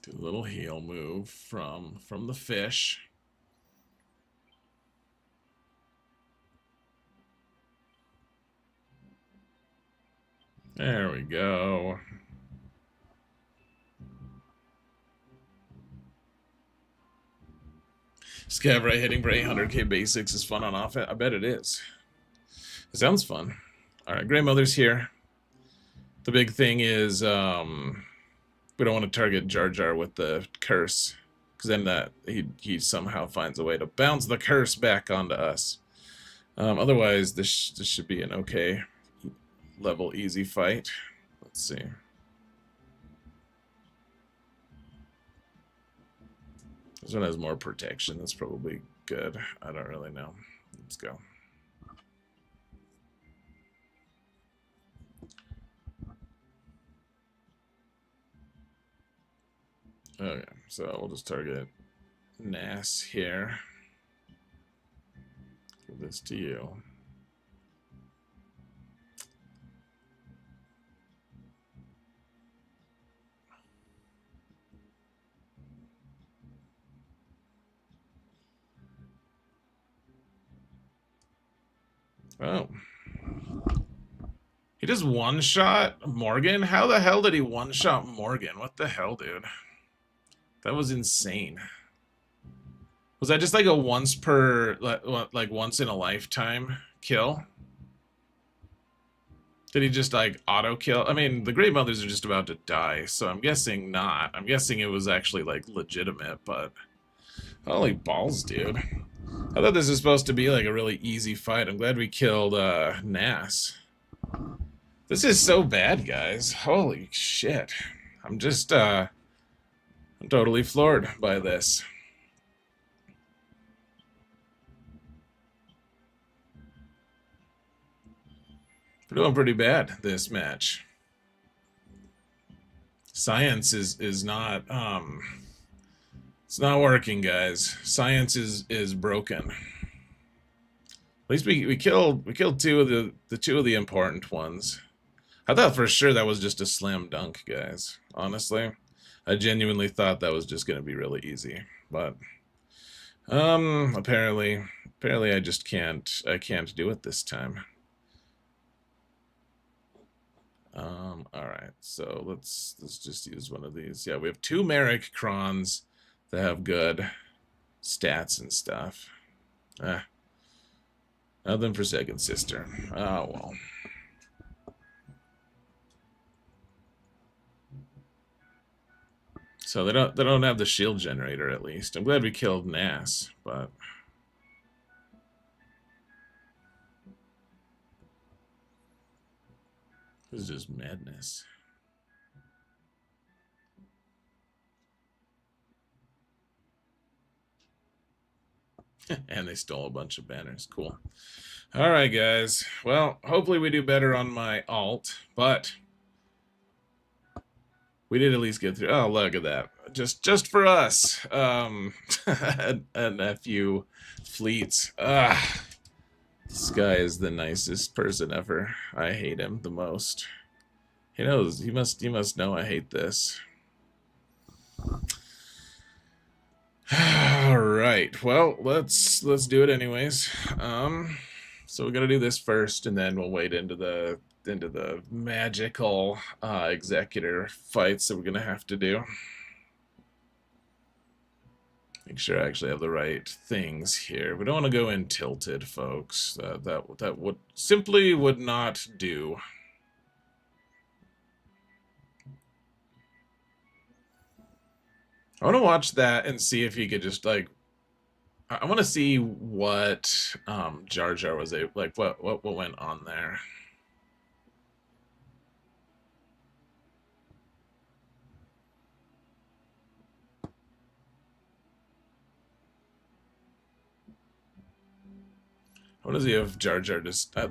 Do a little heel move from the fish. There we go. Scav right hitting for 800k basics is fun on offense. I bet it is. It sounds fun. All right, Grey Mother's here. The big thing is we don't want to target Jar Jar with the curse, because then that he somehow finds a way to bounce the curse back onto us. Otherwise, this should be an okay level easy fight. Let's see. This one has more protection. That's probably good. I don't really know. Let's go. Okay, so we'll just target Nass here. Give this to you. Oh. He just one-shot Morgan? How the hell did he one-shot Morgan? What the hell, dude? That was insane. Was that just like a once per, like once in a lifetime kill? Did he just like auto kill? I mean, the Grey Mothers are just about to die, so I'm guessing not. I'm guessing it was actually like legitimate, but holy balls, dude. I thought this was supposed to be like a really easy fight. I'm glad we killed Nass. This is so bad, guys. Holy shit. I'm just I'm totally floored by this. We're doing pretty bad this match. Science is not it's not working, guys. Science is broken. At least we killed two of the important ones. I thought for sure that was just a slam dunk, guys. Honestly, I genuinely thought that was just gonna be really easy, but apparently I just can't do it this time. All right, so let's just use one of these. Yeah, we have two Merrick Crons that have good stats and stuff. Nothing for Second Sister. Oh well. So they don't have the shield generator at least. I'm glad we killed Nass, but This is just madness. And they stole a bunch of banners. Cool. All right, guys. Well, hopefully we do better on my alt, but we did at least get through. Oh, look at that. Just for us. And a few fleets. This guy is the nicest person ever. I hate him the most. He knows. He must know I hate this. All right. Well, let's do it anyways. So we got to do this first, and then we'll wait into the magical executor fights that we're gonna have to do. Make sure I actually have the right things here. We don't want to go in tilted, folks. That would simply would not do. I want to watch that and see if he could just like. I want to see what Jar Jar was able, like what went on there. I want to see if Jar Jar just I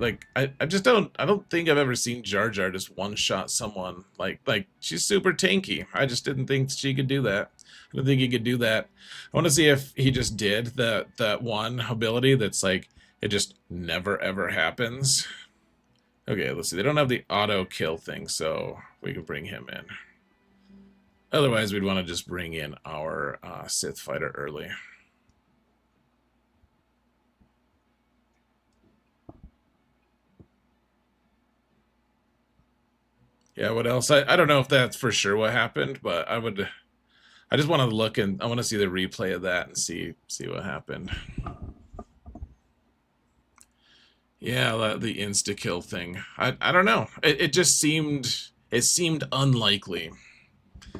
just don't think I've ever seen Jar Jar just one shot someone like she's super tanky. I just didn't think she could do that. I don't think he could do that. I want to see if he just did that one ability that's like it just never ever happens. Okay, let's see. They don't have the auto kill thing, so we can bring him in. Otherwise, we'd want to just bring in our Sith fighter early. Yeah, what else? I don't know if that's for sure what happened, but I just want to look and I want to see the replay of that and see what happened. Yeah, the insta kill thing. I don't know. It just seemed unlikely. I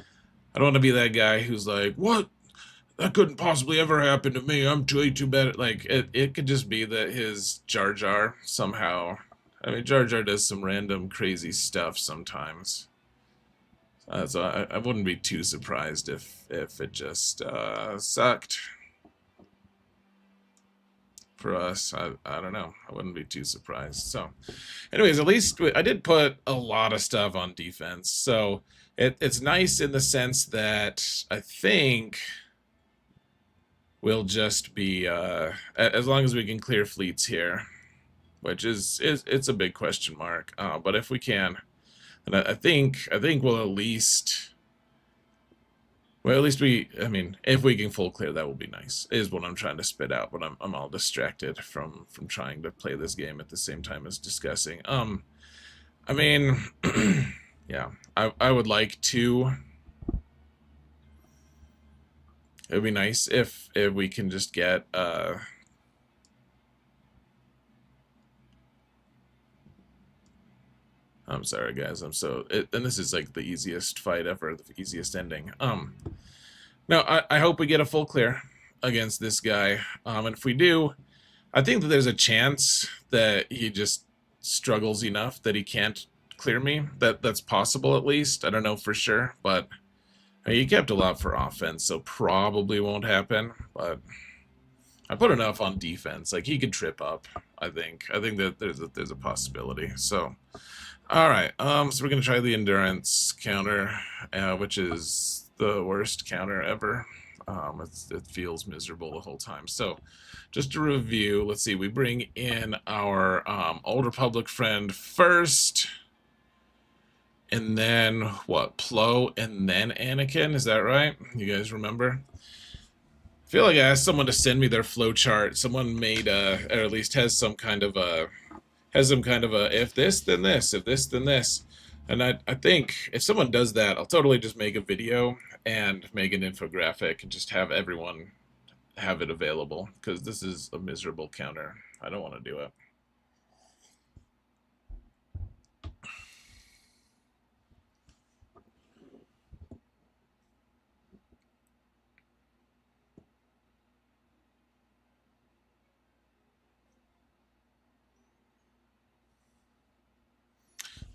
don't want to be that guy who's like, what? That couldn't possibly ever happen to me. I'm way too bad. Like it could just be that his Jar Jar somehow. I mean, Jar Jar does some random crazy stuff sometimes. So I wouldn't be too surprised if it just sucked for us. I don't know. I wouldn't be too surprised. So, anyways, at least I did put a lot of stuff on defense. So it's nice in the sense that I think we'll just be as long as we can clear fleets here, which is it's a big question mark. But if we can, and I think we'll at least. Well, at least I mean, if we can full clear, that will be nice, is what I'm trying to spit out, but I'm all distracted from trying to play this game at the same time as discussing. I mean, yeah, I would like to. It would be nice if we can just get, I'm sorry, guys, and this is like the easiest fight ever, the easiest ending. No, I hope we get a full clear against this guy. And if we do, I think that there's a chance that he just struggles enough that he can't clear me. That's possible at least. I don't know for sure, but he kept a lot for offense, so probably won't happen. But I put enough on defense. Like he could trip up. I think that there's a possibility. So, all right. So we're gonna try the endurance counter, which is the worst counter ever. It feels miserable the whole time. So, just to review, let's see. We bring in our Old Republic friend first, and then what? Plo, and then Anakin. Is that right? You guys remember? I feel like I asked someone to send me their flowchart. Someone made or at least has some kind of a if this then this, if this then this. And I think if someone does that, I'll totally just make a video and make an infographic and just have everyone have it available, because this is a miserable counter. I don't want to do it.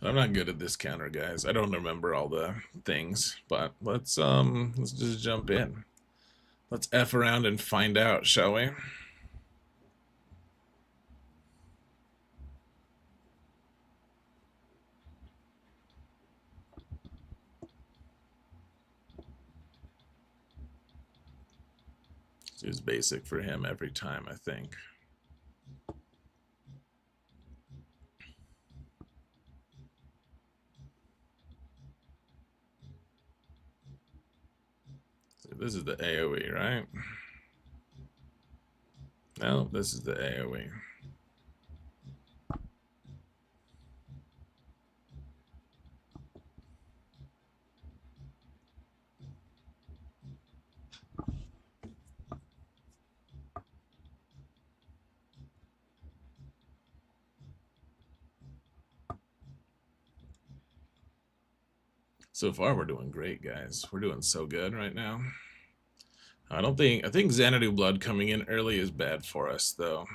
I'm not good at this counter, guys. I don't remember all the things, but let's just jump in. Let's F around and find out, shall we? Let's use basic for him every time, I think. So this is the AoE, right? No, this is the AoE. So far, we're doing great, guys. We're doing so good right now. I think Xanadu Blood coming in early is bad for us, though.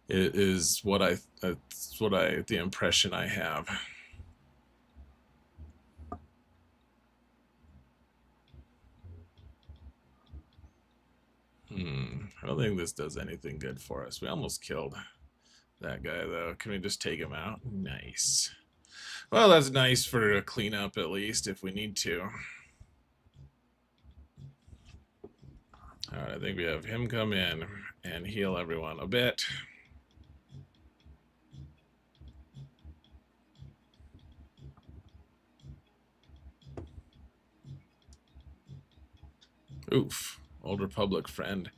It is the impression I have. I don't think this does anything good for us. We almost killed that guy, though. Can we just take him out? Nice. Well, that's nice for a cleanup, at least, if we need to. Alright, I think we have him come in and heal everyone a bit. Oof. Old Republic friend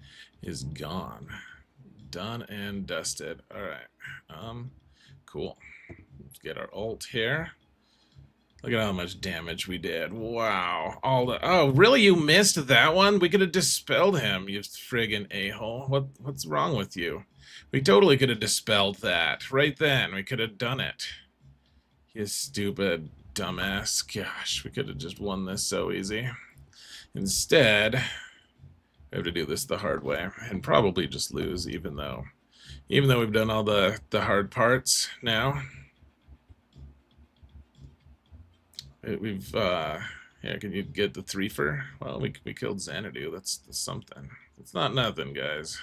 is gone. Done and dusted. Alright. Cool. Let's get our ult here. Look at how much damage we did. Wow. Oh, really? You missed that one? We could have dispelled him, you friggin' a-hole. What's wrong with you? We totally could have dispelled that. Right then. We could have done it. You stupid dumbass. Gosh, we could have just won this so easy. Instead, we have to do this the hard way and probably just lose, even though we've done all the hard parts now. We've yeah, can you get the threefer? Well, we killed Xanadu. That's something. It's not nothing, guys.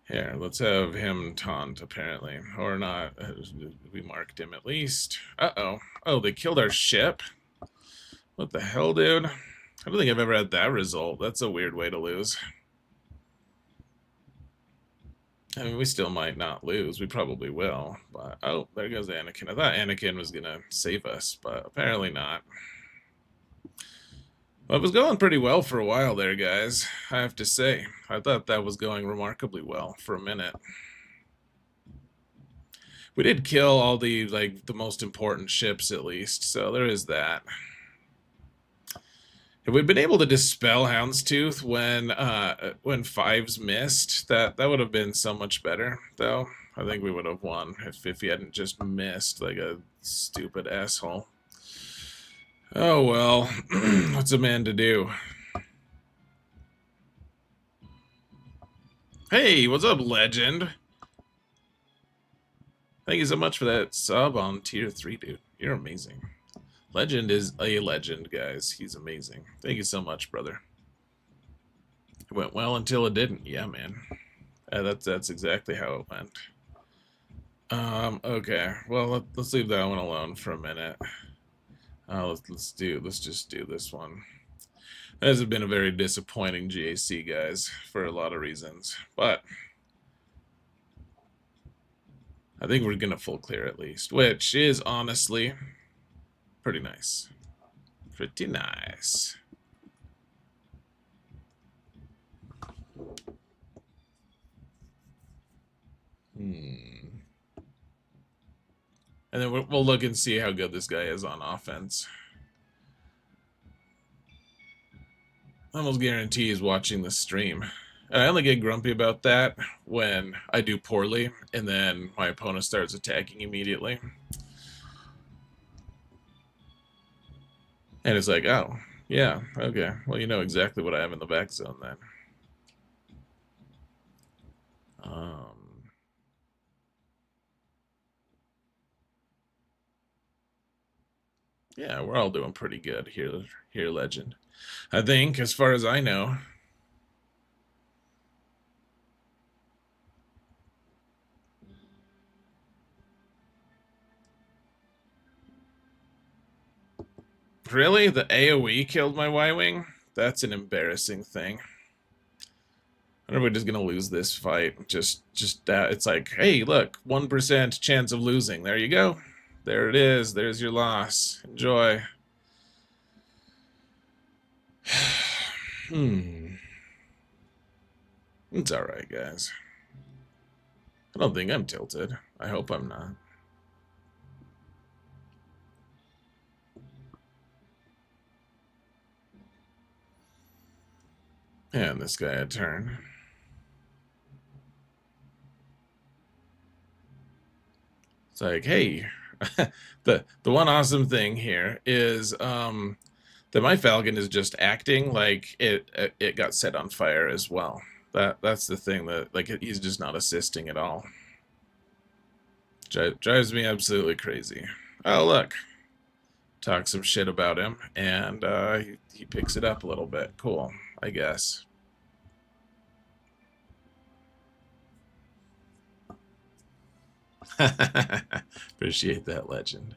Here, let's have him taunt, apparently. Or not. We marked him at least. Uh-oh. Oh, they killed our ship? What the hell, dude? I don't think I've ever had that result. That's a weird way to lose. I mean, we still might not lose. We probably will. But, oh, there goes Anakin. I thought Anakin was going to save us, but apparently not. Well, it was going pretty well for a while there, guys. I have to say. I thought that was going remarkably well for a minute. We did kill all the most important ships, at least, so there is that. If we'd been able to dispel Houndstooth when fives missed, that would have been so much better, though. I think we would have won if he hadn't just missed like a stupid asshole. Oh well, what's a man to do? Hey, what's up, legend? Thank you so much for that sub on tier 3, dude. You're amazing. Legend is a legend, guys. He's amazing. Thank you so much, brother. It went well until it didn't. Yeah, man. That's exactly how it went. Okay. Well, let's leave that one alone for a minute. Let's just do this one. This has been a very disappointing GAC, guys, for a lot of reasons. But I think we're gonna full clear at least, which is honestly pretty nice. Pretty nice. And then we'll look and see how good this guy is on offense. I almost guarantee he's watching the stream. And I only get grumpy about that when I do poorly and then my opponent starts attacking immediately. And it's like, oh, yeah, okay. Well, you know exactly what I have in the back zone then. Yeah, we're all doing pretty good here, Legend. I think, as far as I know. Really? The AoE killed my Y-Wing? That's an embarrassing thing. I wonder if we're just gonna lose this fight. Just that. It's like, hey, look, 1% chance of losing. There you go. There it is. There's your loss. Enjoy. It's alright, guys. I don't think I'm tilted. I hope I'm not. And this guy a turn. It's like, hey, the one awesome thing here is that my Falcon is just acting like it got set on fire as well. That's the thing, that like he's just not assisting at all. Drives me absolutely crazy. Oh, look. Talk some shit about him, and he picks it up a little bit. Cool, I guess. Appreciate that, Legend.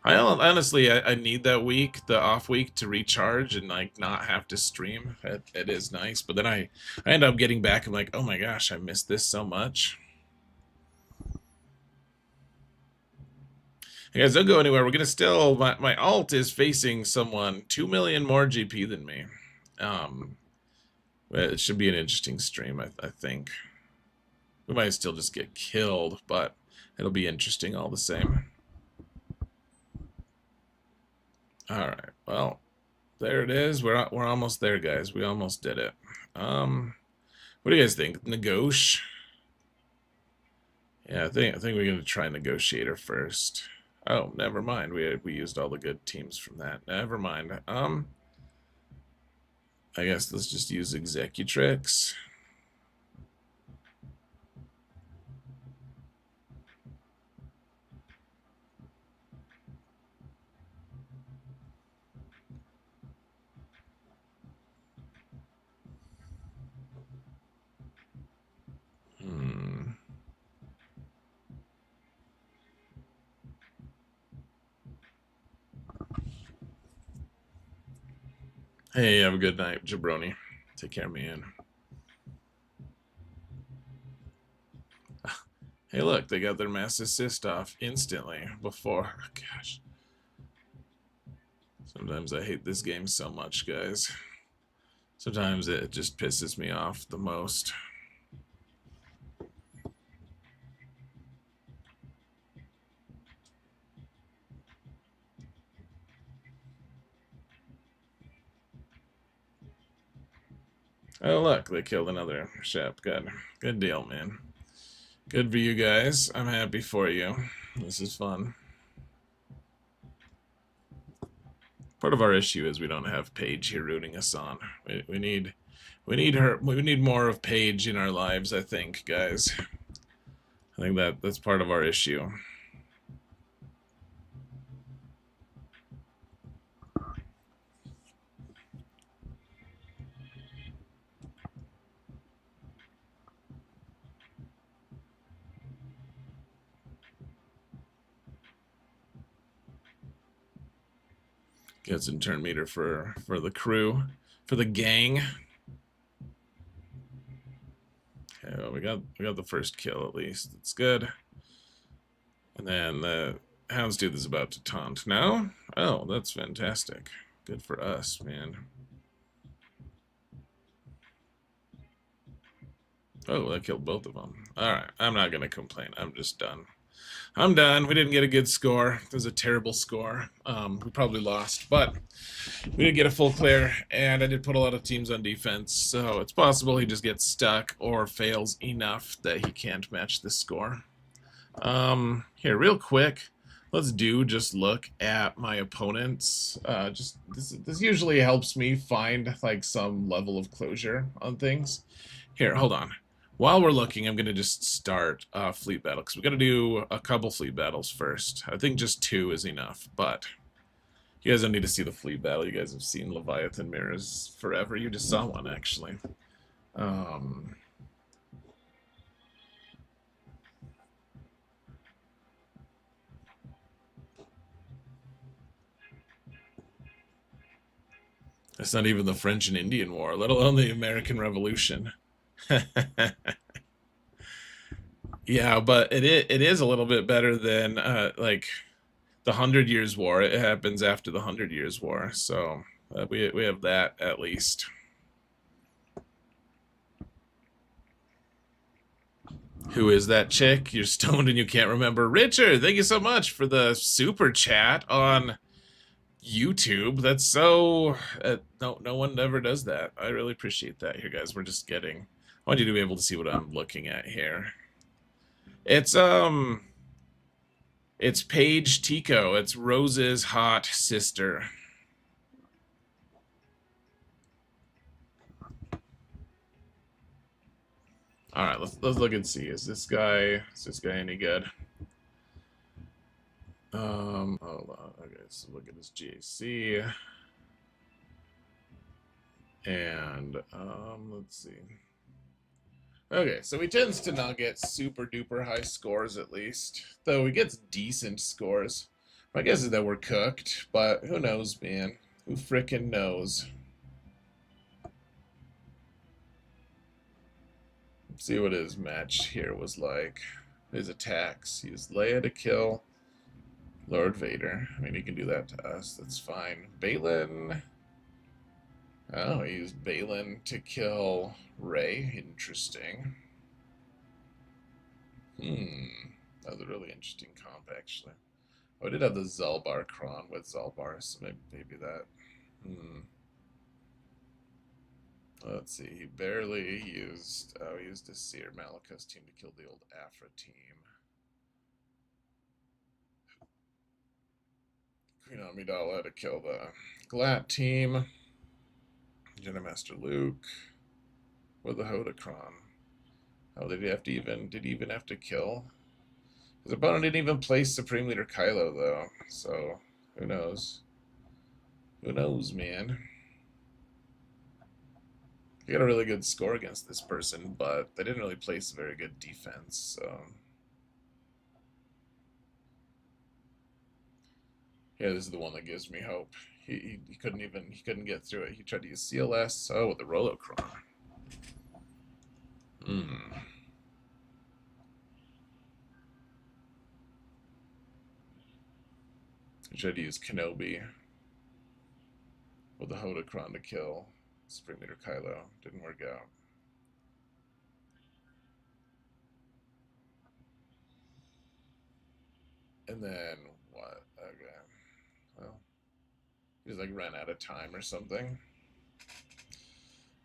I need that week, the off week, to recharge and like not have to stream. It is nice, but then I end up getting back and like, oh my gosh, I missed this so much. Hey guys, don't go anywhere. We're gonna still, my alt is facing someone 2 million more GP than me. It should be an interesting stream, I think. We might still just get killed, but it'll be interesting all the same. All right, well, there it is. We're almost there, guys. We almost did it. What do you guys think? Negotiate? Yeah, I think we're gonna try Negotiator first. Oh, never mind. We used all the good teams from that. Never mind. I guess let's just use Executrix. Hey, have a good night, Jabroni. Take care, man. Hey, look, they got their mass assist off instantly before. Oh, gosh. Sometimes I hate this game so much, guys. Sometimes it just pisses me off the most. Oh, look, they killed another ship. Good deal, man. Good for you guys. I'm happy for you. This is fun. Part of our issue is we don't have Paige here rooting us on. We need her. We need more of Paige in our lives, I think, guys. I think that's part of our issue. Get some turn meter for the crew, for the gang. Okay, well, we got the first kill at least. That's good. And then the Houndstooth is about to taunt now. Oh, that's fantastic. Good for us, man. Oh, that killed both of them. All right, I'm not gonna complain. I'm just done. I'm done. We didn't get a good score. It was a terrible score. We probably lost, but we did get a full clear, and I did put a lot of teams on defense, so it's possible he just gets stuck or fails enough that he can't match this score. Here, real quick, let's just look at my opponents. This usually helps me find like some level of closure on things. Here, hold on. While we're looking, I'm going to just start fleet battle, because we got to do a couple fleet battles first. I think just 2 is enough, but you guys don't need to see the fleet battle. You guys have seen Leviathan Mirrors forever. You just saw one, actually. It's not even the French and Indian War, let alone the American Revolution. Yeah, but it is a little bit better than like the 100 Years' War. It happens after the 100 Years' War, so we have that at least. Who is that chick? You're stoned and you can't remember. Richard, thank you so much for the super chat on YouTube. That's so no one ever does that. I really appreciate that. Here, guys, we're just getting. I want you to be able to see what I'm looking at here. It's Paige Tico. It's Rose's hot sister. All right, let's look and see. Is this guy any good? Hold on. Okay, so look at his GAC. And let's see. Okay, so he tends to not get super duper high scores, at least, though he gets decent scores. My guess is that we're cooked, but who knows, man? Who frickin' knows? Let's see what his match here was like. His attacks. He used Leia to kill Lord Vader. I mean, he can do that to us. That's fine. Balin. Oh, he used Balin to kill Rey. Interesting. That was a really interesting comp, actually. Oh, I did have the Zelbar Kron with Zelbar, so maybe that. Let's see. He barely used. Oh, he used a Seer Malachus team to kill the old Afra team. Queen Amidala to kill the Glat team. Jedi Master Luke with the Hodacron. Oh, did he even have to kill? His opponent didn't even place Supreme Leader Kylo, though. So, who knows? Who knows, man? He got a really good score against this person, but they didn't really place a very good defense, so... Yeah, this is the one that gives me hope. He couldn't get through it. He tried to use CLS. Oh, with the Rolocron. He tried to use Kenobi with the Hodacron to kill Supreme Leader Kylo. Didn't work out. And then what? Okay. Well, he's like ran out of time or something.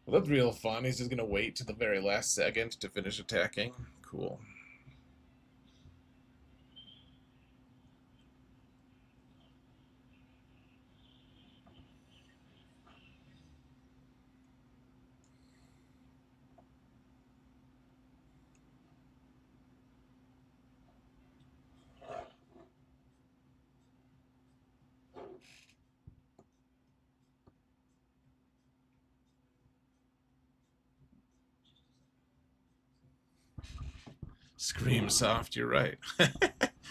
Well, that's real fun. He's just gonna wait to the very last second to finish attacking. Cool. Scream soft, you're right.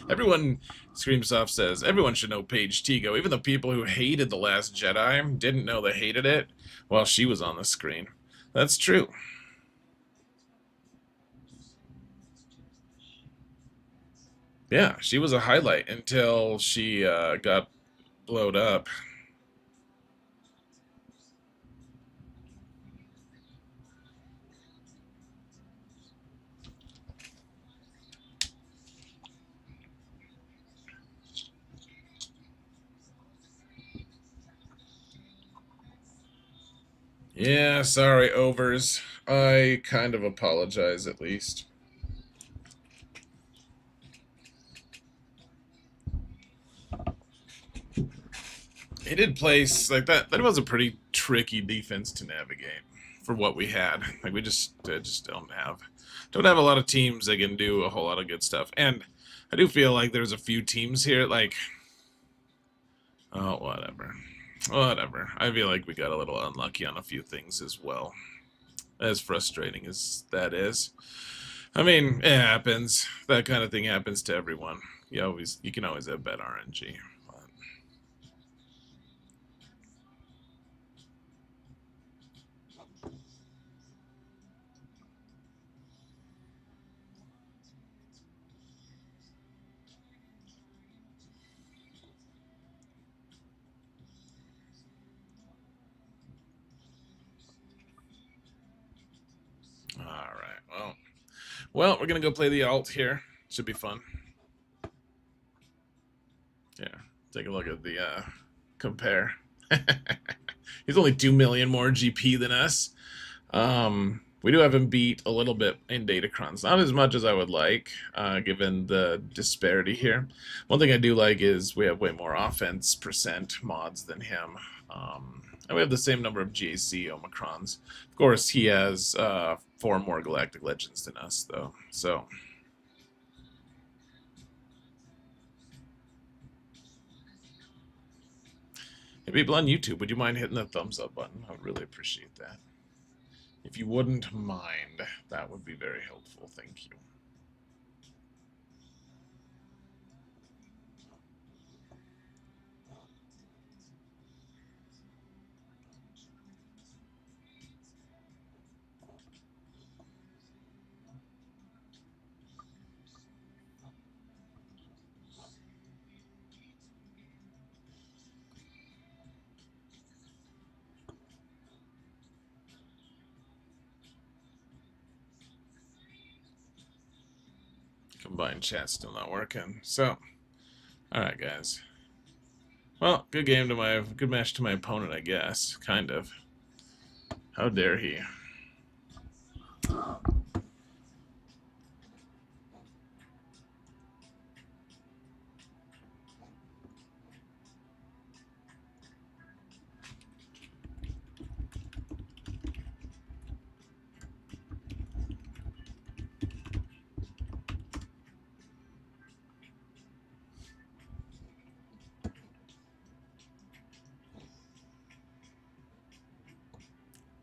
Everyone, Screamsoft says, everyone should know Paige Tico. Even the people who hated The Last Jedi didn't know they hated it while she was on the screen. That's true. Yeah, she was a highlight until she got blowed up. Yeah, sorry, overs. I kind of apologize, at least. He did place like that. That was a pretty tricky defense to navigate. for what we had. Like we just don't have a lot of teams that can do a whole lot of good stuff. And I do feel like there's a few teams here like, oh, whatever. I feel like we got a little unlucky on a few things as well. As frustrating as that is. I mean, it happens. That kind of thing happens to everyone. You can always have bad RNG. All right. Well, we're gonna go play the alt here. Should be fun. Yeah. Take a look at the compare. He's only 2 million more GP than us. We do have him beat a little bit in Datacrons. Not as much as I would like, given the disparity here. One thing I do like is we have way more offense percent mods than him. And we have the same number of GAC Omicrons. Of course, he has 4 more Galactic Legends than us, though. So... Hey, people on YouTube, would you mind hitting the thumbs up button? I would really appreciate that. If you wouldn't mind, that would be very helpful. Thank you. Combined chat's still not working. So, alright guys. Well, good match to my opponent, I guess. Kind of. How dare he?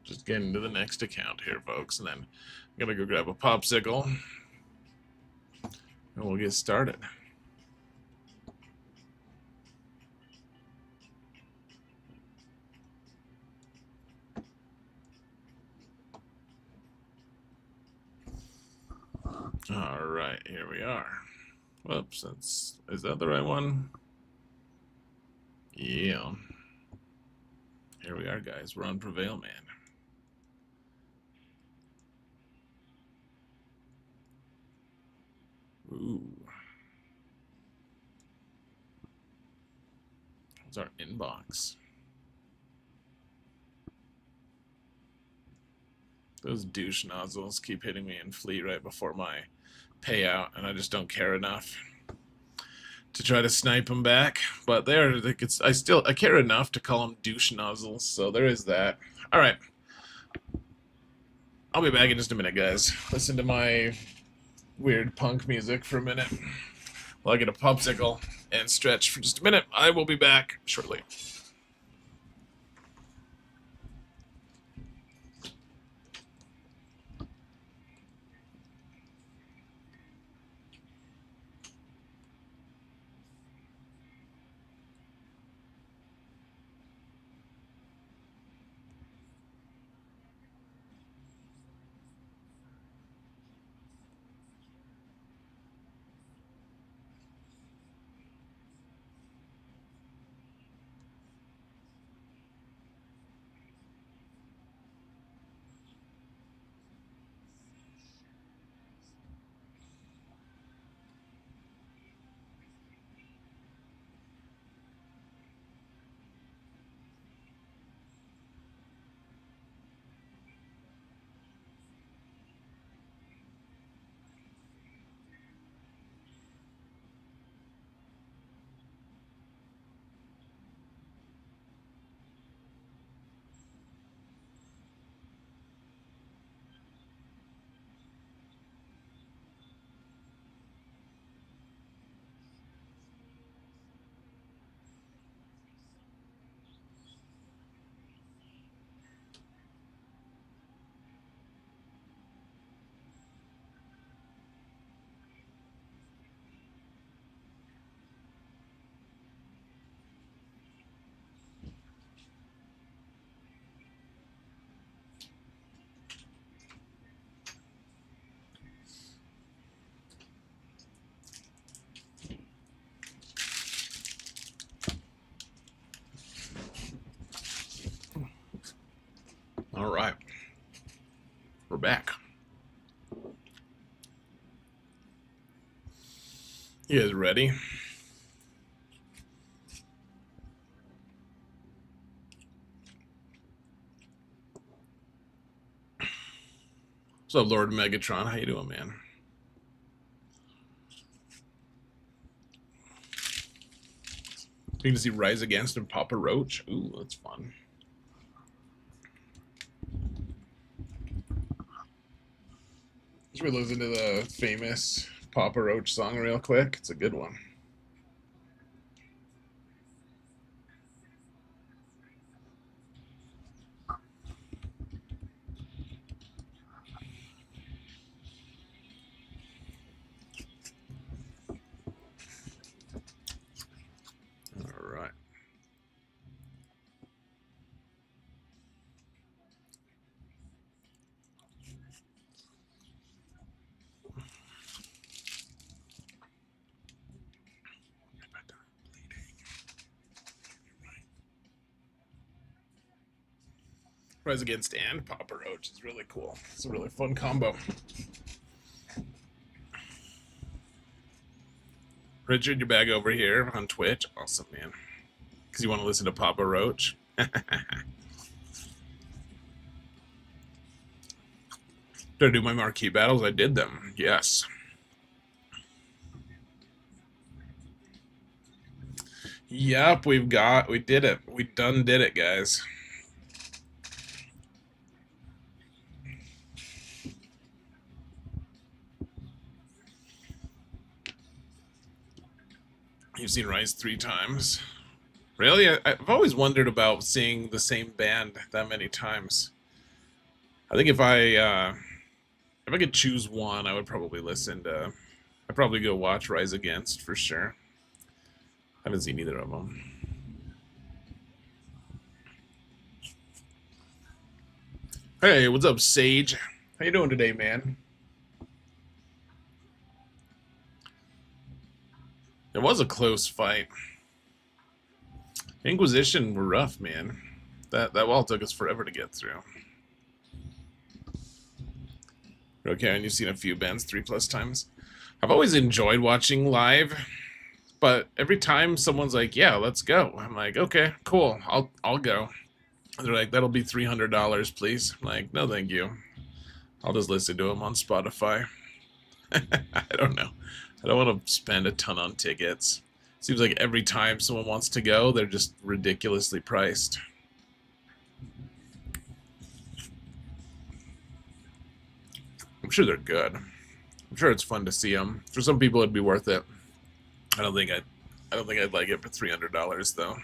Just getting to the next account here, folks, and then I'm gonna go grab a popsicle, and we'll get started. All right, here we are. Whoops, is that the right one? Yeah. Here we are, guys. We're on Prevail Man. Ooh. That's our inbox. Those douche nozzles keep hitting me in fleet right before my payout, and I just don't care enough to try to snipe them back. But I care enough to call them douche nozzles, so there is that. All right. I'll be back in just a minute, guys. Listen to my weird punk music for a minute while I get a popsicle and stretch for just a minute. I will be back shortly. All right. We're back. You guys ready? What's up, Lord Megatron? How you doing, man? You can see Rise Against and Papa Roach. Ooh, that's fun. Should we listen to the famous Papa Roach song real quick? It's a good one. All right. Rise Against and Papa Roach is really cool. It's a really fun combo. Richard, you're back over here on Twitch. Awesome, man. Because you want to listen to Papa Roach? Did I do my marquee battles? I did them. Yes. Yep, we did it. We done did it, guys. You've seen Rise 3 times. Really? I've always wondered about seeing the same band that many times. I think if I could choose one, I would probably listen to... I'd probably go watch Rise Against for sure. I haven't seen either of them. Hey, what's up, Sage? How you doing today, man? It was a close fight. Inquisition were rough, man. That wall took us forever to get through. Okay, and you've seen a few bands 3+ times. I've always enjoyed watching live, but every time someone's like, "Yeah, let's go," I'm like, "Okay, cool, I'll go." They're like, "That'll be $300, please." I'm like, "No, thank you. I'll just listen to them on Spotify." I don't know. I don't want to spend a ton on tickets. Seems like every time someone wants to go, they're just ridiculously priced. I'm sure they're good. I'm sure it's fun to see them. For some people, it'd be worth it. I don't think I'd like it for $300 though.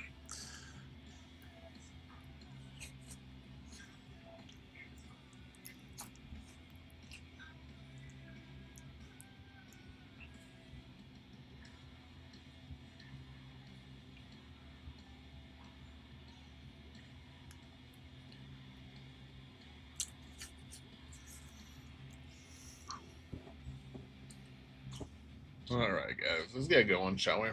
All right, guys, let's get going, shall we?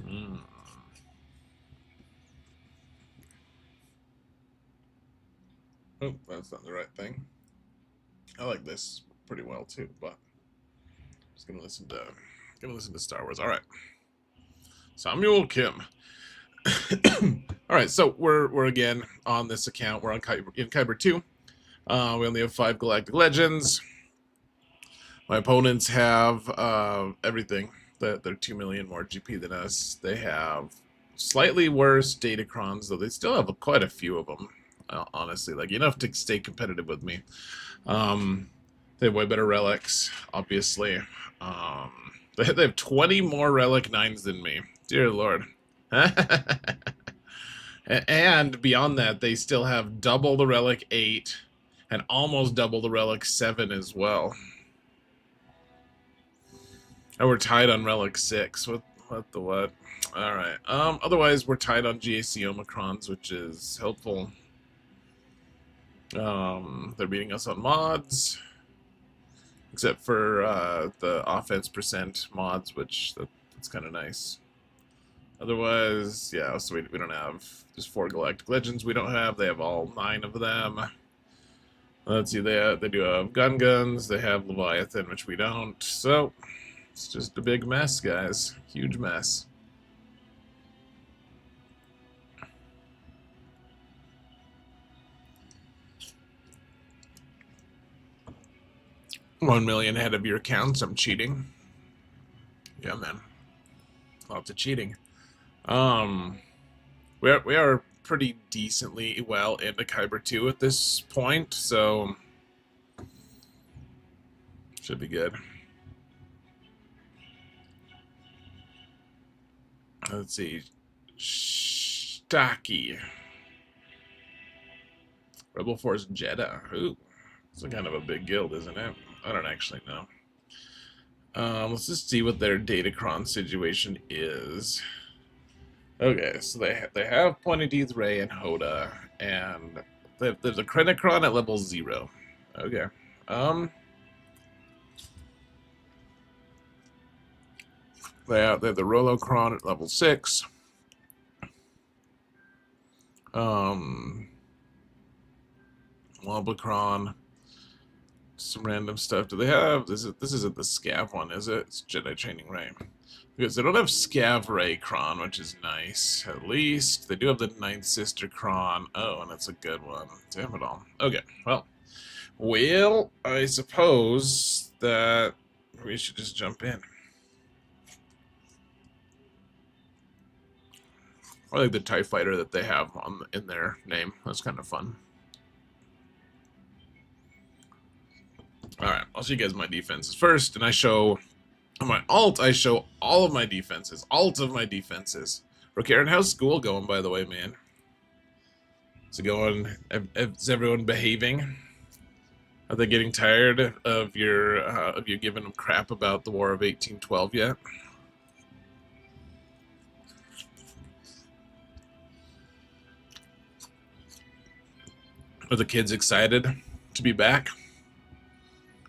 Mm. Oh, that's not the right thing. I like this pretty well too, but I'm just gonna listen to Star Wars. All right, Samuel Kim. All right, so we're again on this account. We're on in Kyber 2. We only have 5 Galactic Legends. My opponents have everything. They're 2 million more GP than us. They have slightly worse Datacrons, though they still have quite a few of them. Honestly, like enough to stay competitive with me. They have way better relics, obviously. They have 20 more relic 9s than me. Dear Lord. And beyond that, they still have double the relic 8 and almost double the relic 7 as well. And we're tied on relic 6. What the what? All right. Otherwise, we're tied on GAC Omicrons, which is helpful. They're beating us on mods. except for the offense percent mods, which that's kind of nice. Otherwise, yeah, so we don't have just 4 Galactic Legends we don't have. They have all 9 of them. Let's see, they do have guns, they have Leviathan, which we don't. So, it's just a big mess, guys. Huge mess. $1 million ahead of your accounts. I'm cheating. Yeah, man. Lots of cheating. We are pretty decently well into Kyber 2 at this point, so should be good. Let's see. Stocky. Rebel Force Jeddah. Ooh. It's kind of a big guild, isn't it? I don't actually know. Let's just see what their Datacron situation is. Okay, so they have Pointy Teeth Ray and Hoda, and there's a Krenicron at level 0. Okay. They have the Rolocron at level 6. Lobacron. Some random stuff. Do they have this isn't the Scav one, is it? It's Jedi Training Ray. Because they don't have Scav Ray Kron, which is nice. At least they do have the Ninth Sister Kron. Oh, and that's a good one. Damn it all. Okay, well, I suppose that we should just jump in. I like the TIE Fighter that they have in their name. That's kind of fun. Alright, I'll show you guys my defenses first, and I show on my alt, I show all of my defenses. Alt of my defenses. Rokaren, how's school going, by the way, man? Is it going? Is everyone behaving? Are they getting tired of you giving them crap about the War of 1812 yet? Are the kids excited to be back?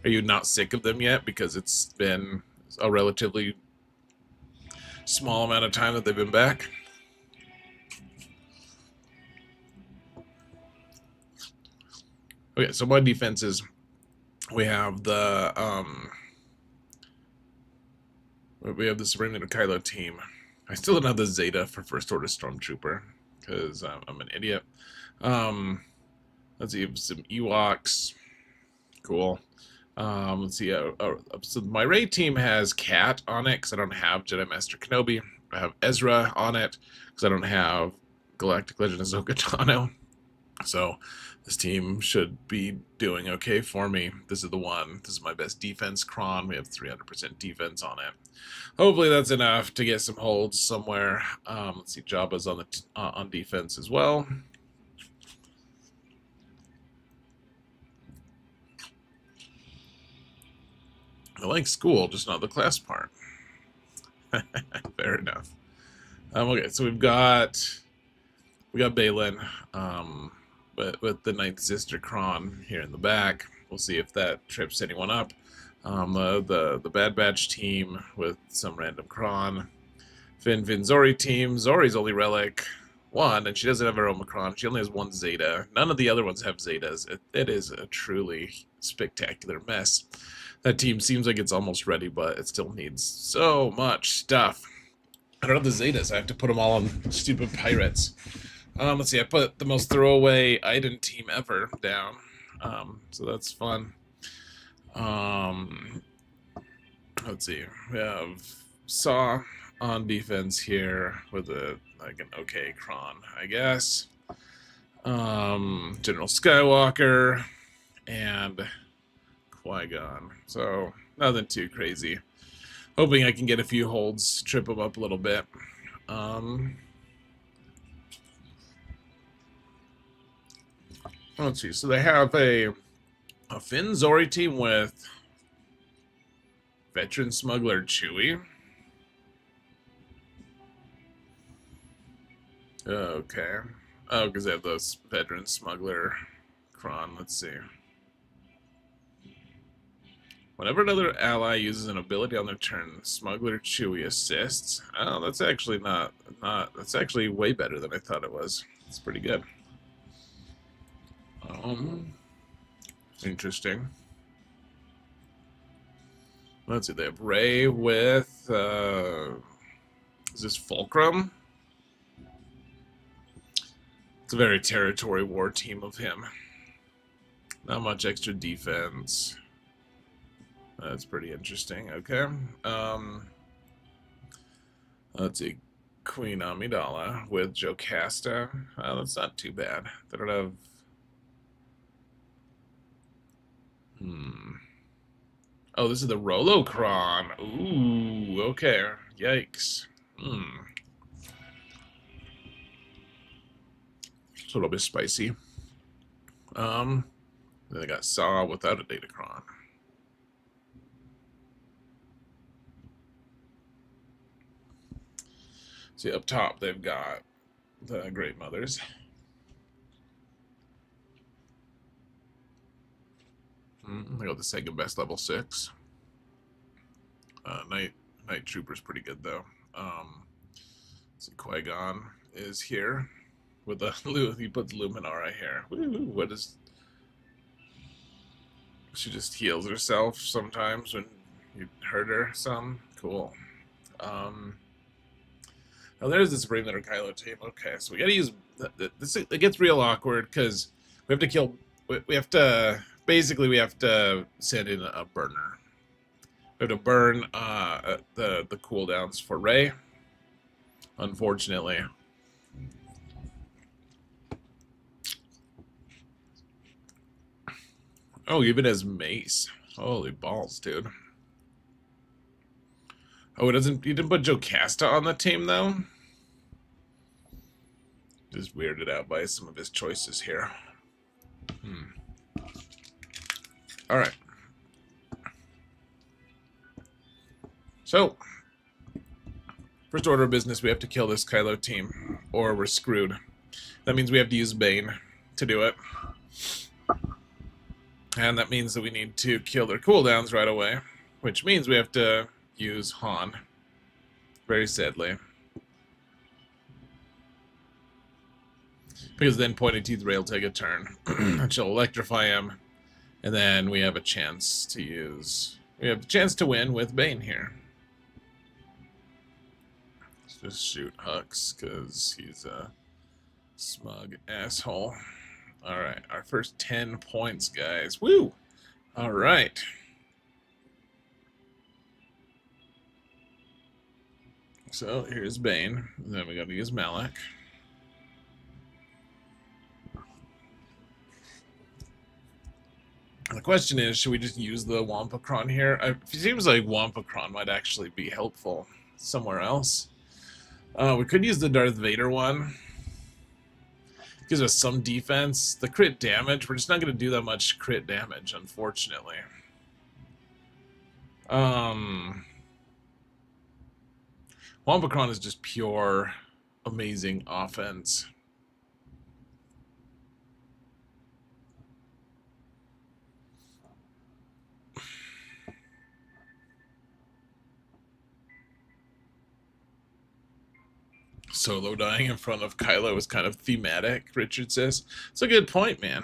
Are you not sick of them yet because it's been a relatively small amount of time that they've been back? Okay, so my defenses, we have the Supreme Leader Kylo team. I still don't have the Zeta for First Order Stormtrooper because I'm an idiot. Let's see, some Ewoks. Cool. Let's see. So my raid team has Cat on it because I don't have Jedi Master Kenobi. I have Ezra on it because I don't have Galactic Legend Ahsoka Tano. So this team should be doing okay for me. This is the one. This is my best defense Kron. We have 300% defense on it. Hopefully that's enough to get some holds somewhere. Let's see. Jabba's on on defense as well. I like school, just not the class part. Fair enough. Okay, so we got Balin, but with the Ninth Sister Kron here in the back. We'll see if that trips anyone up. The Bad Batch team with some random Kron. Finn Zori team. Zori's only relic 1, and she doesn't have her Omicron. She only has 1 Zeta. None of the other ones have Zetas. It is a truly spectacular mess. That team seems like it's almost ready, but it still needs so much stuff. I don't have the Zetas. I have to put them all on stupid pirates. Let's see. I put the most throwaway Iden team ever down. So that's fun. Let's see. We have Saw on defense here with an okay Kron, I guess. General Skywalker and Qui-Gon. So nothing too crazy. Hoping I can get a few holds, trip them up a little bit. Let's see. So they have a Finn Zori team with veteran smuggler Chewie. Okay. Oh, because they have those veteran smuggler Kron. Let's see. Whenever another ally uses an ability on their turn, Smuggler Chewie assists. Oh, that's actually that's actually way better than I thought it was. It's pretty good. Interesting. Let's see, they have Rey with, is this Fulcrum? It's a very territory war team of him. Not much extra defense. That's pretty interesting. Okay. Let's see. Queen Amidala with Jocasta. Oh, that's not too bad. They don't have... Oh, this is the Rolocron. Ooh, okay. Yikes. It's a little bit spicy. Then they got Saw without a Datacron. See, up top they've got the Great Mothers. They got the Sega Best level 6. Night Trooper's pretty good though. See, Qui-Gon is here with the he puts Luminara here. Woo, what is? She just heals herself sometimes when you hurt her some. Cool. Oh, there's the Supreme Leader Kylo team. Okay, so we gotta use this. It gets real awkward because we have to kill. We have to basically we have to send in a burner. We have to burn the cooldowns for Rey. Unfortunately. Oh, even as mace. Holy balls, dude. Oh, he didn't put Jocasta on the team though. Just weirded out by some of his choices here. All right. So, first order of business, we have to kill this Kylo team, or we're screwed. That means we have to use Bane to do it. And that means that we need to kill their cooldowns right away, which means we have to use Han. Very sadly. Because then Pointed Teeth Rey will take a turn. And she'll electrify him. And then we have a chance to use... We have a chance to win with Bane here. Let's just shoot Hux, because he's a smug asshole. Alright, our first 10 points, guys. Woo! Alright. So, here's Bane. Then we gotta use Malak. The question is, should we just use the Wampacron here? It seems like Wampacron might actually be helpful somewhere else. We could use the Darth Vader one. It gives us some defense. The crit damage, we're just not going to do that much crit damage, unfortunately. Wampacron is just pure amazing offense. Solo dying in front of Kylo is kind of thematic, Richard says. It's a good point, man.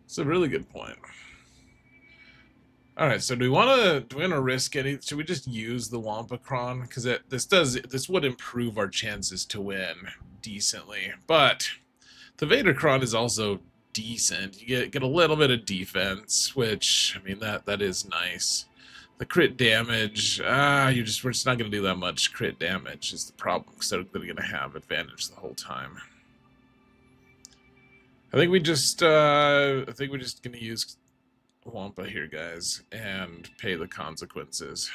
It's a really good point. Alright, so do we want to risk any? Should we just use the Wampacron? Because this would improve our chances to win decently. But the Vadercron is also decent. You get a little bit of defense, which, I mean, that is nice. The crit damage, we're just not going to do that much crit damage is the problem, because they're going to have advantage the whole time. I think we're just going to use Wampa here, guys, and pay the consequences.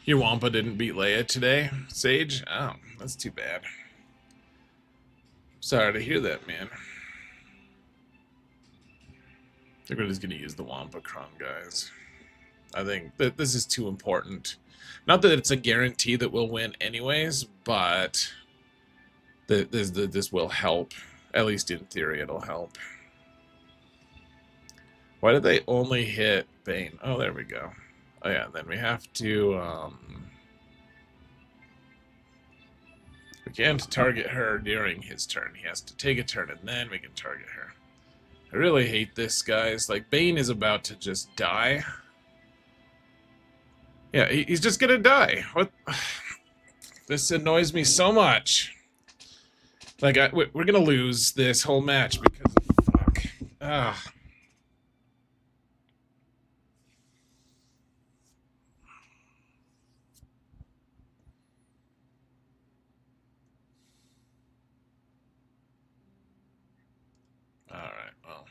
Your Wampa didn't beat Leia today, Sage? Oh, that's too bad. Sorry to hear that, man. I think we're just going to use the Wampacron, guys. I think that this is too important. Not that it's a guarantee that we'll win anyways, but this will help At least in theory, it'll help. Why did they only hit Bane? Oh, there we go. Oh yeah, then we have to, we can't target her during his turn. He has to take a turn, and then we can target her. I really hate this, guys. Like, Bane is about to just die. Yeah, he's just gonna die. What? This annoys me so much. Like, we're gonna lose this whole match because of fuck. Ugh. Alright, well.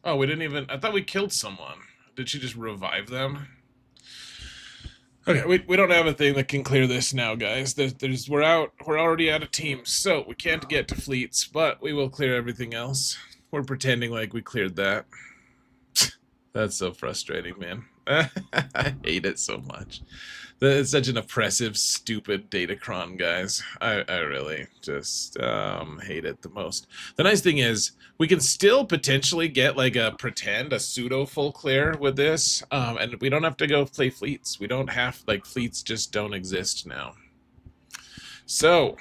Oh, we didn't even... I thought we killed someone. Did she just revive them? Okay, we don't have a thing that can clear this now, guys. We're already out of teams, so we can't get to fleets, but we will clear everything else. We're pretending like we cleared that. That's so frustrating, man. I hate it so much. It's such an oppressive, stupid Datacron, guys. I really just hate it the most. The nice thing is, we can still potentially get like a pseudo full clear with this, and we don't have to go play fleets. We don't have, like, fleets just don't exist now. So,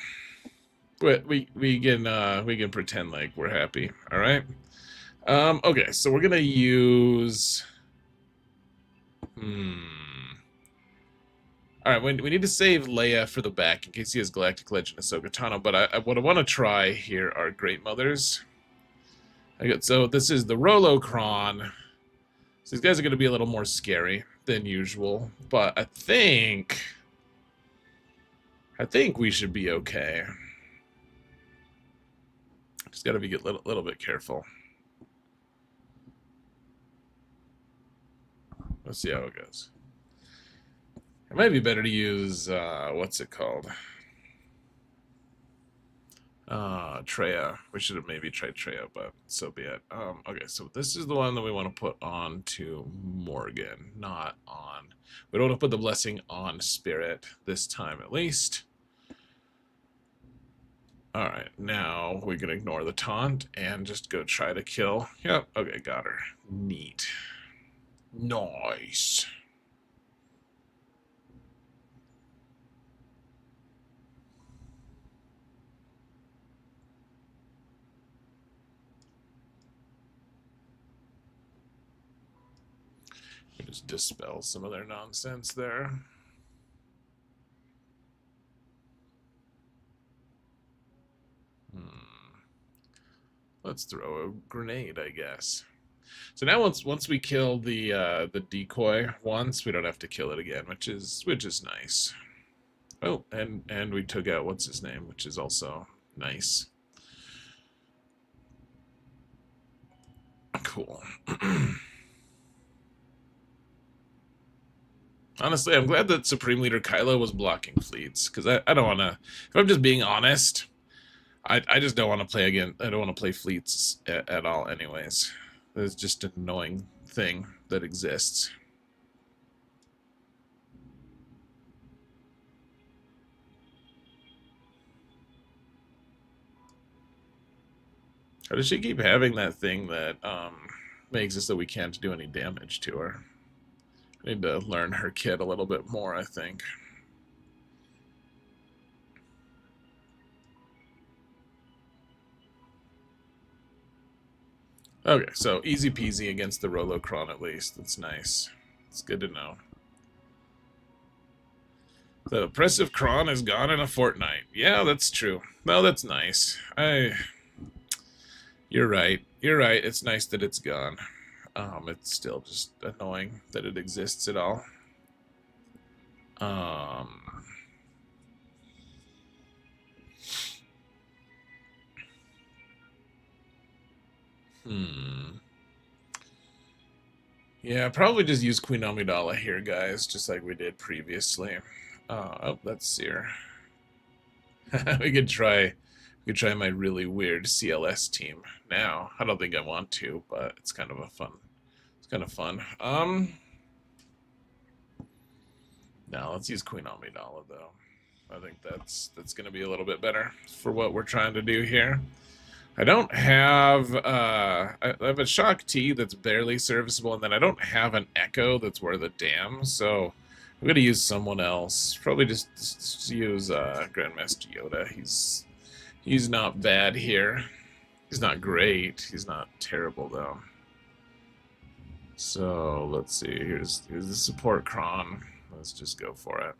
we can pretend like we're happy. All right. Okay, so we're gonna use. Alright, we need to save Leia for the back in case he has Galactic Legend Ahsoka Tano, but what I want to try here are Great Mothers. So this is the Rolocron. So these guys are going to be a little more scary than usual, but I think we should be okay. Just got to be a little bit careful. Let's see how it goes. It might be better to use, what's it called? Treya. We should have maybe tried Treya, but so be it. Okay, so this is the one that we want to put on to Morgan, not on... We don't want to put the blessing on Spirit, this time at least. Alright, now we can ignore the taunt and just go try to kill. Yep, okay, got her. Neat. Nice. Just dispel some of their nonsense there. Let's throw a grenade, I guess. So now once we kill the decoy once, we don't have to kill it again, which is nice. Oh, and we took out what's his name, which is also nice. Cool. Honestly, I'm glad that Supreme Leader Kylo was blocking fleets, because I don't want to... If I'm just being honest, I just don't want to play again. I don't want to play fleets at all anyways. It's just an annoying thing that exists. How does she keep having that thing that makes it so we can't do any damage to her? I need to learn her kit a little bit more, I think. Okay, so easy peasy against the Rolocron at least. That's nice. It's good to know. The oppressive Kron is gone in a fortnight. Yeah, that's true. No, that's nice. You're right. You're right. It's nice that it's gone. It's still just annoying that it exists at all. Yeah, probably just use Queen Amidala here, guys, just like we did previously. Oh, that's Seer. we could try my really weird CLS team now. I don't think I want to, but it's kind of fun. Now let's use Queen Amidala though. I think that's going to be a little bit better for what we're trying to do here. I don't have I have a Shock T that's barely serviceable, and then I don't have an Echo that's worth a damn, so I'm gonna use someone else. Probably just use Grandmaster Yoda. He's not bad here. He's not great. He's not terrible though. So let's see. Here's the support cron. Let's just go for it.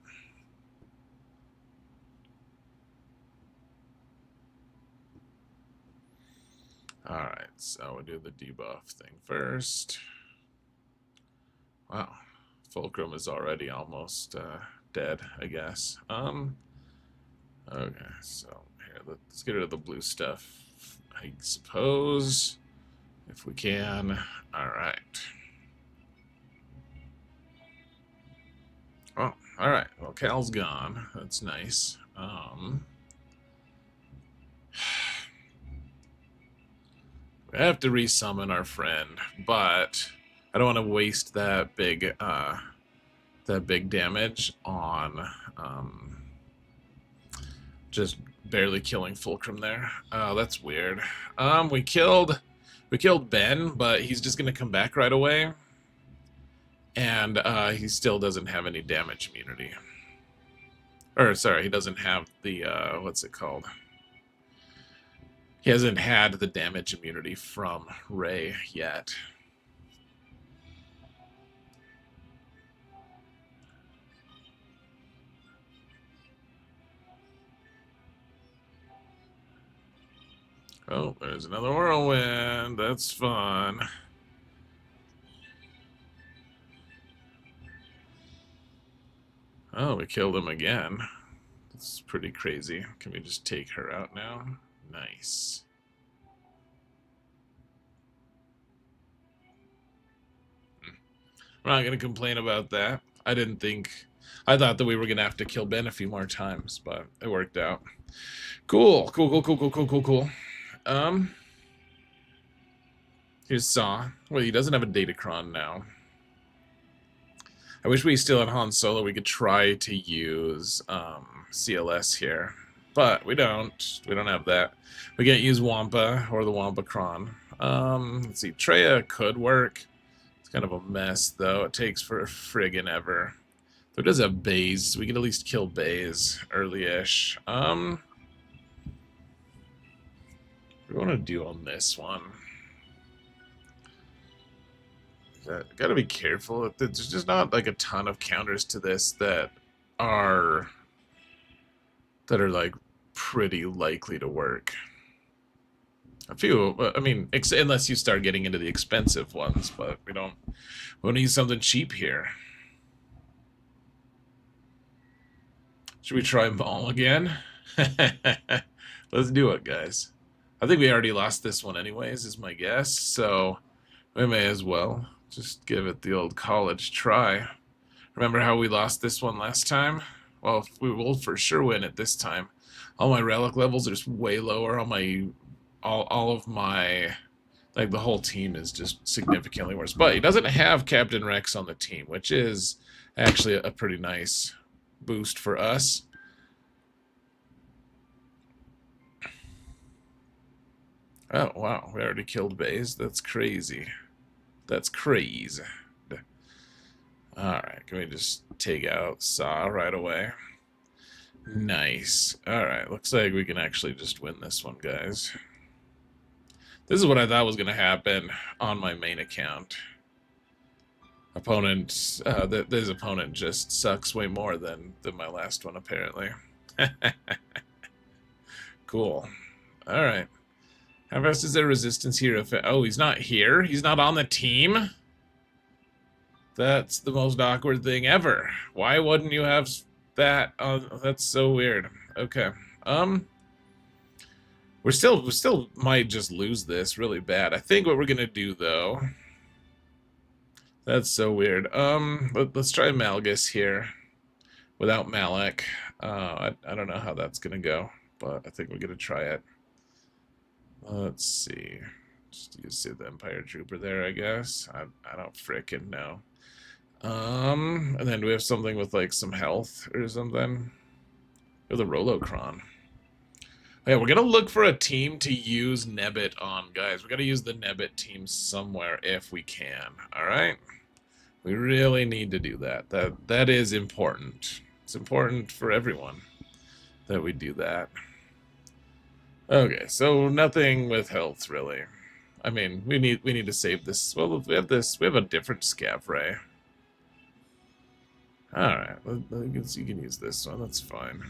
Alright, so we'll do the debuff thing first. Wow, Fulcrum is already almost dead, I guess. Okay, so here, let's get rid of the blue stuff, I suppose, if we can. Alright. Oh, alright, well, Cal's gone. That's nice. We have to resummon our friend, but I don't want to waste that big damage on just barely killing Fulcrum there. Oh, that's weird. We killed Ben, but he's just gonna come back right away, and he still doesn't have any damage immunity. Or sorry, he doesn't have the what's it called? He hasn't had the damage immunity from Rey yet. Oh, there's another whirlwind. That's fun. Oh, we killed him again. That's pretty crazy. Can we just take her out now? Nice. I'm not going to complain about that. I thought that we were going to have to kill Ben a few more times, but it worked out. Cool. Here's Saw. Well, he doesn't have a Datacron now. I wish we still had Han Solo. We could try to use CLS here, but we don't. We don't have that. We can't use Wampa or the Wampacron. Let's see. Traya could work. It's kind of a mess, though. It takes for a friggin' ever. There does have Baze. So we can at least kill Baze early-ish. What do we want to do on this one? Gotta be careful. There's just not like a ton of counters to this that are like pretty likely to work. A few, I mean, unless you start getting into the expensive ones, but we don't. We want to use something cheap here. Should we try Maul again? Let's do it, guys. I think we already lost this one anyways, is my guess, so we may as well just give it the old college try. Remember how we lost this one last time? Well, we will for sure win it this time. All my relic levels are just way lower. All of my, like, the whole team is just significantly worse. But he doesn't have Captain Rex on the team, which is actually a pretty nice boost for us. Oh, wow. We already killed Baze. That's crazy. That's crazy. Alright, can we just take out Saw right away? Nice. Alright, looks like we can actually just win this one, guys. This is what I thought was going to happen on my main account. This opponent just sucks way more than my last one, apparently. Cool. Alright. How fast is their resistance here? Oh, he's not here? He's not on the team? That's the most awkward thing ever. Why wouldn't you have that? That's so weird. Okay. We still might just lose this really bad. I think what we're gonna do though. That's so weird. Let's try Malgus here without Malak. I don't know how that's gonna go, but I think we're gonna try it. Let's see. Just use the Empire Trooper there, I guess. I don't frickin' know. And then do we have something with like some health or something? Or the Rolocron. Yeah, we're gonna look for a team to use Nebbit on, guys. We gotta use the Nebbit team somewhere if we can. Alright? We really need to do that. That is important. It's important for everyone that we do that. Okay, so nothing with health really. I mean, we need to save this. Well, we have a different scav ray. Alright, you can use this one, that's fine.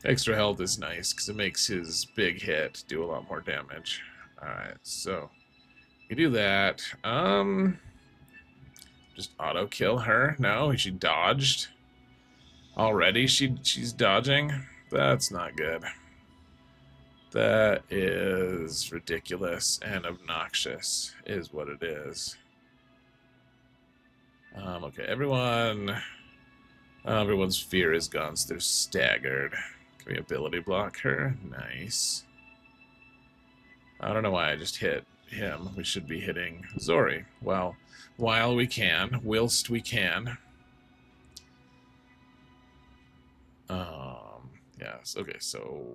Extra health is nice because it makes his big hit do a lot more damage. Alright, so you do that. Just auto kill her. No, she dodged. Already she's dodging. That's not good. That is ridiculous and obnoxious, is what it is. Okay, everyone's fear is gone, so they're staggered. Can we ability block her? Nice. I don't know why I just hit him. We should be hitting Zori. Well, while we can, whilst we can. Yes, okay, so...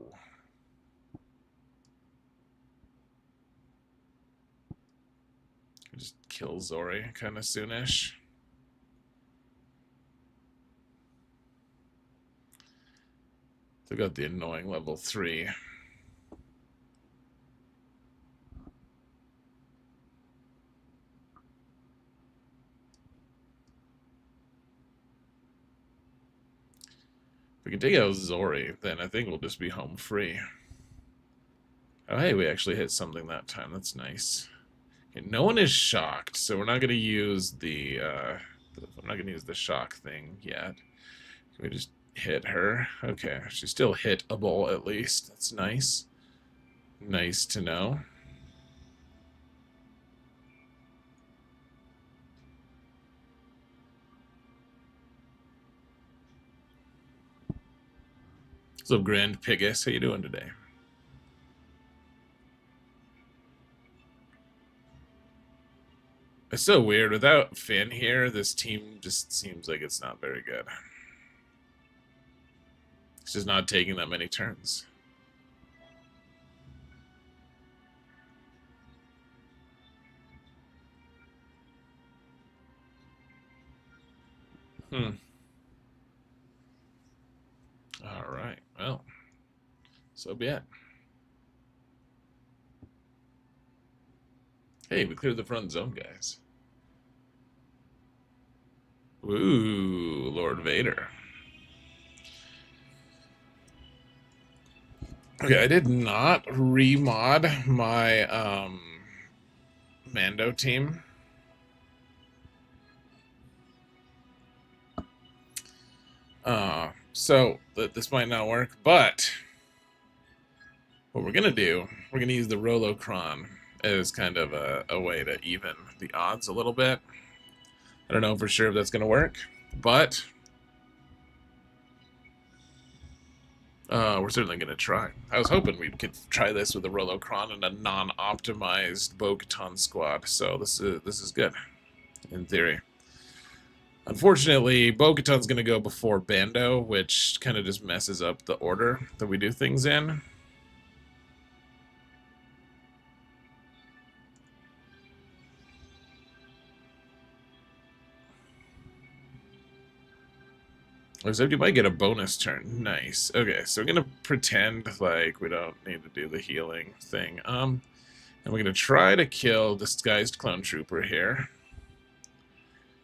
just kill Zori kind of soonish. They got the annoying level 3. If we can take out Zori, then I think we'll just be home free. Oh, hey, we actually hit something that time. That's nice. Okay, no one is shocked, so we're not going to use the shock thing yet. Can we just hit her? Okay, she's still hittable at least. That's nice. Nice to know. So, Grand Pigus, how you doing today? It's so weird. Without Finn here, this team just seems like it's not very good. It's just not taking that many turns. Alright, well, so be it. Hey, we cleared the front zone, guys. Ooh, Lord Vader. Okay, I did not remod my Mando team. So this might not work, but what we're gonna do, we're gonna use the Rolocron as kind of a way to even the odds a little bit. I don't know for sure if that's gonna work, but we're certainly gonna try. I was hoping we could try this with a Rolocron and a non-optimized Bo-Katan squad, so this is good in theory. Unfortunately, Bo-Katan's going to go before Bando, which kind of just messes up the order that we do things in. Looks like you might get a bonus turn. Nice. Okay, so we're going to pretend like we don't need to do the healing thing. And we're going to try to kill Disguised Clone Trooper here.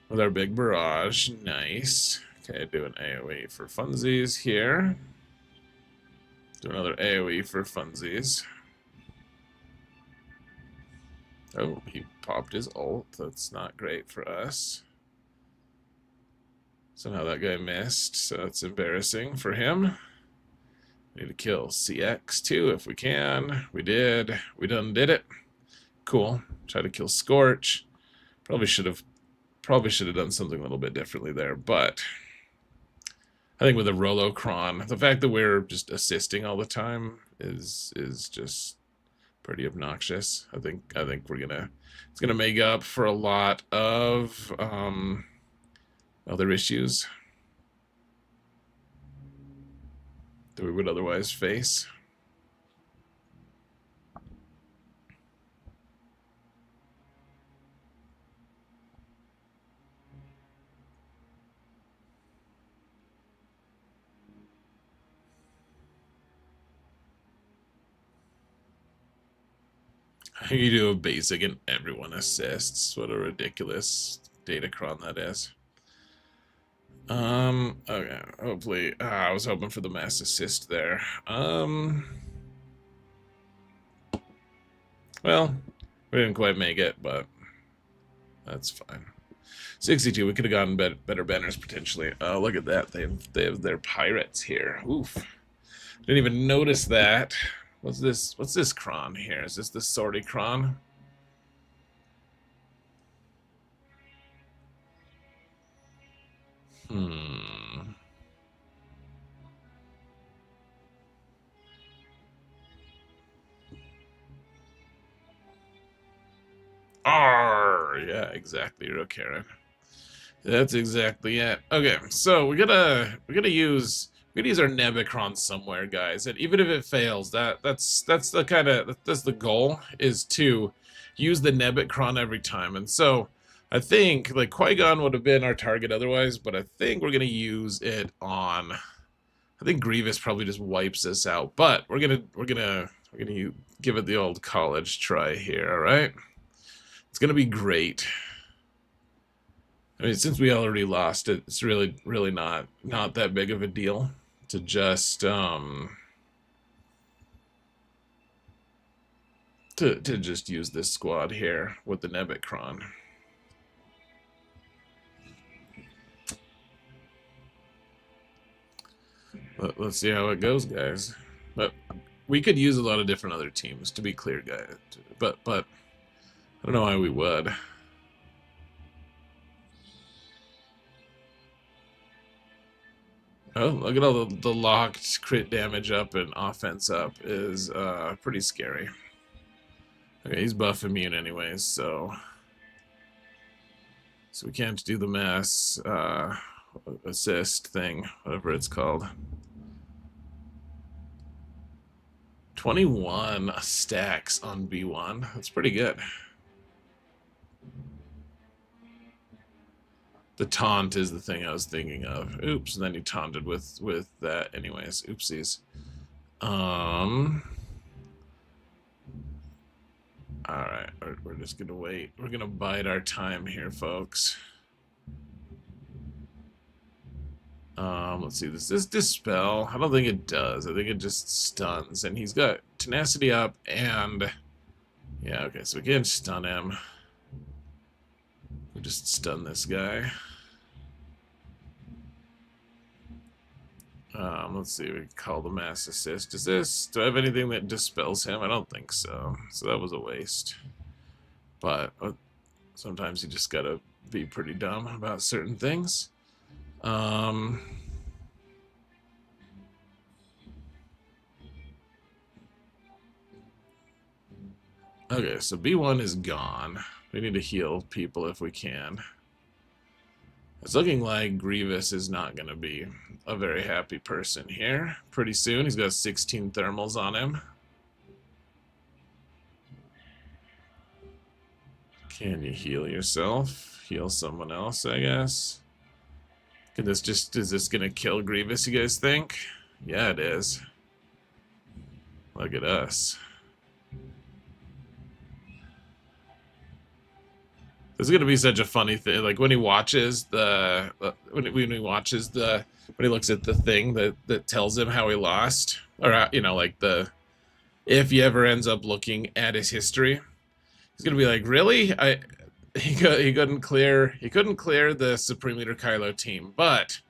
With our big barrage. Nice. Okay, do an AoE for funsies here. Do another AoE for funsies. Oh, he popped his ult. That's not great for us. Somehow that guy missed, so that's embarrassing for him. We need to kill CX too if we can. We did. We done did it. Cool. Try to kill Scorch. Probably should have done something a little bit differently there, but I think with a Rolocron, the fact that we're just assisting all the time is just pretty obnoxious. I think it's gonna make up for a lot of other issues. that we would otherwise face. You do a basic and everyone assists. What a ridiculous datacron that is. Okay, hopefully, I was hoping for the mass assist there. Well, we didn't quite make it, but that's fine. 62, we could have gotten better banners potentially. Oh, look at that. They have their pirates here. Oof. Didn't even notice that. What's this cron here? Is this the sortie cron? Hmm. Arr, yeah, exactly, Karen. That's exactly it. Okay, so we're gonna use our Nebicron somewhere, guys. And even if it fails, that's the kind of that's the goal, is to use the Nebicron every time. And so I think like Qui-Gon would have been our target otherwise, but I think we're gonna use it on. I think Grievous probably just wipes us out, but we're gonna give it the old college try here. All right, it's gonna be great. I mean, since we already lost it, it's really not that big of a deal to just to just use this squad here with the Nebicron. Let's see how it goes, guys. But we could use a lot of different other teams, to be clear, guys. But I don't know why we would. Oh, look at all the locked crit damage up and offense up is pretty scary. Okay, he's buff immune anyways, so we can't do the mass assist thing, whatever it's called. 21 stacks on B1. That's pretty good. The taunt is the thing I was thinking of. Oops, and then he taunted with that anyways. Oopsies. Alright, we're just gonna wait. We're gonna bide our time here, folks. Let's see, does this dispel? I don't think it does. I think it just stuns. And he's got tenacity up and... Yeah, okay, so we can't stun him. We just stun this guy. Let's see, we call the mass assist. Do I have anything that dispels him? I don't think so. So that was a waste. But sometimes you just gotta be pretty dumb about certain things. Okay, so B1 is gone. We need to heal people if we can. It's looking like Grievous is not going to be a very happy person here. Pretty soon, he's got 16 thermals on him. Can you heal yourself? Heal someone else, I guess. Is this going to kill Grievous, you guys think? Yeah, it is. Look at us. This is gonna be such a funny thing. Like when he watches the when he looks at the thing that tells him how he lost, or you know, like if he ever ends up looking at his history, he's gonna be like, really? He couldn't clear the Supreme Leader Kylo team, but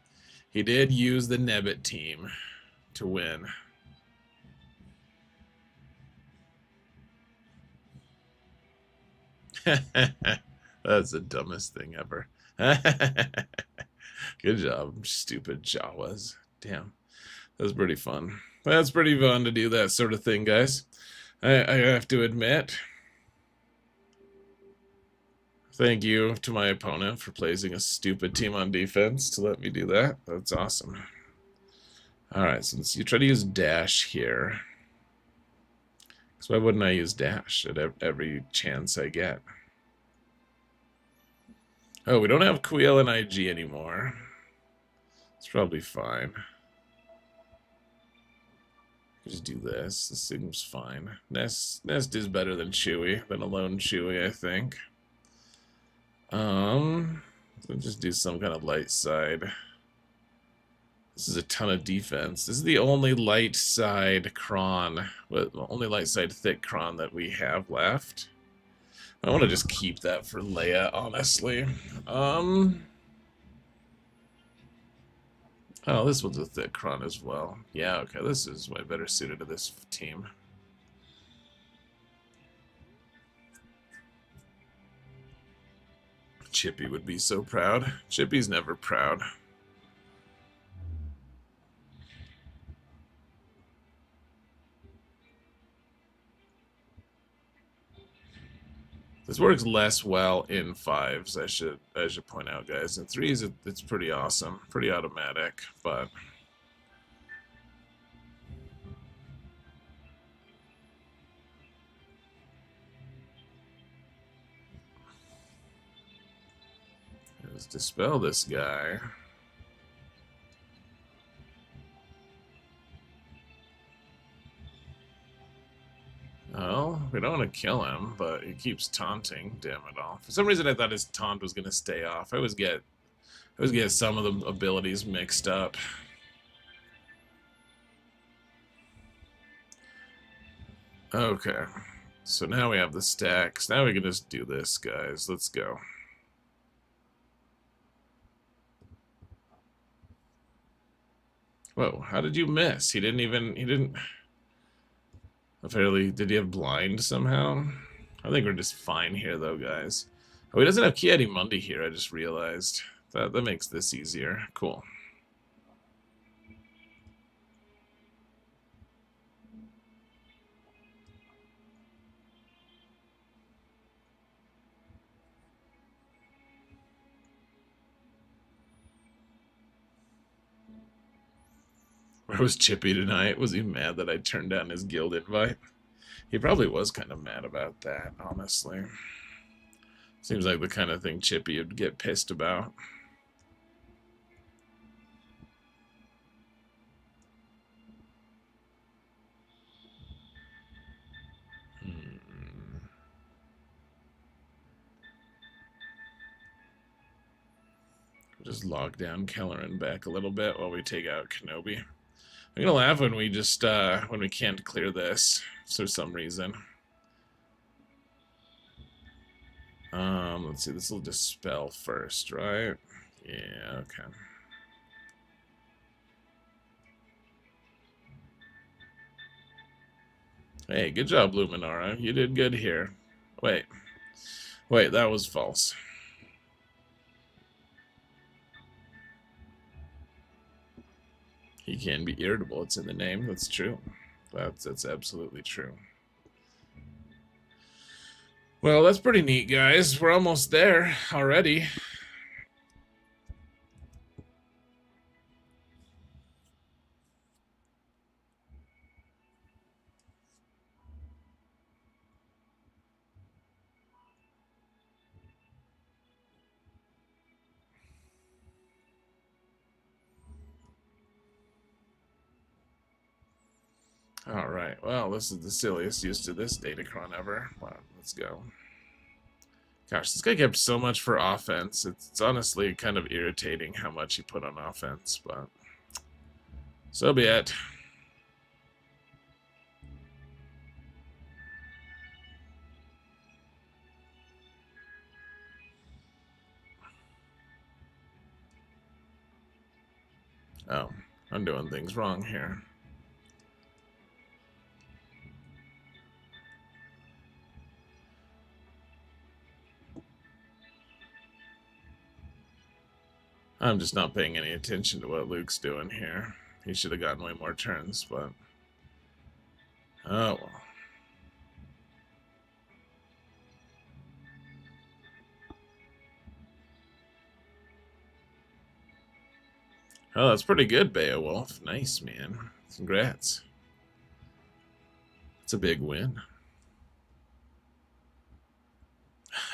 he did use the Nebbit team to win. That's the dumbest thing ever. Good job, stupid Jawas. Damn. That was pretty fun. That's pretty fun to do that sort of thing, guys. I have to admit. Thank you to my opponent for placing a stupid team on defense to let me do that. That's awesome. Alright, so let's try to use dash here. So why wouldn't I use dash at every chance I get? Oh, we don't have Queel and IG anymore. It's probably fine. Just do this. This seems fine. Nest is better than Chewy, than a lone Chewy, I think. So just do some kind of light side. This is a ton of defense. This is the only light side cron, but only light side thick cron that we have left. I want to just keep that for Leia, honestly. Oh, this one's a thick cron as well. Yeah, okay, this is way better suited to this team. Chippy would be so proud. Chippy's never proud. This works less well in 5s, I should point out, guys. In 3s, it's pretty awesome, pretty automatic, but let's dispel this guy. Well, we don't want to kill him, but he keeps taunting. Damn it all! For some reason, I thought his taunt was gonna stay off. I always get some of the abilities mixed up. Okay, so now we have the stacks. Now we can just do this, guys. Let's go. Whoa! How did you miss? He didn't. Apparently, did he have blind somehow? I think we're just fine here, though, guys. Oh, he doesn't have Kiadi Mundi here, I just realized. That makes this easier. Cool. Where was Chippy tonight? Was he mad that I turned down his guild invite? He probably was kind of mad about that, honestly. Seems like the kind of thing Chippy would get pissed about. Just log down Kelleran back a little bit while we take out Kenobi. I'm gonna laugh when we just when we can't clear this for some reason. Let's see, this will dispel first, right? Yeah, okay. Hey, good job, Luminara. You did good here. Wait, that was false. He can be irritable. It's in the name. That's true. That's absolutely true. Well, that's pretty neat, guys. We're almost there already. Alright, well, this is the silliest use to this datacron ever. Well, let's go. Gosh, this guy kept so much for offense. It's honestly kind of irritating how much he put on offense, but so be it. Oh, I'm doing things wrong here. I'm just not paying any attention to what Luke's doing here. He should have gotten way more turns, but oh well. Oh, that's pretty good, Beowulf. Nice, man. Congrats. It's a big win.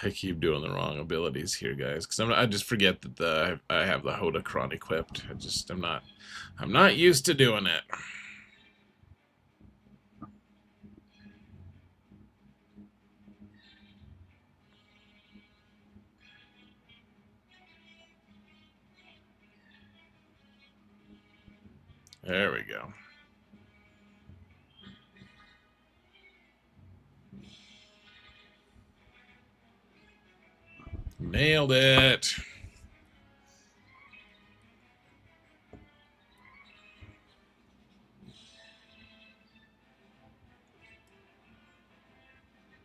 I keep doing the wrong abilities here, guys, because I just forget that I have the Hodacron equipped. I'm not used to doing it. There we go. Nailed it.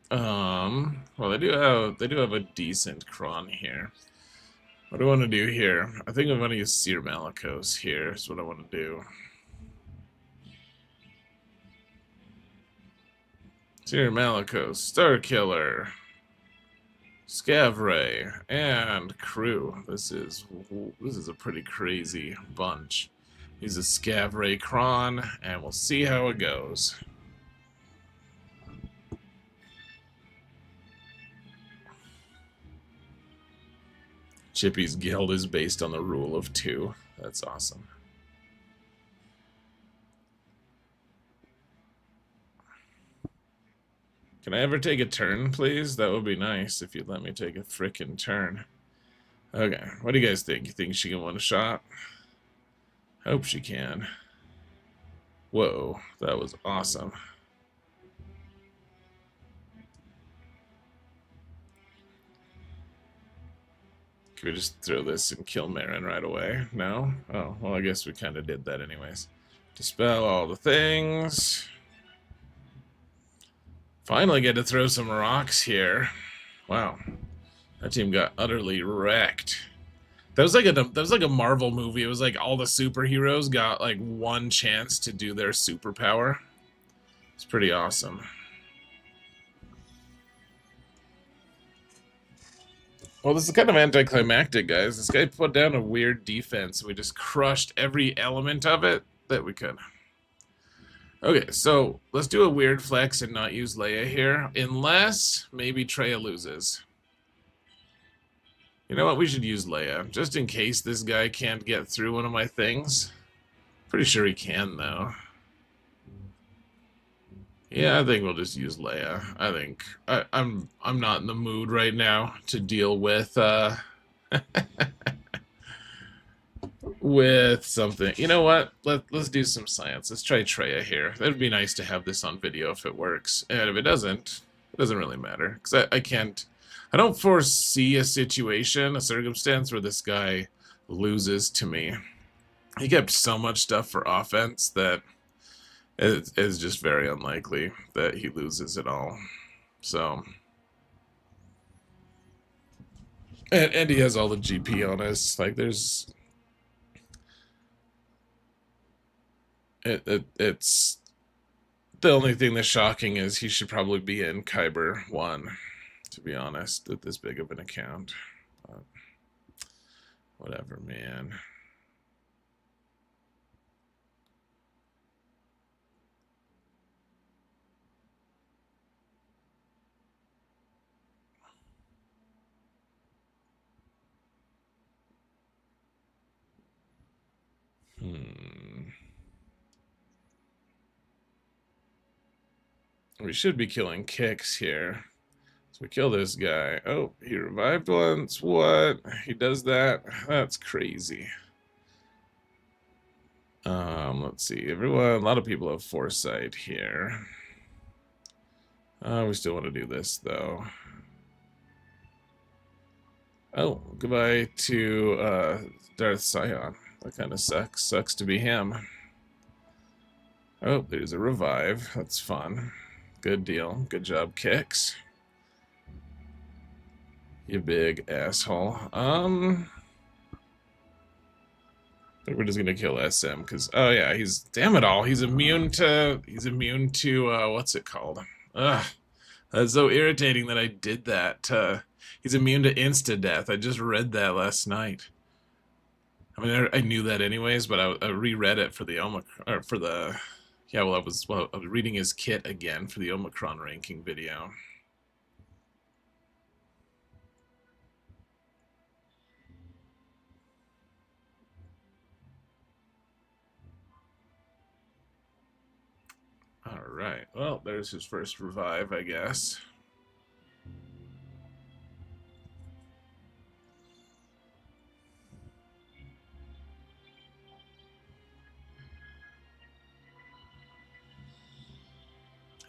Well, they do have a decent cron here. What do I want to do here? I think I'm going to use Seer Malicos here is what I want to do. Seer Malicos, Star Killer, Scavray, and Crew. This is a pretty crazy bunch. Use a Scavray cron, and we'll see how it goes. Chippy's guild is based on the rule of 2. That's awesome. Can I ever take a turn, please? That would be nice if you'd let me take a frickin' turn. Okay, what do you guys think? You think she can one-shot? Hope she can. Whoa, that was awesome. Can we just throw this and kill Marin right away? No? Oh, well, I guess we kind of did that anyways. Dispel all the things. Finally get to throw some rocks here. Wow. That team got utterly wrecked. That was like a Marvel movie. It was like all the superheroes got like one chance to do their superpower. It's pretty awesome. Well, this is kind of anticlimactic, guys. This guy put down a weird defense. We just crushed every element of it that we could. Okay, so let's do a weird flex and not use Leia here, unless maybe Treya loses. You know what? We should use Leia, just in case this guy can't get through one of my things. Pretty sure he can, though. Yeah, I think we'll just use Leia. I think I'm not in the mood right now to deal with with something. You know what? Let's do some science. Let's try Treya here. That'd be nice to have this on video if it works. And if it doesn't really matter because I don't foresee a situation, a circumstance where this guy loses to me. He kept so much stuff for offense that it is just very unlikely that he loses it all. So, and he has all the GP on us. Like there's, it's the only thing that's shocking is he should probably be in Kyber 1, to be honest, with this big of an account. But whatever, man. We should be killing kicks here. So we kill this guy. Oh, he revived once. What? He does that? That's crazy. Let's see. Everyone, a lot of people have foresight here. We still want to do this, though. Oh, goodbye to Darth Sion. That kind of sucks. Sucks to be him. Oh, there's a revive. That's fun. Good deal. Good job, Kicks. You big asshole. I think we're just gonna kill SM because yeah, damn it all. He's immune to what's it called? Ugh. That's so irritating that I did that. He's immune to insta-death. I just read that last night. I mean, I knew that anyways, but I reread it for the Omicron, or for the, yeah, well, I was reading his kit again for the Omicron ranking video. All right, well, there's his first revive, I guess.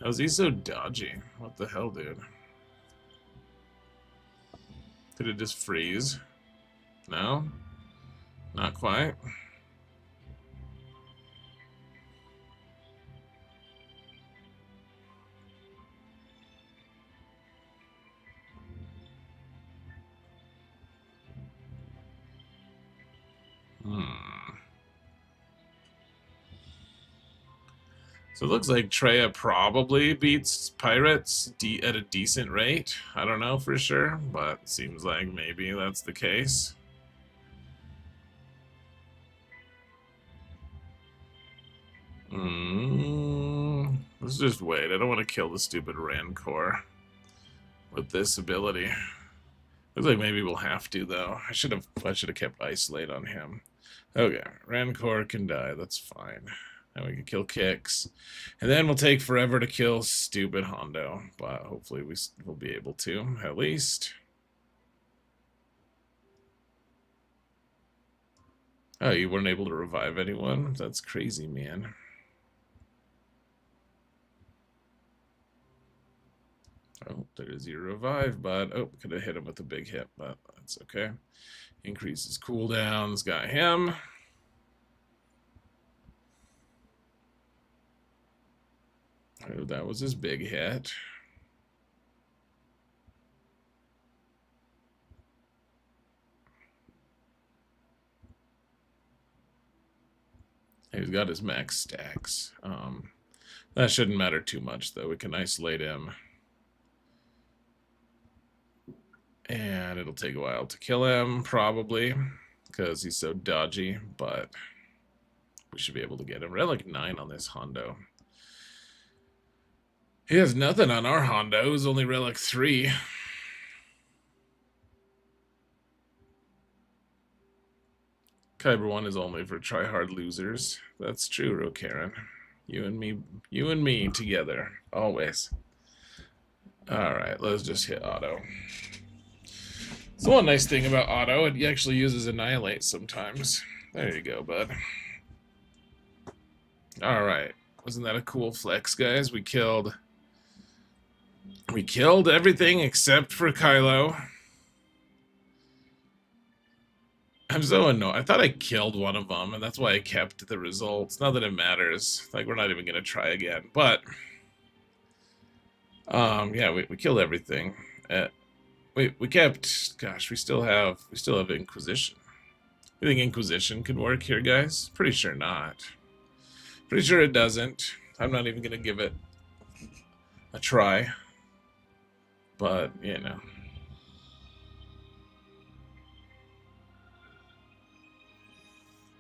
How's he so dodgy? What the hell, dude? Did it just freeze? No? Not quite? So it looks like Treya probably beats Pirates at a decent rate. I don't know for sure, but seems like maybe that's the case. Let's just wait. I don't want to kill the stupid Rancor with this ability. Looks like maybe we'll have to, though. I should have kept Isolate on him. Okay, Rancor can die. That's fine. And we can kill Kicks. And then we'll take forever to kill stupid Hondo. But hopefully we'll be able to, at least. Oh, you weren't able to revive anyone? That's crazy, man. Oh, there's your revive, but oh, could have hit him with a big hit, but that's okay. Increases cooldowns, got him. Oh, that was his big hit. He's got his max stacks. That shouldn't matter too much, though. We can isolate him. And it'll take a while to kill him, probably, because he's so dodgy, but we should be able to get him. Relic 9 on this Hondo. He has nothing on our Hondo. It's only Relic 3. Kyber 1 is only for try-hard losers. That's true, Rokaran. You and me together, always. Alright, let's just hit auto. So one nice thing about auto, it actually uses Annihilate sometimes. There you go, bud. Alright. Wasn't that a cool flex, guys? We killed everything except for Kylo. I'm so annoyed. I thought I killed one of them, and that's why I kept the results. Not that it matters. Like, we're not even going to try again. But, yeah, we killed everything. We kept... Gosh, we still have Inquisition. You think Inquisition could work here, guys? Pretty sure not. Pretty sure it doesn't. I'm not even going to give it a try. But, you know.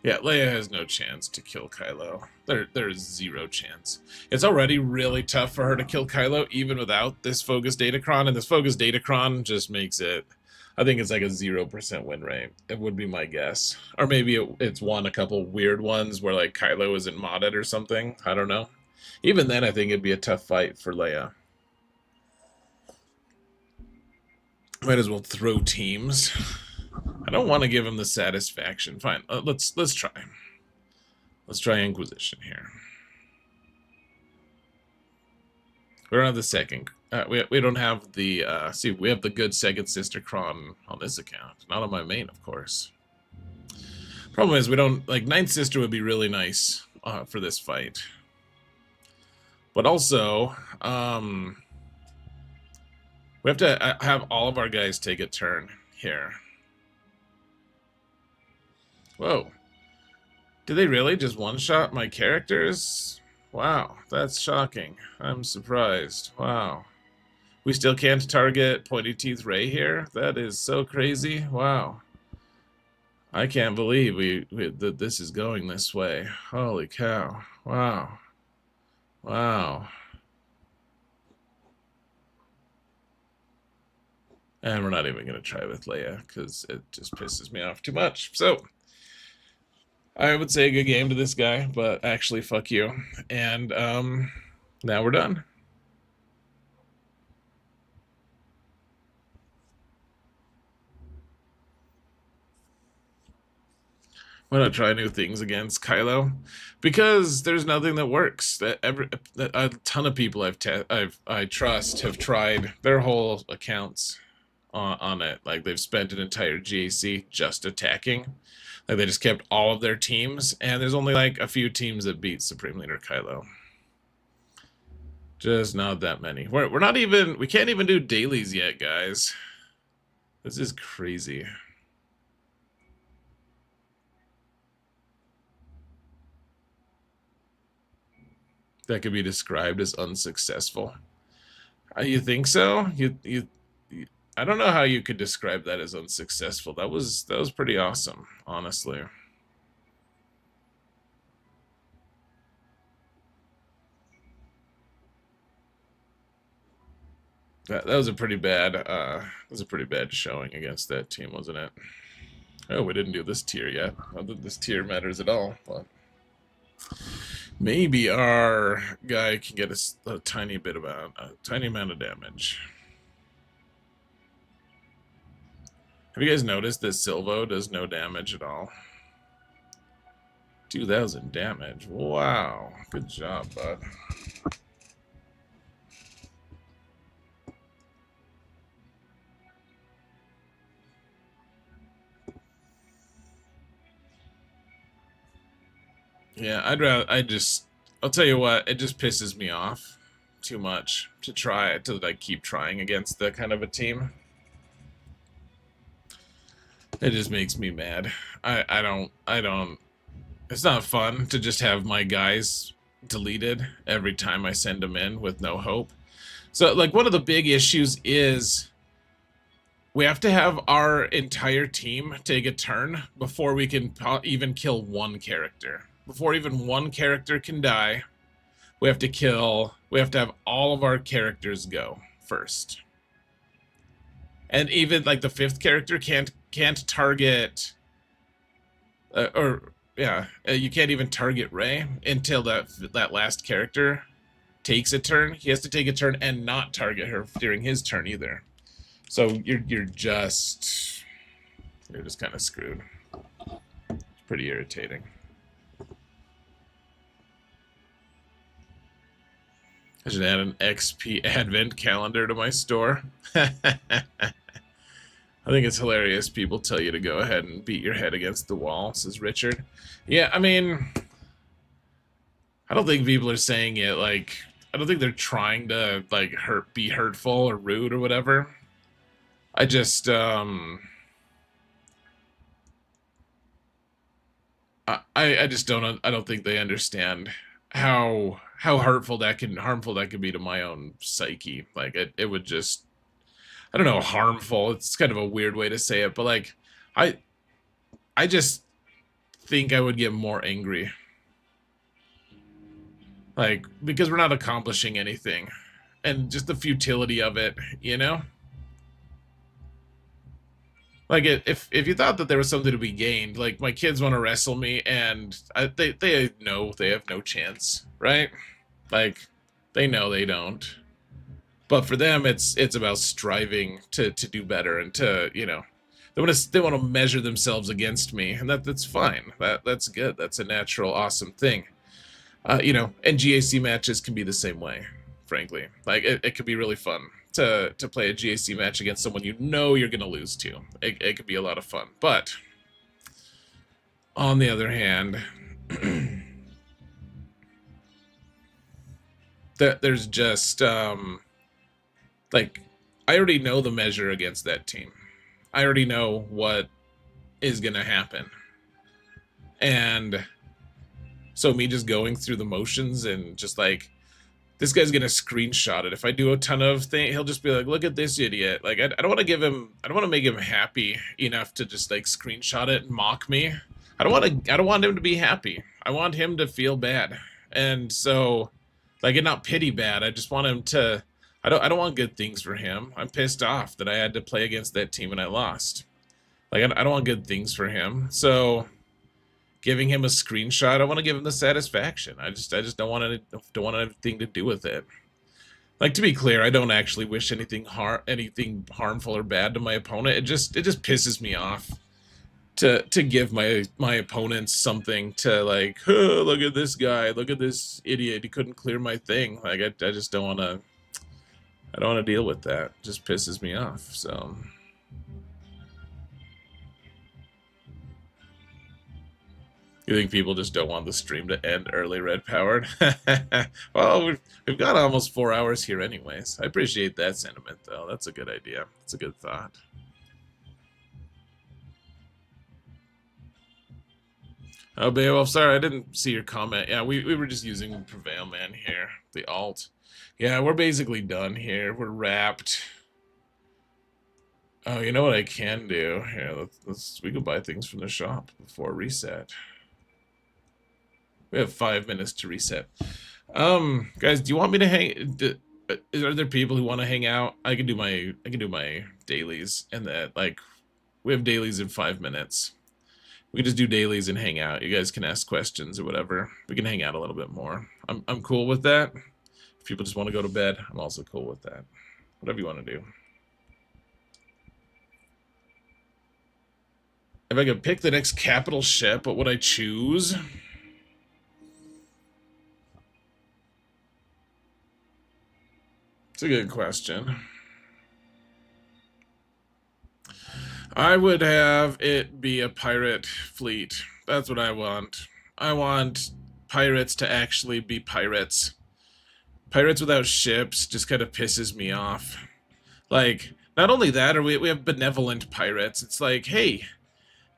Yeah, Leia has no chance to kill Kylo. There's zero chance. It's already really tough for her to kill Kylo, even without this Focus Datacron, and this Focus Datacron just makes it... I think it's like a 0% win rate. It would be my guess. Or maybe it's won a couple weird ones where, like, Kylo isn't modded or something. I don't know. Even then, I think it'd be a tough fight for Leia. Might as well throw teams. I don't want to give him the satisfaction. Fine, let's try. Let's try Inquisition here. We don't have the second. We don't have the. See, we have the good second sister cron on this account, not on my main, of course. Problem is, we don't like Ninth Sister would be really nice for this fight, but also we have to have all of our guys take a turn here. Whoa. Did they really just one-shot my characters? Wow, that's shocking. I'm surprised. Wow. We still can't target Pointy Teeth Ray here? That is so crazy. Wow. I can't believe that this is going this way. Holy cow. Wow. Wow. And we're not even going to try with Leia because it just pisses me off too much. So I would say a good game to this guy, but actually, fuck you. And now we're done. Why not try new things against Kylo? Because there's nothing that works. That a ton of people I trust have tried their whole accounts on it. Like they've spent an entire GAC just attacking. Like they just kept all of their teams, and there's only like a few teams that beat Supreme Leader Kylo. Just not that many. We're not even. We can't even do dailies yet, guys. This is crazy. That could be described as unsuccessful. You think so? I don't know how you could describe that as unsuccessful. That was pretty awesome, honestly. That was a pretty bad showing against that team, wasn't it? Oh, we didn't do this tier yet. Not that this tier matters at all, but maybe our guy can get a tiny amount of damage. Have you guys noticed that Silvo does no damage at all? 2,000 damage. Wow. Good job, bud. Yeah, I'll tell you what, it just pisses me off too much to like keep trying against that kind of a team. It just makes me mad. I don't it's not fun to just have my guys deleted every time I send them in with no hope. So like one of the big issues is we have to have our entire team take a turn before we can even kill one character. Before even one character can die, we have to have all of our characters go first. And even like the fifth character can't target you can't even target Rey until that last character takes a turn. He has to take a turn and not target her during his turn either. So you're just kind of screwed. It's pretty irritating. I should add an XP advent calendar to my store. I think it's hilarious people tell you to go ahead and beat your head against the wall, says Richard. Yeah, I mean, I don't think people are saying it like, I don't think they're trying to like be hurtful or rude or whatever. I just I just don't think they understand how harmful that can be to my own psyche. Like it would just, I don't know, harmful. It's kind of a weird way to say it, but like I just think I would get more angry. Like because we're not accomplishing anything and just the futility of it, you know? Like if you thought that there was something to be gained, like my kids want to wrestle me, and they know they have no chance, right? Like they know they don't. But for them, it's about striving to do better and to they want to measure themselves against me, and that's fine. That's good. That's a natural, awesome thing. And GAC matches can be the same way. Frankly, like it could be really fun to play a GAC match against someone you know you're going to lose to. It could be a lot of fun. But on the other hand, there's just like I already know the measure against that team. I already know what is going to happen. And so me just going through the motions and just like this guy's gonna screenshot it. If I do a ton of things, he'll just be like, "Look at this idiot!" Like, I don't want to give him, I don't want to make him happy enough to just like screenshot it and mock me. I don't want him to be happy. I want him to feel bad, and so, like, and not pity bad. I just want him to. I don't want good things for him. I'm pissed off that I had to play against that team and I lost. Like, I don't want good things for him. So, giving him a screenshot, I want to give him the satisfaction. I just don't want anything to do with it. Like, to be clear, I don't actually wish anything harmful or bad to my opponent. It just pisses me off to give my opponents something to, like, oh, look at this guy, look at this idiot, he couldn't clear my thing. Like, I just don't want to. I don't want to deal with that. It just pisses me off. So. You think people just don't want the stream to end early, Red Powered? Well, we've got almost 4 hours here anyways. I appreciate that sentiment, though. That's a good idea. That's a good thought. Oh, Beowulf, sorry, I didn't see your comment. Yeah, we were just using Prevail Man here, the alt. Yeah, we're basically done here. We're wrapped. Oh, you know what I can do? Here, we can buy things from the shop before reset. We have 5 minutes to reset. Guys, do you want me to hang? Are there people who want to hang out? I can do my dailies, and that, like, we have dailies in 5 minutes. We can just do dailies and hang out. You guys can ask questions or whatever. We can hang out a little bit more. I'm cool with that. If people just want to go to bed, I'm also cool with that. Whatever you want to do. If I could pick the next capital ship, what would I choose? It's a good question. I would have it be a pirate fleet. That's what I want. I want pirates to actually be pirates. Pirates without ships just kind of pisses me off. Like, not only that, or we have benevolent pirates. It's like, hey,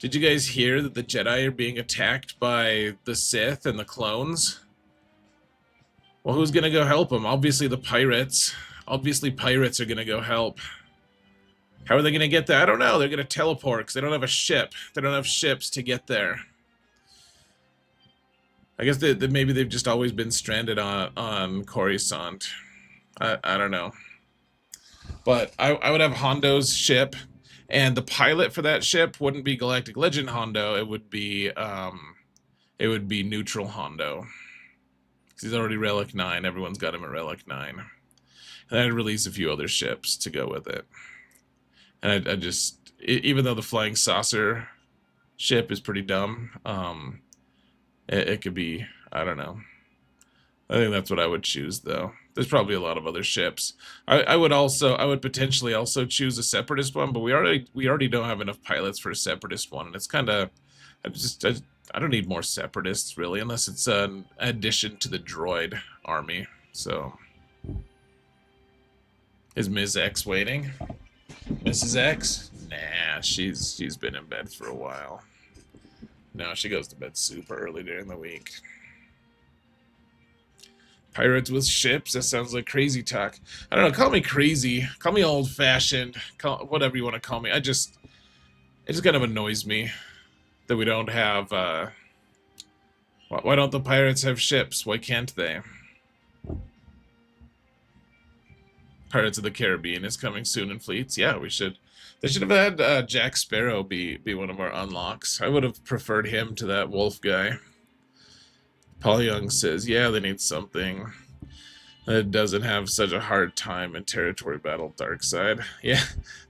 did you guys hear that the Jedi are being attacked by the Sith and the clones? Well, who's gonna go help them? Obviously the pirates. Obviously pirates are gonna go help. How are they gonna get there? I don't know. They're gonna teleport because they don't have a ship. They don't have ships to get there. I guess maybe they've just always been stranded on Coruscant. I don't know. But I would have Hondo's ship, and the pilot for that ship wouldn't be Galactic Legend Hondo. It would be Neutral Hondo. He's already Relic 9. Everyone's got him at Relic 9. And I'd release a few other ships to go with it. And I just, even though the Flying Saucer ship is pretty dumb, it could be, I don't know. I think that's what I would choose, though. There's probably a lot of other ships. I would potentially also choose a Separatist one, but we already don't have enough pilots for a Separatist one, and it's kind of, I don't need more Separatists really, unless it's an addition to the droid army. So, is Ms. X waiting? Mrs. X? Nah, she's been in bed for a while. No, she goes to bed super early during the week. Pirates with ships? That sounds like crazy talk. I don't know, call me crazy. Call me old-fashioned. Whatever you want to call me. It just kind of annoys me that we don't have, why don't the pirates have ships? Why can't they? Pirates of the Caribbean is coming soon in fleets. Yeah, we should. They should have had Jack Sparrow be one of our unlocks. I would have preferred him to that wolf guy. Paul Young says, yeah, they need something that doesn't have such a hard time in territory battle dark side. Yeah,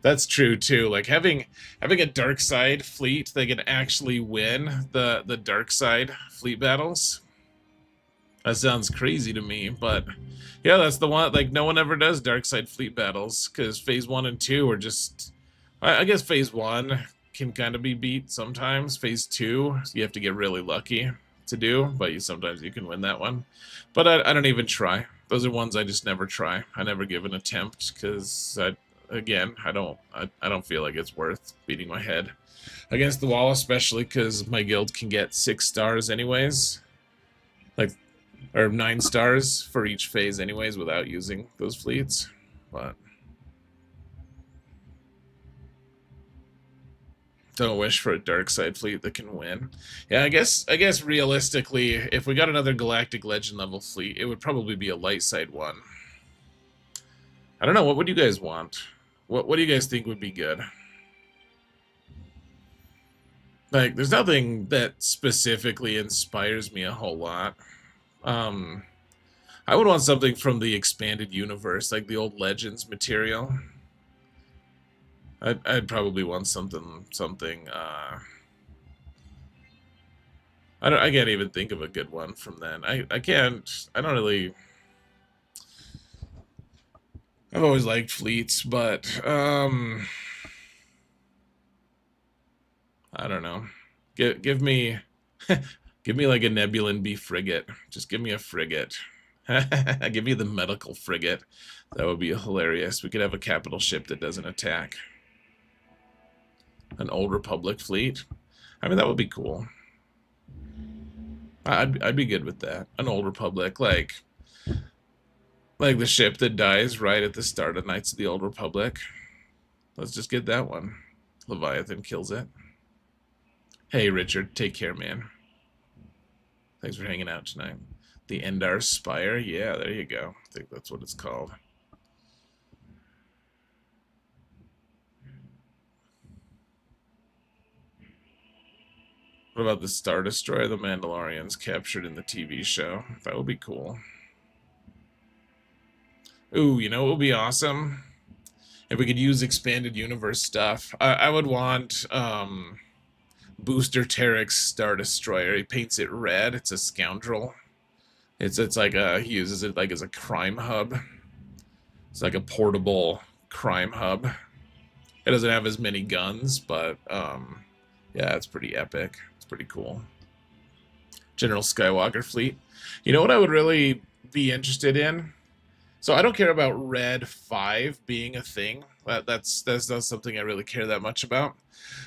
that's true too. Like having a dark side fleet that can actually win the dark side fleet battles. That sounds crazy to me, but yeah, that's the one. Like, no one ever does dark side fleet battles because phase 1 and 2 are just. I guess phase 1 can kind of be beat sometimes. Phase 2, you have to get really lucky to do, but sometimes you can win that one. But I don't even try. Those are ones I just never try. I never give an attempt because I don't feel like it's worth beating my head against the wall, especially because my guild can get 6 stars anyways. Like, Or 9 stars for each phase anyways without using those fleets. But don't wish for a dark side fleet that can win. Yeah, I guess realistically, if we got another Galactic Legend level fleet, it would probably be a light side one. I don't know, what would you guys want? What do you guys think would be good? Like, there's nothing that specifically inspires me a whole lot. I would want something from the expanded universe, like the old Legends material. I'd probably want something. I can't even think of a good one from then. I can't. I don't really. I've always liked fleets, but I don't know. Give me give me like a Nebulan B frigate. Just give me a frigate. Give me the medical frigate. That would be hilarious. We could have a capital ship that doesn't attack. An old Republic fleet. I mean, that would be cool. I'd be good with that. An old Republic, like the ship that dies right at the start of Knights of the Old Republic. Let's just get that one. Leviathan kills it. Hey, Richard, take care, man. Thanks for hanging out tonight. The Endar Spire? Yeah, there you go. I think that's what it's called. What about the Star Destroyer the Mandalorians captured in the TV show? That would be cool. Ooh, you know what would be awesome? If we could use expanded universe stuff. I would want Booster Tarek's Star Destroyer. He paints it red. It's a scoundrel. It's like he uses it like as a crime hub. It's like a portable crime hub. It doesn't have as many guns, but yeah, it's pretty epic. It's pretty cool. General Skywalker fleet. You know what I would really be interested in? So I don't care about Red 5 being a thing. That's not something I really care that much about.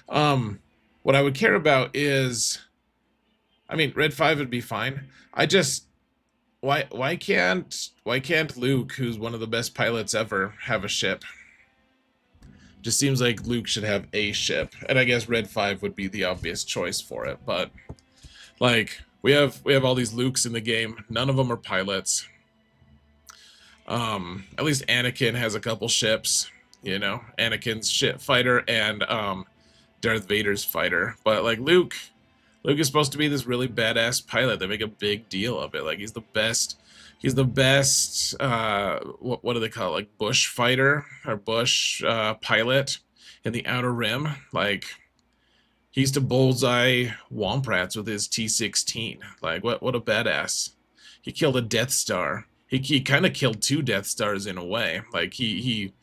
What I would care about is, I mean, Red 5 would be fine. I just why can't Luke, who's one of the best pilots ever, have a ship? Just seems like Luke should have a ship, and I guess Red 5 would be the obvious choice for it. But like we have all these Lukes in the game. None of them are pilots. At least Anakin has a couple ships. You know, Anakin's ship fighter and Darth Vader's fighter. But like Luke is supposed to be this really badass pilot. They make a big deal of it. Like he's the best. He's the best. What do they call it? Like bush fighter or bush pilot in the Outer Rim. Like he used to bullseye Womp Rats with his T-16. Like what a badass. He killed a Death Star. He kind of killed 2 Death Stars in a way. Like he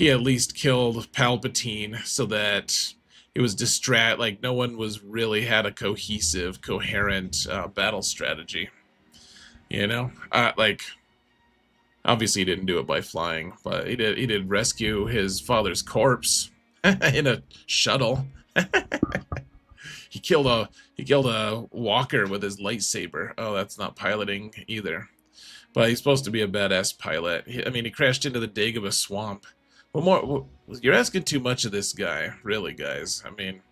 at least killed Palpatine so that it was like no one was really had a cohesive, coherent battle strategy. You know, like obviously he didn't do it by flying, but he did rescue his father's corpse in a shuttle. He killed a walker with his lightsaber. Oh, that's not piloting either. But he's supposed to be a badass pilot. I mean, he crashed into the Dagobah swamp. What more? You're asking too much of this guy, really, guys. I mean,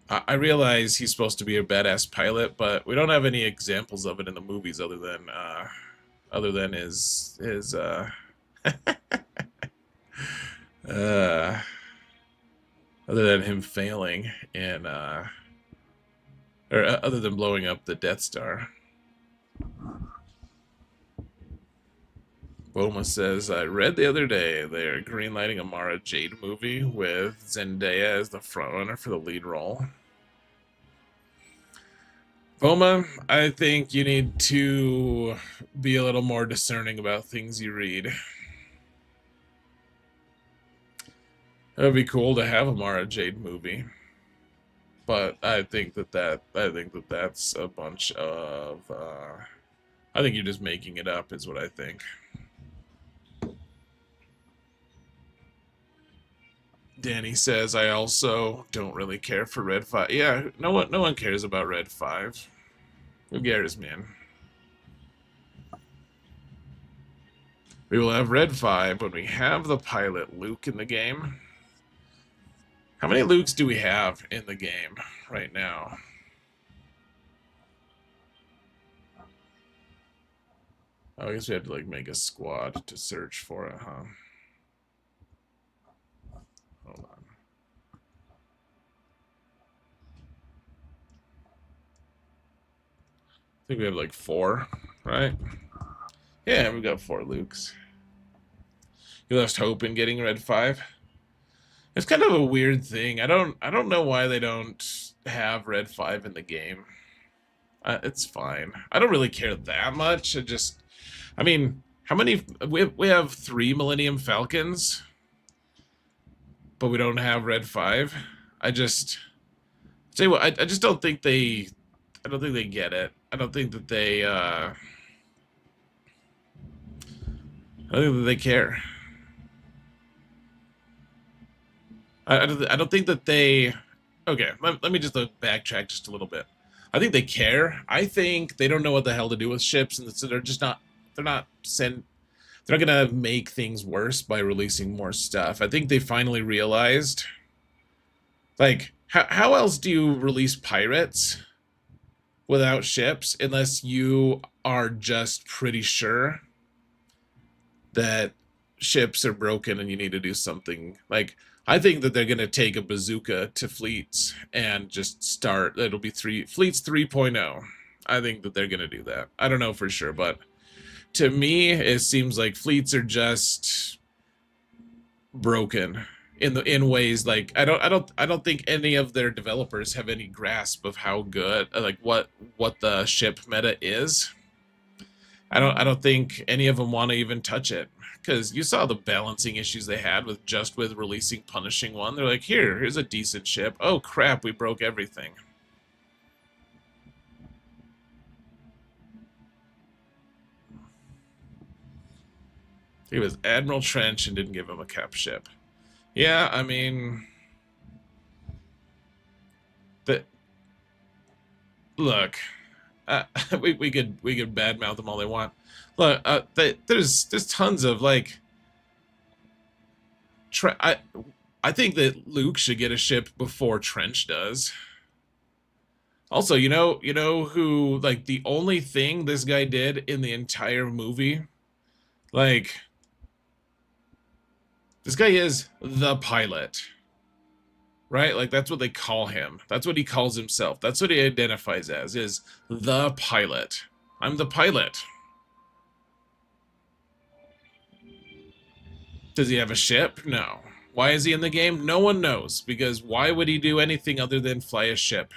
I realize he's supposed to be a badass pilot, but we don't have any examples of it in the movies other than his other than him failing in or other than blowing up the Death Star. Boma says, I read the other day they're greenlighting a Mara Jade movie with Zendaya as the frontrunner for the lead role. Boma, I think you need to be a little more discerning about things you read. It would be cool to have a Mara Jade movie, but I think that's a bunch of. I think you're just making it up, is what I think. Danny says, I also don't really care for Red 5. Yeah, no one cares about Red 5. Who cares, man? We will have Red 5 when we have the pilot Luke in the game. How many Lukes do we have in the game right now? Oh, I guess we had to like make a squad to search for it, huh? Hold on. I think we have like 4, right? Yeah, we got 4 Lukes. You lost hope in getting Red 5. It's kind of a weird thing. I don't know why they don't have Red 5 in the game. It's fine. I don't really care that much. I mean, how many we have 3 Millennium Falcons, but we don't have Red 5. I just tell you what, I just don't think they get it. I don't think that they I don't think that they care. I don't think that they. Okay, let me just backtrack just a little bit. I think they care. I think they don't know what the hell to do with ships, and so they're just not. They're not gonna make things worse by releasing more stuff. I think they finally realized. Like, how else do you release pirates without ships unless you are just pretty sure that ships are broken and you need to do something? Like, I think that they're going to take a bazooka to fleets and just start. It'll be fleets 3.0. I think that they're going to do that. I don't know for sure, but to me, it seems like fleets are just broken in ways like I don't think any of their developers have any grasp of how good, like what the ship meta is. I don't think any of them want to even touch it, because you saw the balancing issues they had with releasing Punishing 1. They're like, here's a decent ship. Oh crap, we broke everything. He was Admiral Trench and didn't give him a cap ship. Yeah, I mean, look, we could badmouth them all they want. Look, there's tons of like. I think that Luke should get a ship before Trench does. Also, you know who, like, the only thing this guy did in the entire movie, like, this guy is the pilot, right? Like, that's what they call him. That's what he calls himself. That's what he identifies as, is the pilot. I'm the pilot. Does he have a ship? No. Why is he in the game? No one knows, because why would he do anything other than fly a ship?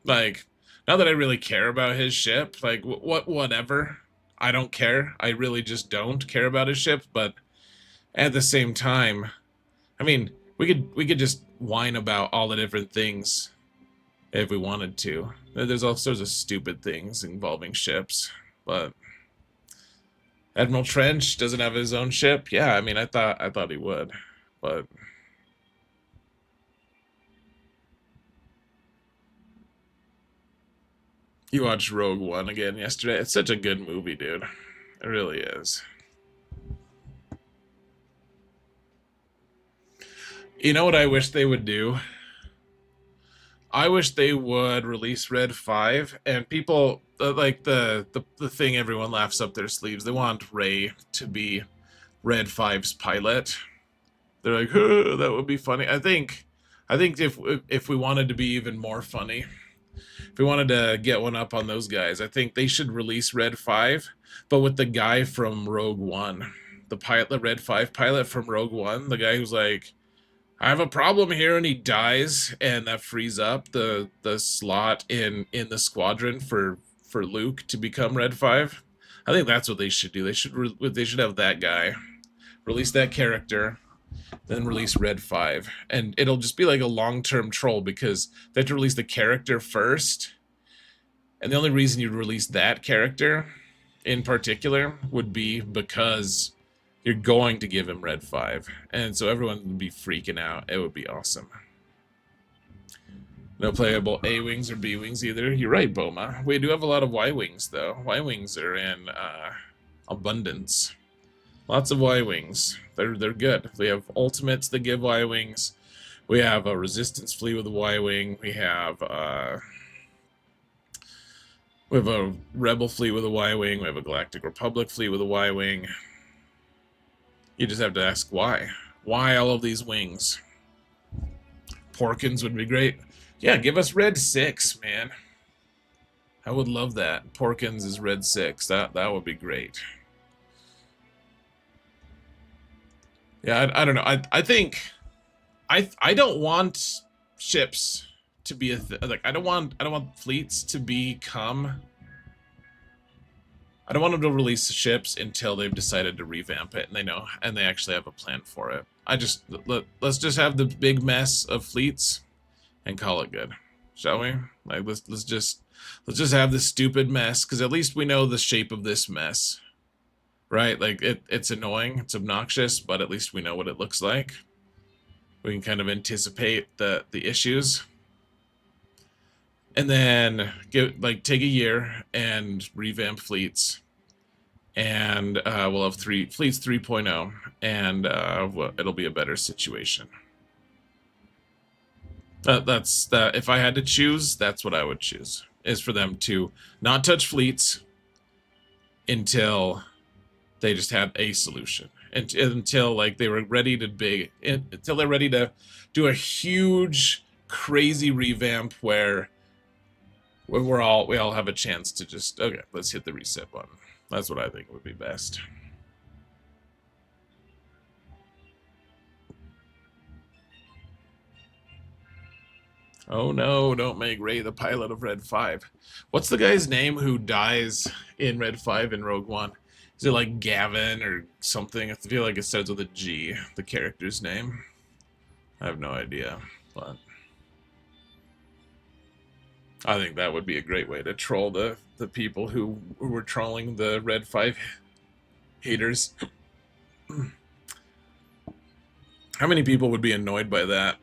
Like, not that I really care about his ship, like, whatever. I don't care. I really just don't care about his ship, but at the same time, I mean, we could just whine about all the different things if we wanted to. There's all sorts of stupid things involving ships, but Admiral Trench doesn't have his own ship. Yeah, I mean, I thought he would, but you watched Rogue One again yesterday. It's such a good movie, dude. It really is. You know what I wish they would do? I wish they would release Red 5, and people, like the thing everyone laughs up their sleeves. They want Rey to be Red 5's pilot. They're like, oh, that would be funny. I think if we wanted to be even more funny, if we wanted to get one up on those guys, I think they should release Red 5, but with the guy from Rogue One, the Red 5 pilot from Rogue One, the guy who's like, I have a problem here, and he dies, and that frees up the slot in the squadron for Luke to become Red 5. I think that's what they should do. They should have that guy, release that character, then release Red 5, and it'll just be like a long-term troll, because they have to release the character first, and the only reason you'd release that character in particular would be because you're going to give him Red 5. And so everyone would be freaking out. It would be awesome. No playable A wings or B wings either. You're right, Boma. We do have a lot of Y wings though. Y wings are in abundance. Lots of Y wings. They're good. We have ultimates that give Y wings. We have a resistance fleet with a Y wing. We have a rebel fleet with a Y wing. We have a Galactic Republic fleet with a Y wing. You just have to ask why. Why all of these wings? Porkins would be great. Yeah, give us red 6, man. I would love that. Porkins is red 6. That would be great. Yeah, I don't know. I think I don't want ships to be like I don't want fleets to become. I don't want them to release ships until they've decided to revamp it and they know and they actually have a plan for it. Let's just have the big mess of fleets and call it good, shall we? Like let's just have this stupid mess because at least we know the shape of this mess, right? Like it's annoying, it's obnoxious, but at least we know what it looks like. We can kind of anticipate the issues, and then take a year and revamp fleets, and we'll have fleets 3.0, and it'll be a better situation. That's if I had to choose, that's what I would choose, is for them to not touch fleets until they just had a solution, until like they were ready to until they're ready to do a huge crazy revamp where we all have a chance to just, okay, let's hit the reset button. That's what I think would be best. Oh no, don't make Rey the pilot of Red 5. What's the guy's name who dies in Red 5 in Rogue One? Is it like Gavin or something? I feel like it starts with a G, the character's name. I have no idea, but I think that would be a great way to troll the people who were trolling the Red 5 haters. How many people would be annoyed by that?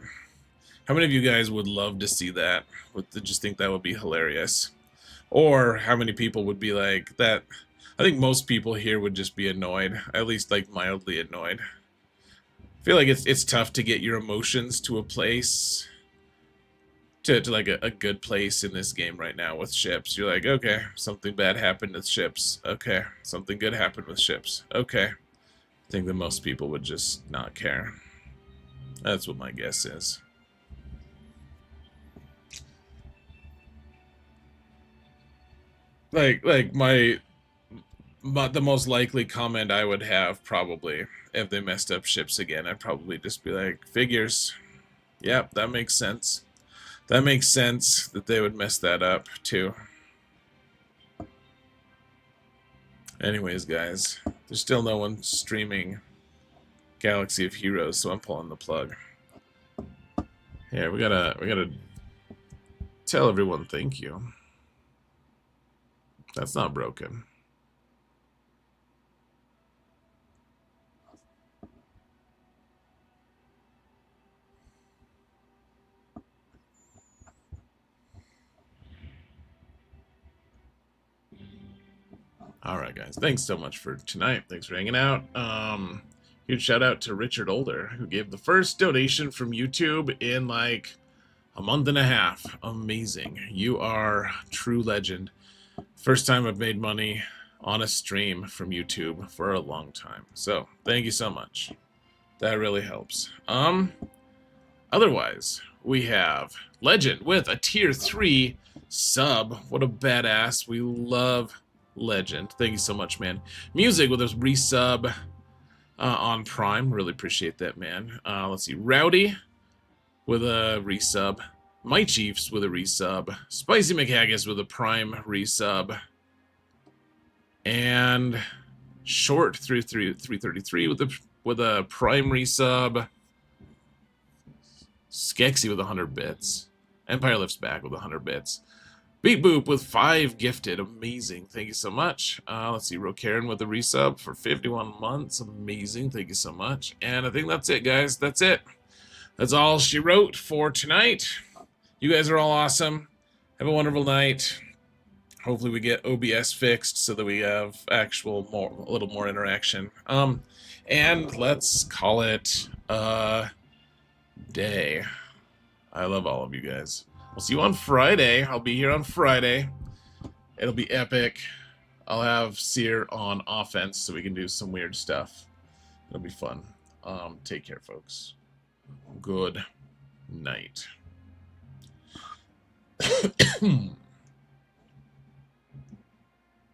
How many of you guys would love to see that? Would just think that would be hilarious? Or how many people would be like that? I think most people here would just be annoyed, at least like mildly annoyed. I feel like it's tough to get your emotions to a place, to like a good place in this game right now with ships. You're like, okay, something bad happened with ships. Okay, something good happened with ships. Okay. I think that most people would just not care. That's what my guess is. Like the most likely comment I would have probably if they messed up ships again, I'd probably just be like, figures. Yep, that makes sense. That makes sense that they would mess that up too. Anyways, guys, there's still no one streaming Galaxy of Heroes, so I'm pulling the plug. Yeah, we gotta tell everyone thank you. That's not broken. All right, guys. Thanks so much for tonight. Thanks for hanging out. Huge shout out to Richard Older, who gave the first donation from YouTube in like a month and a half. Amazing. You are true legend. First time I've made money on a stream from YouTube for a long time. So thank you so much. That really helps. Otherwise, we have Legend with a tier 3 sub. What a badass. We love Legend. Thank you so much, man. Music with a resub on Prime. Really appreciate that, man. Let's see. Rowdy with a resub. My Chiefs with a resub. Spicy McHaggis with a Prime resub. And Short 333 with a Prime resub. Skexy with 100 bits. Empire Lifts Back with 100 bits. Beat Boop with 5 gifted. Amazing. Thank you so much. Let's see. Rokaren with a resub for 51 months. Amazing. Thank you so much. And I think that's it, guys. That's it. That's all she wrote for tonight. You guys are all awesome. Have a wonderful night. Hopefully we get OBS fixed so that we have actual a little more interaction. And let's call it a day. I love all of you guys. We'll see you on Friday. I'll be here on Friday. It'll be epic. I'll have Seer on offense so we can do some weird stuff. It'll be fun. Take care, folks. Good night.